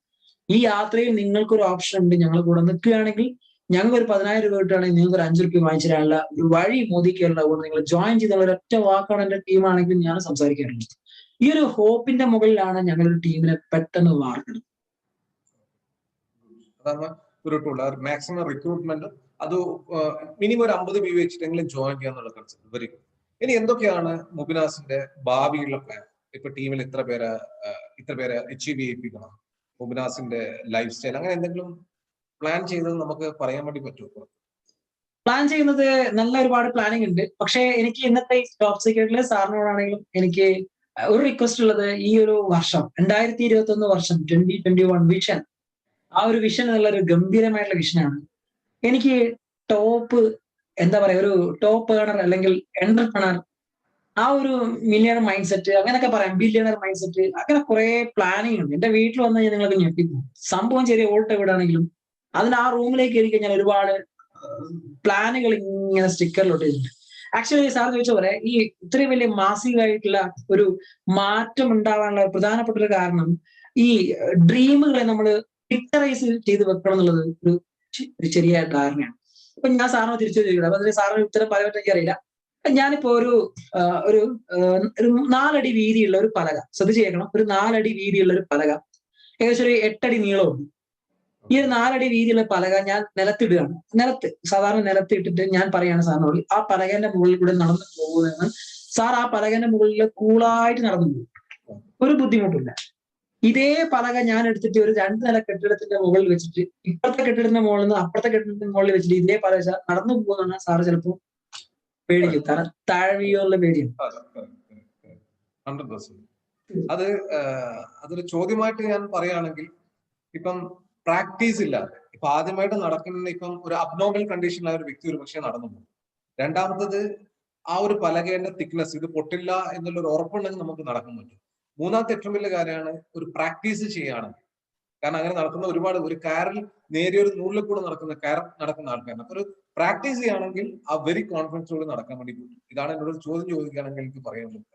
ഈ യാത്രയിൽ നിങ്ങൾക്കൊരു ഓപ്ഷൻ ഉണ്ട്, ഞങ്ങൾ കൂടെ നിൽക്കുകയാണെങ്കിൽ ഞങ്ങൾക്ക് ഒരു 10,000 രൂപ കിട്ടുകയാണെങ്കിൽ നിങ്ങൾക്ക് ഒരു 5 രൂപ വാങ്ങിച്ചു തരാനുള്ള ഒരു വഴി മോദി കെയറിന്റെ കൂടെ നിങ്ങൾ ജോയിൻ ചെയ്തുള്ള ഒരൊറ്റ വാക്കാണ് എന്റെ ടീമാണെങ്കിൽ ഞാൻ സംസാരിക്കാറുള്ളത്. ഈ ഒരു ഹോപ്പിന്റെ മുകളിലാണ് ഞങ്ങളൊരു ടീമിനെ പെട്ടെന്ന് വാർത്തെടുക്കുന്നത്. അതാണ് ഒരു ടൂൾ, മാക്സിമം റിക്രൂട്ട്മെന്റ്, അത് മിനിമം ഒരു 50 PV വെച്ചിട്ടെങ്കിലും ജോയിൻ ചെയ്യാന്നുള്ള കൺസെപ്റ്റ്. Very good. ഇനി എന്തൊക്കെയാണ് മുബിനാസിന്റെ ഭാവിയുള്ള പ്ലാൻ? ഇപ്പൊ ടീമിൽ ഇത്ര പേരെ അച്ചീവ് ചെയ്യിപ്പിക്കണം, മുബിനാസിന്റെ ലൈഫ് സ്റ്റൈൽ, അങ്ങനെ എന്തെങ്കിലും പ്ലാൻ ചെയ്തത് നമുക്ക് പറയാൻ വേണ്ടി പറ്റുമോ? പ്ലാൻ ചെയ്യുന്നത് നല്ല ഒരുപാട് പ്ലാനിങ് ഉണ്ട്. പക്ഷേ എനിക്ക് ഇന്നത്തെ ഈ ജോബ് സെക്യൂരിറ്റിയിലെ സാറിനോടാണെങ്കിലും എനിക്ക് ഒരു റിക്വസ്റ്റ് ഉള്ളത്, ഈ ഒരു വർഷം 2021 വർഷം 2021 വിഷൻ, ആ ഒരു വിഷൻ എന്നുള്ള ഒരു ഗംഭീരമായിട്ടുള്ള വിഷനാണ്. എനിക്ക് ടോപ്പ്, എന്താ പറയാ, ഒരു ടോപ്പ് ഏണർ അല്ലെങ്കിൽ എന്റർപ്രണർ, ആ ഒരു മില്യണർ മൈൻഡ് സെറ്റ്, അങ്ങനെയൊക്കെ പറയാം, ബില്യണർ മൈൻഡ് സെറ്റ്, അങ്ങനെ കുറെ പ്ലാനിങ് ഉണ്ട്. എന്റെ വീട്ടിൽ വന്നു കഴിഞ്ഞാൽ നിങ്ങൾക്ക് ഞെട്ടിപ്പോകും. സംഭവം ചെറിയ ഓൾട്ട വീടാണെങ്കിലും അതിന് ആ റൂമിലേക്ക് കയറി കഴിഞ്ഞാൽ ഒരുപാട് പ്ലാനുകൾ ഇങ്ങനെ സ്റ്റിക്കറിലോട്ട് ചെയ്തിട്ടുണ്ട്. ആക്ച്വലി സാർ ചോദിച്ച പോലെ ഈ ഇത്രയും വലിയ മാസീവ് ആയിട്ടുള്ള ഒരു മാറ്റം ഉണ്ടാവാനുള്ള പ്രധാനപ്പെട്ട ഒരു കാരണം ഈ ഡ്രീമുകളെ നമ്മൾ പിക്ചറൈസ് ചെയ്ത് വെക്കണം എന്നുള്ളത് ഒരു ചെറിയ ധാരണയാണ്. അപ്പൊ ഞാൻ സാറിന് തിരിച്ചു ചോദിക്കണം, അപ്പൊ അതിന് സാറിന് ഉത്തരം പറയാൻ പറ്റി അറിയില്ല. ഞാനിപ്പോ ഒരു 4 അടി വീതിയുള്ള ഒരു പലക, ശ്രദ്ധിച്ച് കേൾക്കണം, ഒരു 4 അടി വീതിയുള്ള ഒരു പലക, ഏകദേശം ഒരു 8 അടി നീളമുണ്ട്. ഈ ഒരു 4 അടി വീതിയുള്ള പലക ഞാൻ നിലത്തിടുകയാണ്. സാധാരണ നിലത്തിട്ടിട്ട് ഞാൻ പറയാണ് സാറിനോട്, ആ പലകന്റെ മുകളിൽ കൂടെ നടന്നു പോകുമെന്ന്. സാർ ആ പലകന്റെ മുകളിൽ കൂളായിട്ട് നടന്നു പോകും, ഒരു ബുദ്ധിമുട്ടില്ല. ഇതേ പലക ഞാൻ എടുത്തിട്ട് ഒരു 2 നില കെട്ടിടത്തിന്റെ മുകളിൽ വെച്ചിട്ട് ഇപ്പുറത്തെ കെട്ടിടത്തിന്റെ മുകളിൽ നിന്ന് അപ്പുറത്തെ കെട്ടിടത്തിന്റെ മുകളിൽ വെച്ചിട്ട് ഇതേ പലക നടന്നു പോകുന്ന സാറ് ചിലപ്പോൾ പേടിക്കും. കാരണം താഴെ വീഴുന്നുള്ള പേടിയാണ്. 100%. അതൊരു ചോദ്യമായിട്ട് ഞാൻ പറയുകയാണെങ്കിൽ, ഇപ്പം പ്രാക്ടീസ് ഇല്ലാതെ, ഇപ്പൊ ആദ്യമായിട്ട് നടക്കുന്ന, ഇപ്പം ഒരു അബ്നോർമൽ കണ്ടീഷനിലായ ഒരു വ്യക്തി ഒരു പക്ഷേ നടന്നു പോകും. രണ്ടാമത്തത്, ആ ഒരു പലകയുടെ തിക്നെസ്, ഇത് പൊട്ടില്ല എന്നുള്ളൊരു ഉറപ്പുണ്ടെങ്കിൽ നമുക്ക് നടക്കാൻ പറ്റും. മൂന്നാമത്തെ ഏറ്റവും വലിയ കാര്യമാണ് ഒരു പ്രാക്ടീസ് ചെയ്യുകയാണെങ്കിൽ. കാരണം അങ്ങനെ നടക്കുന്ന ഒരുപാട്, ഒരു കാറിൽ നേരിയ ഒരു നൂറിൽ കൂടെ നടക്കുന്ന ആൾക്കാരാണ്. അപ്പൊ ഒരു പ്രാക്ടീസ് ചെയ്യുകയാണെങ്കിൽ ആ വെരി കോൺഫിഡൻസോട് നടക്കാൻ വേണ്ടി പറ്റും. ഇതാണ് എന്നോട് ചോദ്യം ചോദിക്കുകയാണെങ്കിൽ എനിക്ക് പറയാൻ പറ്റും.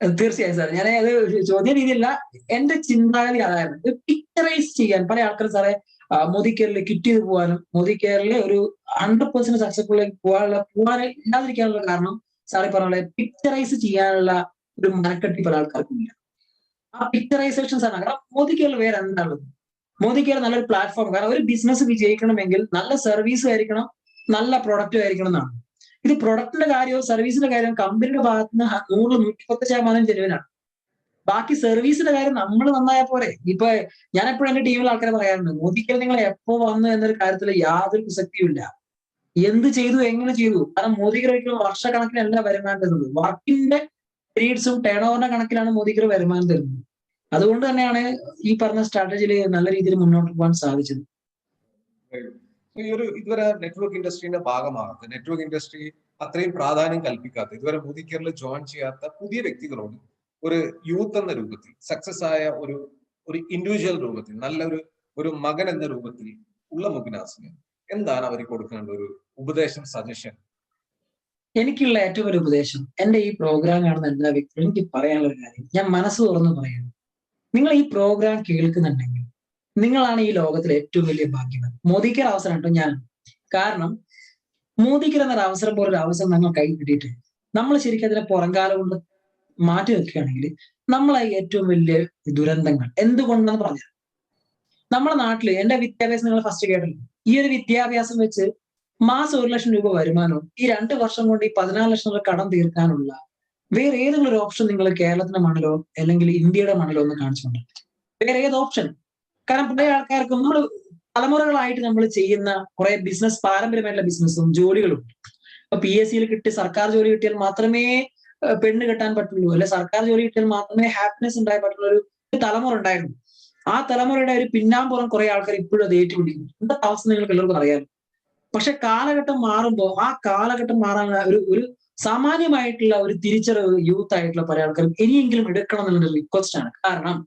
തീർച്ചയായും സാർ, ഞാൻ അത് ചോദ്യ രീതിയല്ല, എന്റെ ചിന്താഗതി അതായിരുന്നു. പിക്ചറൈസ് ചെയ്യാൻ പല ആൾക്കാരും സാറേ മോദി കെയറിൽ കിറ്റ് ചെയ്ത് പോകാനും മോദി കെയറിൽ ഒരു 100% സക്സസ്ഫുള്ളിലേക്ക് പോകാൻ ഇല്ലാതിരിക്കാനുള്ള കാരണം സാറി പറഞ്ഞ പോലെ പിക്ചറൈസ് ചെയ്യാനുള്ള ഒരു മനക്കെട്ടി പല ആൾക്കാർക്കും ഇല്ല. ആ പിക്ചറൈസേഷൻ സാറാണ്. കാരണം മോദി കെയറിൽ വേറെ എന്താണുള്ളത്? മോദി കെയർ നല്ലൊരു പ്ലാറ്റ്ഫോം. കാരണം ഒരു ബിസിനസ് വിജയിക്കണമെങ്കിൽ നല്ല സർവീസ് ആയിരിക്കണം, നല്ല പ്രൊഡക്റ്റും ആയിരിക്കണം എന്നാണ്. ഇത് പ്രൊഡക്റ്റിന്റെ കാര്യമോ സർവീസിന്റെ കാര്യമോ കമ്പനിയുടെ ഭാഗത്ത് നിന്ന് 100-110% ജെനുവിനാണ്. ബാക്കി സർവീസിന്റെ കാര്യം നമ്മൾ നന്നായാൽ പോരെ. ഇപ്പൊ ഞാൻ എപ്പോഴും എന്റെ ടീമിലെ ആൾക്കാരെ പറയാറുണ്ട്, മോദി കെയർ നിങ്ങൾ എപ്പോ വന്നു എന്നൊരു കാര്യത്തിൽ യാതൊരു പ്രസക്തിയുമില്ല. എന്ത് ചെയ്തു, എങ്ങനെ ചെയ്തു. കാരണം മോദി കെയർ ഒരിക്കലും വർഷക്കണക്കിനല്ല വരുമാനം തരുന്നത്, വർക്കിന്റെ പീരീഡ്സും ടേൺ ഓവറിന്റെ കണക്കിലാണ് മോദി കെയർ വരുമാനം തരുന്നത്. അതുകൊണ്ട് തന്നെയാണ് ഈ പറഞ്ഞ സ്ട്രാറ്റജിയിൽ നല്ല രീതിയിൽ മുന്നോട്ട് പോകാൻ സാധിച്ചത്. ഇതുവരെ നെറ്റ്വർക്ക് ഇൻഡസ്ട്രീന്റെ ഭാഗമാകാത്ത, നെറ്റ്വർക്ക് ഇൻഡസ്ട്രി അത്രയും പ്രാധാന്യം കൽപ്പിക്കാത്ത, ഇതുവരെ മോദി കെയറിൽ ജോയിൻ ചെയ്യാത്ത പുതിയ വ്യക്തികളോട് ഒരു യൂത്ത് എന്ന രൂപത്തിൽ, സക്സസ് ആയ ഒരു ഇൻഡിവിജ്വൽ രൂപത്തിൽ, നല്ലൊരു മകൻ എന്ന രൂപത്തിൽ ഉള്ള മുബിനാസിന് എന്താണ് അവർ കൊടുക്കേണ്ട ഒരു ഉപദേശം, സജഷൻ? എനിക്കുള്ള ഏറ്റവും വലിയ ഉപദേശം, എന്റെ ഈ പ്രോഗ്രാം കാണുന്ന എല്ലാ വ്യക്തികളും എനിക്ക് പറയാനുള്ള ഒരു കാര്യം, ഞാൻ മനസ്സ് തുറന്ന് പറയുന്നു. നിങ്ങൾ ഈ പ്രോഗ്രാം കേൾക്കുന്നുണ്ടെങ്കിൽ നിങ്ങളാണ് ഈ ലോകത്തിലെ ഏറ്റവും വലിയ ഭാഗ്യവാൻ. മോദിക്കർ അവസരം കേട്ടോ ഞാൻ. കാരണം മോദിക്കർ എന്നൊരു അവസരം പോലൊരു അവസരം നമ്മൾ കൈ കിട്ടിയിട്ട് നമ്മൾ ശരിക്കും അതിനെ പുറംകാലം കൊണ്ട് മാറ്റി വെക്കുകയാണെങ്കിൽ നമ്മളെ ഏറ്റവും വലിയ ദുരന്തങ്ങൾ എന്തുകൊണ്ടെന്ന് പറഞ്ഞു. നമ്മുടെ നാട്ടില് എന്റെ വിദ്യാഭ്യാസം നിങ്ങൾ ഫസ്റ്റ് കേട്ടല്ലോ. ഈ ഒരു വിദ്യാഭ്യാസം വെച്ച് മാസം 1 ലക്ഷം രൂപ വരുമാനവും ഈ 2 വർഷം കൊണ്ട് ഈ 14 ലക്ഷം രൂപ കടം തീർക്കാനുള്ള വേറെ ഏതെങ്കിലും ഒരു ഓപ്ഷൻ നിങ്ങൾ കേരളത്തിന്റെ മണ്ണിലോ അല്ലെങ്കിൽ ഇന്ത്യയുടെ മണ്ണിലോ ഒന്ന് കാണിച്ചുകൊണ്ട് വേറെ ഏത് ഓപ്ഷൻ? കാരണം പല ആൾക്കാർക്കും നമ്മൾ തലമുറകളായിട്ട് നമ്മൾ ചെയ്യുന്ന കുറെ ബിസിനസ്, പാരമ്പര്യമായിട്ടുള്ള ബിസിനസ്സും ജോലികളും. ഇപ്പൊ PSC കിട്ടി സർക്കാർ ജോലി കിട്ടിയാൽ മാത്രമേ പെണ്ണ് കെട്ടാൻ പറ്റുള്ളൂ, അല്ലെ സർക്കാർ ജോലി കിട്ടിയാൽ മാത്രമേ ഹാപ്പിനെസ് ഉണ്ടായി പറ്റുള്ള ഒരു തലമുറ ഉണ്ടായിരുന്നു. ആ തലമുറയുടെ ഒരു പിന്നാമ്പുറം കുറെ ആൾക്കാർ ഇപ്പോഴും അത് ഏറ്റുപിടിക്കുന്നു. ഇന്നത്തെ അവസ്ഥ നിങ്ങൾക്ക് എല്ലാവർക്കും അറിയാം. പക്ഷെ കാലഘട്ടം മാറുമ്പോൾ ആ കാലഘട്ടം മാറാൻ ഒരു സാമാന്യമായിട്ടുള്ള ഒരു തിരിച്ചറിവ് യൂത്ത് ആയിട്ടുള്ള പല ആൾക്കാരും ഇനിയെങ്കിലും എടുക്കണം എന്നുള്ളൊരു റിക്വസ്റ്റ് ആണ്. കാരണം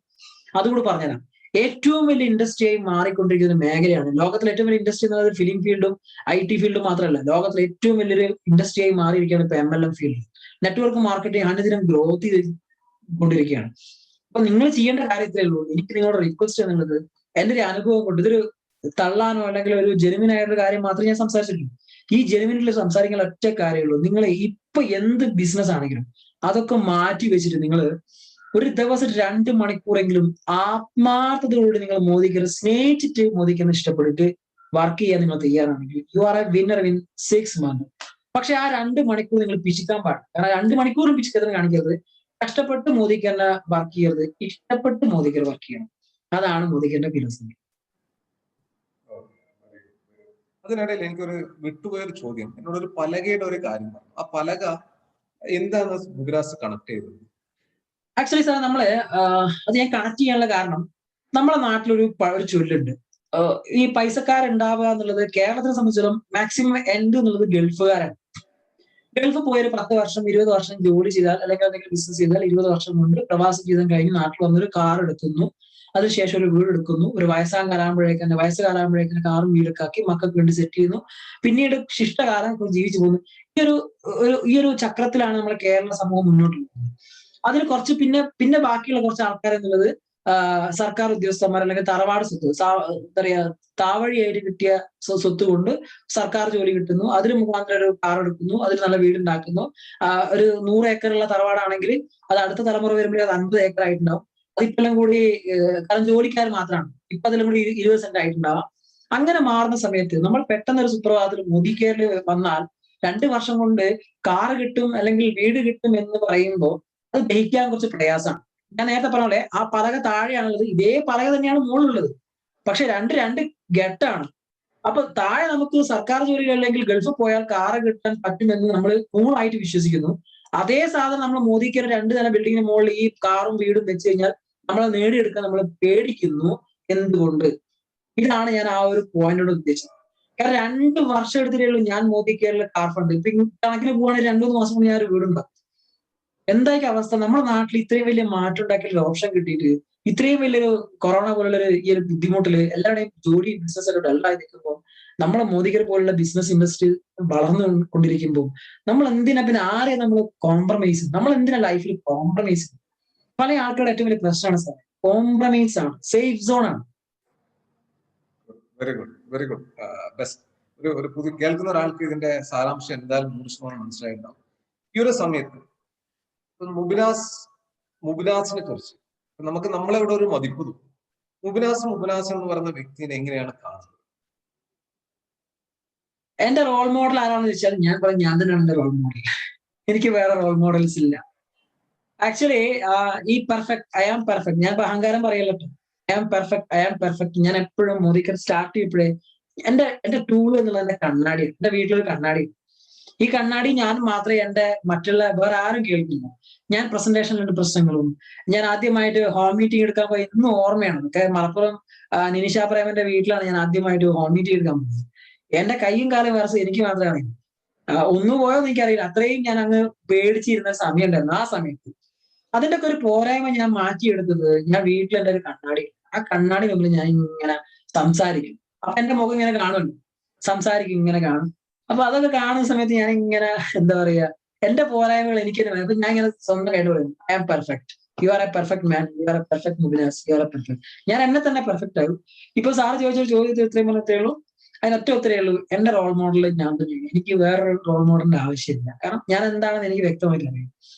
അതുകൂടി പറഞ്ഞുതരാം, ഏറ്റവും വലിയ ഇൻഡസ്ട്രിയായി മാറിക്കൊണ്ടിരിക്കുന്ന മേഖലയാണ്. ലോകത്തിലെ ഏറ്റവും വലിയ ഇൻഡസ്ട്രി എന്നത് ഫിലിം ഫീൽഡും IT ഫീൽഡും മാത്രമല്ല, ലോകത്തിലെ ഏറ്റവും വലിയൊരു ഇൻഡസ്ട്രിയായി മാറിയിരിക്കുകയാണ് ഇപ്പൊ MLM ഫീൽഡ്. നെറ്റ്വർക്ക് മാർക്കറ്റിംഗ് അനുദിനം ഗ്രോത്ത് ചെയ്ത് കൊണ്ടിരിക്കുകയാണ്. അപ്പൊ നിങ്ങൾ ചെയ്യേണ്ട കാര്യത്തിലേ ഉള്ളൂ. എനിക്ക് നിങ്ങളോട് റിക്വസ്റ്റ് എന്നുള്ളത്, എന്റെ ഒരു അനുഭവം കൊണ്ട്, ഇതൊരു തള്ളാനോ അല്ലെങ്കിൽ ഒരു ജെനുവിൻ ആയിട്ടുള്ള കാര്യം മാത്രമേ ഞാൻ സംസാരിച്ചിട്ടുള്ളൂ. ഈ ജെനുവിനിൽ സംസാരിക്കാൻ ഒറ്റ കാര്യമുള്ളൂ. നിങ്ങൾ ഇപ്പൊ എന്ത് ബിസിനസ് ആണെങ്കിലും അതൊക്കെ മാറ്റി വെച്ചിട്ട് നിങ്ങൾ ഒരു ദിവസം 2 മണിക്കൂറെങ്കിലും ആത്മാർത്ഥതയോട് നിങ്ങൾ മോദിക്കറെ സ്നേഹിച്ചിട്ട് മോദിക്കറിനെ ഇഷ്ടപ്പെട്ടിട്ട് വർക്ക് ചെയ്യാൻ നിങ്ങൾ തയ്യാറാണെങ്കിൽ U are A winner in 6 months. പക്ഷെ ആ 2 മണിക്കൂർ നിങ്ങൾ പിശിക്കാൻ പാടില്ല. കാരണം 2 മണിക്കൂറും പിശുക്കത്തിന് കാണിക്കരുത്. കഷ്ടപ്പെട്ട് മോദിക്കറിനെ വർക്ക് ചെയ്യരുത്, ഇഷ്ടപ്പെട്ട് മോദിക്കർ വർക്ക് ചെയ്യണം. അതാണ് മോദിക്കറിന്റെ ഫിലോസഫി. അതിനിടയിൽ എനിക്കൊരു വിട്ടുപോയൊരു ചോദ്യം. എന്നോടൊരു പലകയുടെ ഒരു കാര്യം പറഞ്ഞു. ആ പലക എന്താണ് മുബിരാസ് കണക്ട് ചെയ്തത്? ആക്ച്വലി സാർ നമ്മള് അത് ഞാൻ കണക്ട് ചെയ്യാനുള്ള കാരണം, നമ്മളെ നാട്ടിലൊരു ഒരു ചൊല്ലുണ്ട്, ഈ പൈസക്കാരുണ്ടാവുക എന്നുള്ളത് കേരളത്തിനെ സംബന്ധിച്ചിടത്തോളം മാക്സിമം എൻഡ് എന്നുള്ളത് ഗൾഫുകാരാണ്. ഗൾഫ് പോയൊരു 10 വർഷം 20 വർഷം ജോലി ചെയ്താൽ അല്ലെങ്കിൽ എന്തെങ്കിലും ബിസിനസ് ചെയ്താൽ 20 വർഷം കൊണ്ട് പ്രവാസ ജീവിതം കഴിഞ്ഞ് നാട്ടിൽ വന്നൊരു കാർ എടുക്കുന്നു, അതിനുശേഷം ഒരു വീട് എടുക്കുന്നു, ഒരു വയസ്സുകാലാകുമ്പോഴേക്കും കാറും വീടൊക്കെ ആക്കി മക്കൾക്ക് വേണ്ടി സെറ്റ് ചെയ്യുന്നു, പിന്നീട് ശിഷ്ടകാലം ജീവിച്ചു പോകുന്നു. ഈ ഒരു ചക്രത്തിലാണ് നമ്മുടെ കേരള സമൂഹം മുന്നോട്ട് പോകുന്നത്. അതിന് കുറച്ച് പിന്നെ ബാക്കിയുള്ള കുറച്ച് ആൾക്കാർ എന്നുള്ളത് സർക്കാർ ഉദ്യോഗസ്ഥന്മാർ അല്ലെങ്കിൽ തറവാട് സ്വത്ത്, എന്താ പറയാ, താവഴിയായിട്ട് കിട്ടിയ സ്വത്ത് കൊണ്ട് സർക്കാർ ജോലി കിട്ടുന്നു, അതിന് മുഖാന്തരം ഒരു കാർ എടുക്കുന്നു, അതിന് നല്ല വീടുണ്ടാക്കുന്നു. ഒരു 100 ഏക്കറുള്ള തറവാടാണെങ്കിൽ അത് അടുത്ത തലമുറ വരുമ്പോഴേ അത് 50 ഏക്കർ ആയിട്ടുണ്ടാവും. അതിപ്പെല്ലാം കൂടി കാരണം ജോലിക്കാർ മാത്രമാണ്, ഇപ്പൊ അതിലും കൂടി 20 സെന്റ് ആയിട്ടുണ്ടാവാം. അങ്ങനെ മാറുന്ന സമയത്ത് നമ്മൾ പെട്ടെന്ന് ഒരു സുപ്രഭാതത്തിൽ മോദി കെയറിൽ വന്നാൽ 2 വർഷം കൊണ്ട് കാറ് കിട്ടും അല്ലെങ്കിൽ വീട് കിട്ടും എന്ന് പറയുമ്പോൾ അത് ദഹിക്കാൻ കുറച്ച് പ്രയാസമാണ്. ഞാൻ നേരത്തെ പറഞ്ഞ പോലെ ആ പലക താഴെയാണുള്ളത്, ഇതേ പലക തന്നെയാണ് മുകളിലുള്ളത്, പക്ഷെ രണ്ട് ഘട്ടാണ്. അപ്പൊ താഴെ നമുക്ക് സർക്കാർ ജോലി അല്ലെങ്കിൽ ഗൾഫിൽ പോയാൽ കാറ് കിട്ടാൻ പറ്റുമെന്ന് നമ്മൾ കൂളായിട്ട് വിശ്വസിക്കുന്നു. അതേ സാധനം നമ്മൾ മോദിക്ക് 2 നില ബിൽഡിങ്ങിന് മുകളിൽ ഈ കാറും വീടും വെച്ച് കഴിഞ്ഞാൽ നമ്മളെ നേടിയെടുക്കാൻ നമ്മൾ പേടിക്കുന്നു. എന്തുകൊണ്ട്? ഇതാണ് ഞാൻ ആ ഒരു പോയിന്റോട് ഉദ്ദേശിച്ചത്. കാരണം 2 വർഷം എടുത്തിട്ടേ ഉള്ളൂ ഞാൻ മോദി കെയറിൽ കാർ ഫണ്ട്. ഇപ്പൊ കണക്കിന് പോവാണെങ്കിൽ 2-3 മാസം കൊണ്ട് ഞാൻ ഒരു വീടുണ്ടാവും. എന്തായിരിക്കും അവസ്ഥ? നമ്മുടെ നാട്ടിൽ ഇത്രയും വലിയ മാറ്റം ഉണ്ടാക്കിയ ഒരു ഓപ്ഷൻ കിട്ടിയിട്ട് ഇത്രയും വലിയൊരു കൊറോണ പോലുള്ള ഈ ഒരു ബുദ്ധിമുട്ടില് എല്ലാവരുടെയും ജോലി ബിസിനസ് ഒക്കെ ഡല്ലായി നിൽക്കുമ്പോൾ, നമ്മളെ മോദിക്കർ പോലുള്ള ബിസിനസ് ഇൻഡസ്ട്രി വളർന്നു കൊണ്ടിരിക്കുമ്പോൾ നമ്മൾ എന്തിനാ പിന്നെ ആരെയും നമ്മൾ കോംപ്രമൈസ്? നമ്മൾ എന്തിനാ ലൈഫിൽ കോംപ്രമൈസ്? പല ആൾക്കാരുടെ ഏറ്റവും വലിയ പ്രശ്നമാണ് സാർ, കോംപ്രമൈസ് ആണ്, സേഫ് സോൺ ആണ്. Very good, very good, best. ഒരു പുതിയ കേൾക്കുന്ന ഒരാൾക്ക് ഇതിന്റെ സാരാംശം എന്തായാലും 100% മനസ്സിലായിട്ടുണ്ടാവും. ഈ ഒരു സമയത്ത് മുബിനാസിനെ കുറിച്ച് നമുക്ക് നമ്മളെവിടെ ഒരു മതിപ്പ് തോന്നും. മുബിനാസ് എന്ന് പറയുന്ന വ്യക്തിനെ എങ്ങനെയാണ് കാണുന്നത്? എന്റെ റോൾ മോഡൽ ആരാണെന്ന് വെച്ചാൽ ഞാൻ പറയും, ഞാൻ തന്നെയാണ് എന്റെ റോൾ മോഡൽ. എനിക്ക് വേറെ റോൾ മോഡൽസ് ഇല്ല. ആക്ച്വലി ഈ ഐ ആം പെർഫെക്റ്റ്, ഞാൻ അഹങ്കാരം പറയല്ലോ, ഐ ആം പെർഫെക്റ്റ്. ഞാൻ എപ്പോഴും മോദിക്കർ സ്റ്റാർട്ട് ചെയ്യപ്പോഴേ എന്റെ ടൂൾ എന്നുള്ളത് എന്റെ കണ്ണാടി, എന്റെ വീട്ടിലൊരു കണ്ണാടി. ഈ കണ്ണാടി ഞാൻ മാത്രമേ മറ്റുള്ള വേറെ ആരും കേൾക്കില്ല. ഞാൻ പ്രസന്റേഷനിലുണ്ട് പ്രശ്നങ്ങളും. ഞാൻ ആദ്യമായിട്ട് ഹോം മീറ്റിംഗ് എടുക്കാൻ പോയി, ഇന്നും ഓർമ്മയാണ്. മലപ്പുറം നിനിഷ പ്രേമന്റെ വീട്ടിലാണ് ഞാൻ ആദ്യമായിട്ട് ഹോം മീറ്റിംഗ് എടുക്കാൻ പോയത്. എന്റെ കൈയും കാലും വരച്ച് എനിക്ക് മാത്രമേ അറിയൂ. ഒന്നു പോയോന്ന് എനിക്കറിയില്ല, അത്രയും ഞാൻ അങ്ങ് പേടിച്ചിരുന്ന സമയം ഉണ്ടായിരുന്നു. ആ സമയത്ത് അതിന്റെ ഒക്കെ ഒരു പോരായ്മ ഞാൻ മാറ്റിയെടുത്തത്, ഞാൻ വീട്ടിൽ എന്റെ ഒരു കണ്ണാടി, ആ കണ്ണാടി മുമ്പിൽ ഞാൻ ഇങ്ങനെ സംസാരിക്കും. അപ്പൊ എന്റെ മുഖം ഇങ്ങനെ കാണുമല്ലോ, സംസാരിക്കും, ഇങ്ങനെ കാണും. അപ്പൊ അതൊക്കെ കാണുന്ന സമയത്ത് ഞാൻ ഇങ്ങനെ എന്താ പറയാ, എന്റെ പോരായ്മകൾ എനിക്ക് തന്നെ അപ്പൊ ഞാൻ ഇങ്ങനെ സ്വന്തമായിട്ട് പറയും, I am perfect, you are a perfect man, you are a perfect Mubinas, you are a perfect. ഞാൻ എന്നെ തന്നെ പെർഫെക്റ്റ് ആകും. ഇപ്പൊ സാറ് ചോദിച്ച ചോദ്യത്തിൽ എത്രയും പറഞ്ഞേ ഉള്ളൂ, അതിനൊറ്റ ഉത്തരേ ഉള്ളൂ, എന്റെ റോൾ മോഡൽ ഞാൻ തന്നെയാണ്. എനിക്ക് വേറൊരു റോൾ മോഡലിന്റെ ആവശ്യമില്ല. കാരണം ഞാൻ എന്താണെന്ന് എനിക്ക് വ്യക്തമായിട്ട് അറിയാം.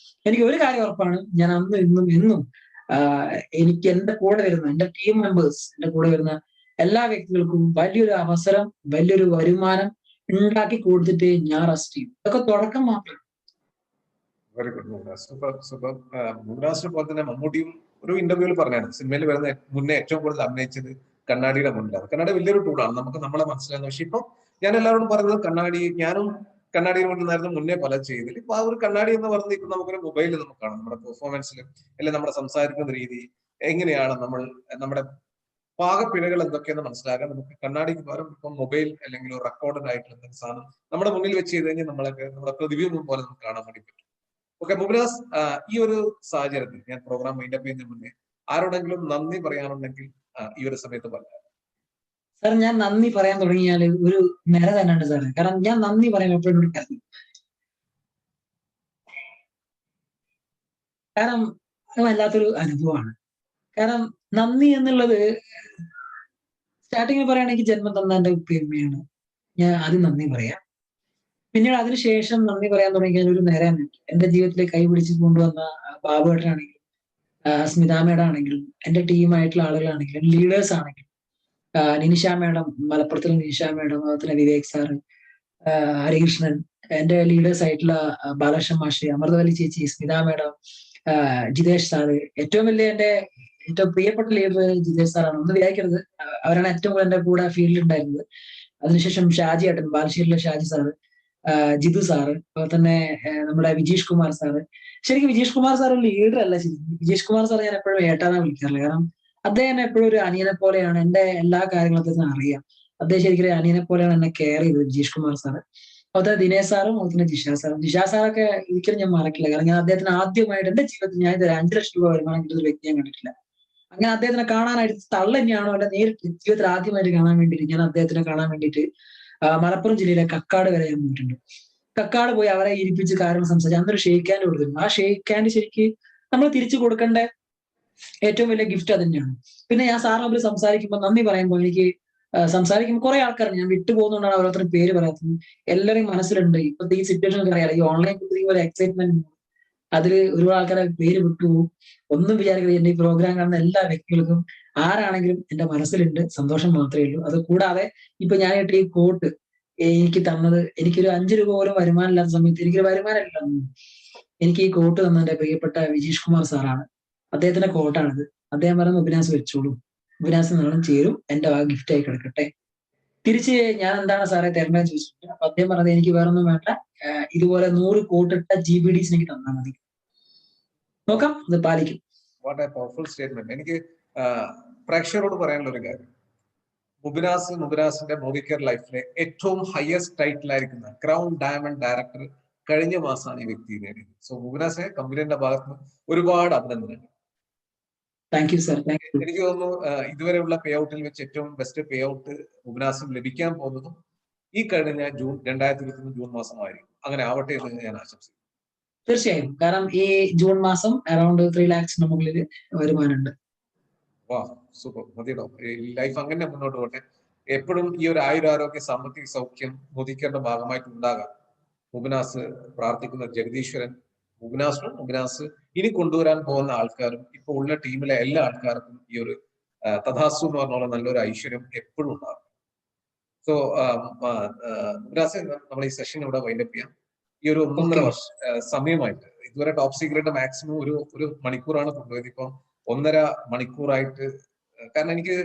എനിക്ക് ഒരു കാര്യം ഉറപ്പാണ്, ഞാൻ അന്നും ഇന്നും എന്നും എനിക്ക് എന്റെ കൂടെ വരുന്ന എന്റെ ടീം മെമ്പേഴ്സ്, എന്റെ കൂടെ വരുന്ന എല്ലാ വ്യക്തികൾക്കും വലിയൊരു അവസരം, വലിയൊരു വരുമാനം ഉണ്ടാക്കി കൊടുത്തിട്ട് ഞാൻ റെസ്റ്റ് ചെയ്യും. ഇതൊക്കെ തുടക്കം മാത്രം. Very good Mumtaz, super super. മുംതാസിനെ പോലെ തന്നെ മമ്മൂട്ടിയും ഒരു ഇന്റർവ്യൂവിൽ പറഞ്ഞാണ് സിനിമയിൽ വരുന്ന മുന്നേ ഏറ്റവും കൂടുതൽ അഭിനയിച്ചത് കണ്ണാടിയുടെ മുന്നിലാണ്. കണ്ണാടി വലിയൊരു ടൂളാണ്, നമുക്ക് നമ്മളെ മനസ്സിലാകുന്നത്. പക്ഷെ ഇപ്പൊ ഞാൻ എല്ലാവരോടും പറയുന്നത് കണ്ണാടി, ഞാനും കണ്ണാടിയിൽ കൊണ്ടുവന്നായിരുന്നു മുന്നേ പല ചെയ്തില്ല. ഇപ്പൊ ആ ഒരു കണ്ണാടി എന്ന് പറയുന്നത് ഇപ്പൊ നമുക്കൊരു മൊബൈലിൽ നമുക്ക് കാണാം, നമ്മുടെ പെർഫോമൻസിൽ അല്ലെങ്കിൽ നമ്മുടെ സംസാരിക്കുന്ന രീതി എങ്ങനെയാണ്, നമ്മുടെ പാകപ്പിഴകൾ എന്തൊക്കെയെന്ന് മനസ്സിലാക്കാൻ നമുക്ക് കണ്ണാടിക്ക് പകരം ഇപ്പം മൊബൈൽ അല്ലെങ്കിൽ ഒരു റെക്കോർഡഡ് ആയിട്ടുള്ള എന്തെങ്കിലും സാധനം നമ്മുടെ മുന്നിൽ വെച്ച് ചെയ്ത് കഴിഞ്ഞാൽ നമ്മുടെ പ്രതിബിംബം പോലെ നമുക്ക് കാണാൻ വേണ്ടി പറ്റും. ഓക്കെ മുബിനാസ്, ഈ ഒരു സാഹചര്യത്തിൽ ഞാൻ പ്രോഗ്രാം മൈൻഡപ്പ് ചെയ്യുന്നതിന് മുന്നേ ആരോടെങ്കിലും നന്ദി പറയാനുണ്ടെങ്കിൽ ഈ ഒരു സമയത്ത് പറയാം. സാർ ഞാൻ നന്ദി പറയാൻ തുടങ്ങിയാൽ ഒരു നിര തന്നെ ഉണ്ട് സാറ്. കാരണം ഞാൻ നന്ദി പറയാൻ എപ്പോഴും കൂടി കരുതി. കാരണം അത് വല്ലാത്തൊരു അനുഭവമാണ്. കാരണം നന്ദി എന്നുള്ളത് സ്റ്റാർട്ടിങ്ങിൽ പറയുകയാണെങ്കിൽ ജന്മം തന്ന എന്റെ ഉപ്പയമ്മയാണ്, ഞാൻ ആദ്യം നന്ദി പറയാം. പിന്നീട് അതിനുശേഷം നന്ദി പറയാൻ തുടങ്ങിയാൽ ഒരു നേരം എന്റെ ജീവിതത്തിലേക്ക് കൈ പിടിച്ച് കൊണ്ടുവന്ന ബാബുവേട്ടനാണെങ്കിലും സ്മിത മേഡം ആണെങ്കിലും എന്റെ ടീമായിട്ടുള്ള ആളുകളാണെങ്കിലും ലീഡേഴ്സ് ആണെങ്കിലും നിനിഷ മേഡം, മലപ്പുറത്തിലെ നിനിഷ മേഡം, അതുപോലെ തന്നെ വിവേക് സാറ്, ഹരികൃഷ്ണൻ, എന്റെ ലീഡേഴ്സ് ആയിട്ടുള്ള ബാലകൃഷ്ണൻ മാഷി, അമൃതവല്ലി ചേച്ചി, സ്മിത മേഡം, ജിതേഷ് സാറ്, ഏറ്റവും വലിയ എന്റെ ഏറ്റവും പ്രിയപ്പെട്ട ലീഡർ ജിതേഷ് സാറാണ്. ഒന്ന് വിചാരിക്കരുത്, അവരാണ് ഏറ്റവും കൂടുതൽ എന്റെ കൂടെ ഫീൽഡിൽ ഉണ്ടായിരുന്നത്. അതിനുശേഷം ഷാജി ഏട്ടൻ, ബാലുശ്ശേരിയിലെ ഷാജി സാറ്, ജിതു സാറ്, അതുപോലെ തന്നെ നമ്മുടെ വിജീഷ് കുമാർ സാറ്. ശരിക്കും വിജീഷ് കുമാർ സാർ ഒരു ലീഡർ അല്ല. ശരിക്കും വിജീഷ് കുമാർ സാർ ഞാൻ എപ്പോഴും ഏട്ടാന്നാ വിളിക്കാറില്ല. കാരണം അദ്ദേഹം എപ്പോഴും ഒരു അനിയനെ പോലെയാണ്, എന്റെ എല്ലാ കാര്യങ്ങളും അദ്ദേഹത്തിന് അറിയാം. അദ്ദേഹം ശരിക്കും ഒരു അനിയനെ പോലെയാണ് എന്നെ കെയർ ചെയ്തത് വിജീഷ് കുമാർ സാറ്. അതുപോലെ ദിനേശ് സാറും അതുപോലെ തന്നെ ജിഷ സാറൊക്കെ ഒരിക്കലും ഞാൻ മറക്കില്ല. കാരണം ഞാൻ അദ്ദേഹത്തിന് ആദ്യമായിട്ട് എന്റെ ജീവിതത്തിൽ ഞാൻ ഇതുവരെ 5 ലക്ഷം രൂപ വരുമാനം കിട്ടുന്ന ഒരു വ്യക്തി ഞാൻ കണ്ടിട്ടില്ല. അങ്ങനെ അദ്ദേഹത്തിനെ കാണാനായിട്ട് തള്ള തന്നെയാണോ അല്ല നേരിട്ട് ജീവിതത്തിൽ ആദ്യമായിട്ട് കാണാൻ വേണ്ടിയിട്ട് ഞാൻ അദ്ദേഹത്തിനെ കാണാൻ വേണ്ടിയിട്ട് മലപ്പുറം ജില്ലയിലെ കക്കാട് വരെ ഞാൻ പോയിട്ടുണ്ട്. കക്കാട് പോയി അവരെ ഇരിപ്പിച്ച് കാര്യങ്ങൾ സംസാരിച്ച് അന്നൊരു ഷെയ്ക്ക് ഹാൻഡ് കൊടുത്തിരുന്നു. ആ ഷെയ്ക്ക് ഹാൻഡ് ശരിക്ക് നമ്മൾ തിരിച്ചു കൊടുക്കേണ്ട ഏറ്റവും വലിയ ഗിഫ്റ്റ് അത് തന്നെയാണ്. പിന്നെ ഞാൻ സാറിന് മുമ്പിൽ സംസാരിക്കുമ്പോൾ നന്ദി പറയുമ്പോൾ എനിക്ക് സംസാരിക്കുമ്പോൾ കുറെ ആൾക്കാരുണ്ട്, ഞാൻ വിട്ടുപോകുന്നതുകൊണ്ടാണ് ഓരോരുത്തരും പേര് പറയാത്തത്. എല്ലാവരും മനസ്സിലുണ്ട്. ഇപ്പോഴത്തെ ഈ സിറ്റുവേഷൻ അറിയാലോ, ഈ ഓൺലൈൻ ഒരു എക്സൈറ്റ്മെന്റ്, അതിൽ ഒരുപാട് ആൾക്കാരെ പേര് വിട്ടുപോകും. ഒന്നും വിചാരിക്കരുത്, എന്റെ ഈ പ്രോഗ്രാം കാണുന്ന എല്ലാ വ്യക്തികൾക്കും ആരാണെങ്കിലും എന്റെ മനസ്സിലുണ്ട്, സന്തോഷം മാത്രമേ ഉള്ളൂ. അത് കൂടാതെ ഇപ്പൊ ഞാൻ ഇട്ട ഈ കോട്ട് എനിക്ക് തന്നത്, എനിക്കൊരു 5 രൂപ പോലും വരുമാനം ഇല്ലാത്ത സമയത്ത്, എനിക്കൊരു വരുമാനം ഇല്ല, എനിക്ക് ഈ കോട്ട് തന്ന എന്റെ പ്രിയപ്പെട്ട വിജീഷ് കുമാർ സാറാണ്. അദ്ദേഹത്തിന്റെ കോട്ടാണിത്. അദ്ദേഹം പറയുന്ന ഉപന്യാസം വെച്ചോളൂ, ഉപന്യാസം നാളും ചേരും, എന്റെ ആ ഗിഫ്റ്റ് ആയി കിടക്കട്ടെ. തിരിച്ച് ഞാൻ എന്താണ് സാറേ തരേണ്ടതെന്ന് ചോദിച്ചിട്ടുണ്ട്. അപ്പൊ അദ്ദേഹം പറഞ്ഞത് എനിക്ക് വേറൊന്നും വേണ്ട, ഇതുപോലെ 100 കോട്ടിട്ട GBDs എനിക്ക് തന്നാൽ മതി, നോക്കാം, അത് പാലിക്കും. What A powerful statement. എനിക്ക് പ്രേക്ഷകരോട് പറയാനുള്ള ഒരു കാര്യം, മുബിനാസിന്റെ മൂവി കെയർ ലൈഫിലെ ഏറ്റവും ഹയസ്റ്റ് ടൈറ്റിൽ ആയിരിക്കുന്ന ക്രൗൺ ഡയമണ്ട് ഡയറക്ടർ കഴിഞ്ഞ മാസമാണ് ഈ വ്യക്തി നേടിയത്. സോ മുബിനാസിനെ കമ്പനിയുടെ ഭാഗത്ത് നിന്ന് ഒരുപാട് അഭിനന്ദനങ്ങൾ. Thank you sir, thank U. എനിക്ക് തോന്നുന്നു ഇതുവരെയുള്ള പേ ഔട്ടിൽ വെച്ച് ഏറ്റവും ബെസ്റ്റ് പേ ഔട്ട് മുബിനാസിന് ലഭിക്കാൻ പോകുന്നതും ഈ കഴിഞ്ഞ 2023 ജൂൺ മാസമായിരിക്കും. അങ്ങനെ ആവട്ടെ എന്ന് ഞാൻ ആശംസിക്കുന്നു. തീർച്ചയായും, കാരണം ഈ ജൂൺ മാസം അറൌണ്ട് 3 lakhs മുകളിൽ വരുമാനമുണ്ട്. വാ, സൂപ്പർ, മതിയോ? ലൈഫ് അങ്ങനെ മുന്നോട്ട് പോട്ടെ. എപ്പോഴും ഈ ഒരു ആയുരാരോഗ്യ സാമ്പത്തിക സൗഖ്യം മോദിക്കറിന്റെ ഭാഗമായിട്ട് ഉണ്ടാകാം. മുബിനാസ് പ്രാർത്ഥിക്കുന്ന ജഗദീശ്വരൻ മുബിനാസ് ഇനി കൊണ്ടുവരാൻ പോകുന്ന ആൾക്കാരും ഇപ്പൊ ഉള്ള ടീമിലെ എല്ലാ ആൾക്കാർക്കും ഈ ഒരു തഥാസു എന്ന് പറഞ്ഞ നല്ലൊരു ഐശ്വര്യം എപ്പോഴും ഉണ്ടാകും. സോ മുബിനാസ്, നമ്മൾ ഈ സെഷൻ ഇവിടെ വൈൻഡപ്പ് ചെയ്യാം. ഈ ഒരു 1.5 വർഷം സമയമായിട്ട് ഇതുവരെ ടോപ്പ് സീക്രട്ട് മാക്സിമം ഒരു മണിക്കൂറാണ് കൊണ്ടുപോയത്. ഇപ്പം 1.5 മണിക്കൂറായിട്ട്, കാരണം എനിക്ക്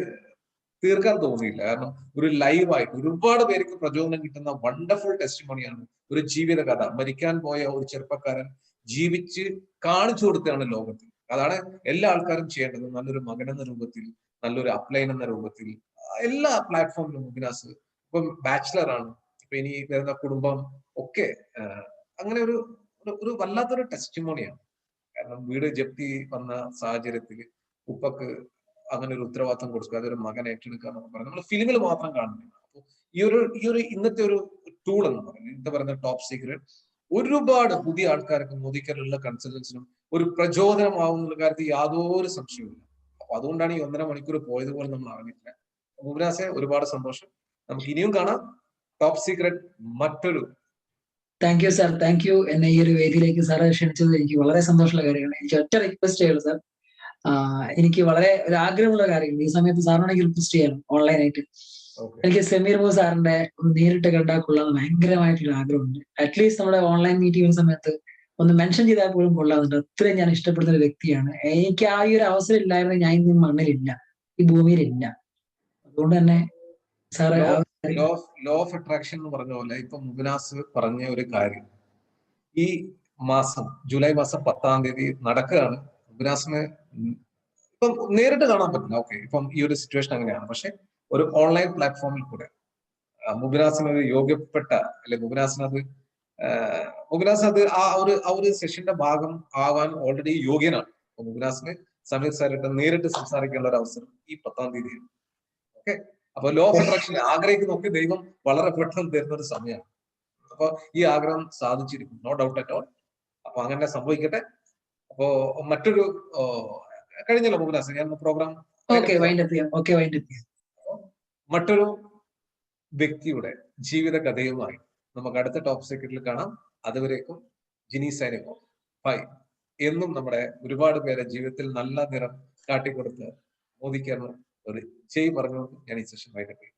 തീർക്കാൻ തോന്നിയില്ല. കാരണം ഒരു ലൈവായിട്ട് ഒരുപാട് പേർക്ക് പ്രചോദനം കിട്ടുന്ന വണ്ടർഫുൾ ടെസ്റ്റിമോണിയാണ് ഒരു ജീവിത കഥ. മരിക്കാൻ പോയ ഒരു ചെറുപ്പക്കാരൻ ജീവിച്ച് കാണിച്ചു കൊടുത്തതാണ് ലോകത്തിൽ. അതാണ് എല്ലാ ആൾക്കാരും ചെയ്യേണ്ടത്. നല്ലൊരു മകൻ എന്ന രൂപത്തിൽ, നല്ലൊരു അപ്ലൈൻ എന്ന രൂപത്തിൽ എല്ലാ പ്ലാറ്റ്ഫോമിലും മുബിനാസ് ഇപ്പം ബാച്ചിലർ ആണ്. ഇപ്പൊ ഇനി വരുന്ന കുടുംബം ഒക്കെ അങ്ങനെ ഒരു വല്ലാത്തൊരു ടെസ്റ്റിമോണിയാണ്. കാരണം വീട് ജപ്തി വന്ന സാഹചര്യത്തിൽ ഉപ്പക്ക് അങ്ങനെ ഒരു ഉത്തരവാദിത്വം കൊടുക്കുക, അതൊരു മകൻ ഏറ്റെടുക്കുക എന്നൊക്കെ പറഞ്ഞാൽ നമ്മൾ ഫിലിമിൽ മാത്രം കാണുന്നില്ല. അപ്പൊ ഈ ഒരു ഇന്നത്തെ ഒരു ടൂൾ എന്ന് പറയുന്നത്, എന്താ പറയുന്നത്, ടോപ്പ് സീക്രട്ട് ഒരുപാട് പുതിയ ആൾക്കാർക്ക് മോദിക്കലുള്ള കൺസൾട്ടൻസിനും ഒരു പ്രചോദനമാവുന്ന കാര്യത്തിൽ യാതൊരു സംശയവുമില്ല. അപ്പൊ അതുകൊണ്ടാണ് ഈ 1.5 മണിക്കൂർ പോയതുപോലെ നമ്മൾ അറിഞ്ഞിട്ടില്ല. മുബിനാസെ, ഒരുപാട് സന്തോഷം. നമുക്ക് ഇനിയും കാണാം. ടോപ്പ് സീക്രട്ട് മറ്റൊരു. Thank you sir, thank you. എന്നെ ഈ ഒരു വേദിയിലേക്ക് സാറ് ക്ഷണിച്ചത് എനിക്ക് വളരെ സന്തോഷമുള്ള കാര്യമാണ്. എനിക്ക് ഒറ്റ റിക്വസ്റ്റ് ചെയ്യുള്ളൂ സാർ. എനിക്ക് വളരെ ഒരു ആഗ്രഹമുള്ള കാര്യമാണ് ഈ സമയത്ത് സാറിനാണെങ്കിൽ റിക്വസ്റ്റ് ചെയ്യാനും ഓൺലൈനായിട്ട്. എനിക്ക് സമീർ മൂസ് സാറിന്റെ നേരിട്ട് കണ്ടാൽ കൊള്ളാന്ന് ഭയങ്കരമായിട്ടുള്ള ആഗ്രഹമുണ്ട്. അറ്റ്ലീസ്റ്റ് നമ്മുടെ ഓൺലൈൻ മീറ്റിംഗ് സമയത്ത് ഒന്ന് മെൻഷൻ ചെയ്താൽ പോലും കൊള്ളാറുണ്ട്. അത്രയും ഞാൻ ഇഷ്ടപ്പെടുന്ന ഒരു വ്യക്തിയാണ്. എനിക്ക് ആ ഒരു അവസരം ഇല്ലായിരുന്നു ഞാൻ ഇന്ന് മണ്ണിലില്ല, ഈ ഭൂമിയിലില്ല. അതുകൊണ്ട് തന്നെ സാറ് ലോ ഓഫ് അട്രാക്ഷൻ എന്ന് പറഞ്ഞ പോലെ ഇപ്പൊ മുബിനാസ് പറഞ്ഞ ഒരു കാര്യം ഈ മാസം ജൂലൈ മാസം 10-ാം തീയതി നടക്കുകയാണ്. മുബിനാസിന് ഇപ്പം നേരിട്ട് കാണാൻ പറ്റില്ല, ഓക്കെ, ഇപ്പം ഈ ഒരു സിറ്റുവേഷൻ അങ്ങനെയാണ്. പക്ഷെ ഒരു ഓൺലൈൻ പ്ലാറ്റ്ഫോമിൽ കൂടെ മുബിനാസിന് ഒരു യോഗ്യപ്പെട്ട, അല്ലെ മുബിനാസ് അത് ആ ഒരു സെഷന്റെ ഭാഗം ആവാൻ ഓൾറെഡി യോഗ്യനാണ്. അപ്പൊ മുബിനാസിന് സമീർ സാറായിട്ട് നേരിട്ട് സംസാരിക്കാനുള്ള ഒരു അവസരം ഈ 10-ാം തീയതിയാണ്. ഓക്കെ, അപ്പൊ ലോ ഓഫ് അട്രാക്ഷൻ ആഗ്രഹിക്കുന്നൊക്കെ ദൈവം വളരെ പെട്ടെന്ന് തരുന്ന ഒരു സമയമാണ്. അപ്പൊ ഈ ആഗ്രഹം സാധിച്ചിരിക്കും, നോ ഡൗട്ട് അറ്റ് ഓൾ. അപ്പൊ അങ്ങനെ സംഭവിക്കട്ടെ. അപ്പോ മറ്റൊരു കഴിഞ്ഞല്ലോ മുബിനാസ്, ഞാൻ പ്രോഗ്രാം മറ്റൊരു വ്യക്തിയുടെ ജീവിത കഥയുമായി നമുക്ക് അടുത്ത ടോപ്പ് സീക്രട്ടിൽ കാണാം. അതുവരേക്കും ജിനി സൈനിങ് ഓഫ്. ബൈ. എന്നും നമ്മുടെ ഒരുപാട് പേരെ ജീവിതത്തിൽ നല്ല നിറം കാട്ടിക്കൊടുത്ത് മോദിക്കാണ് ഒരു ജയ് പറഞ്ഞുകൊണ്ട് ഞാൻ ഈ സെഷൻ വൈകിട്ട്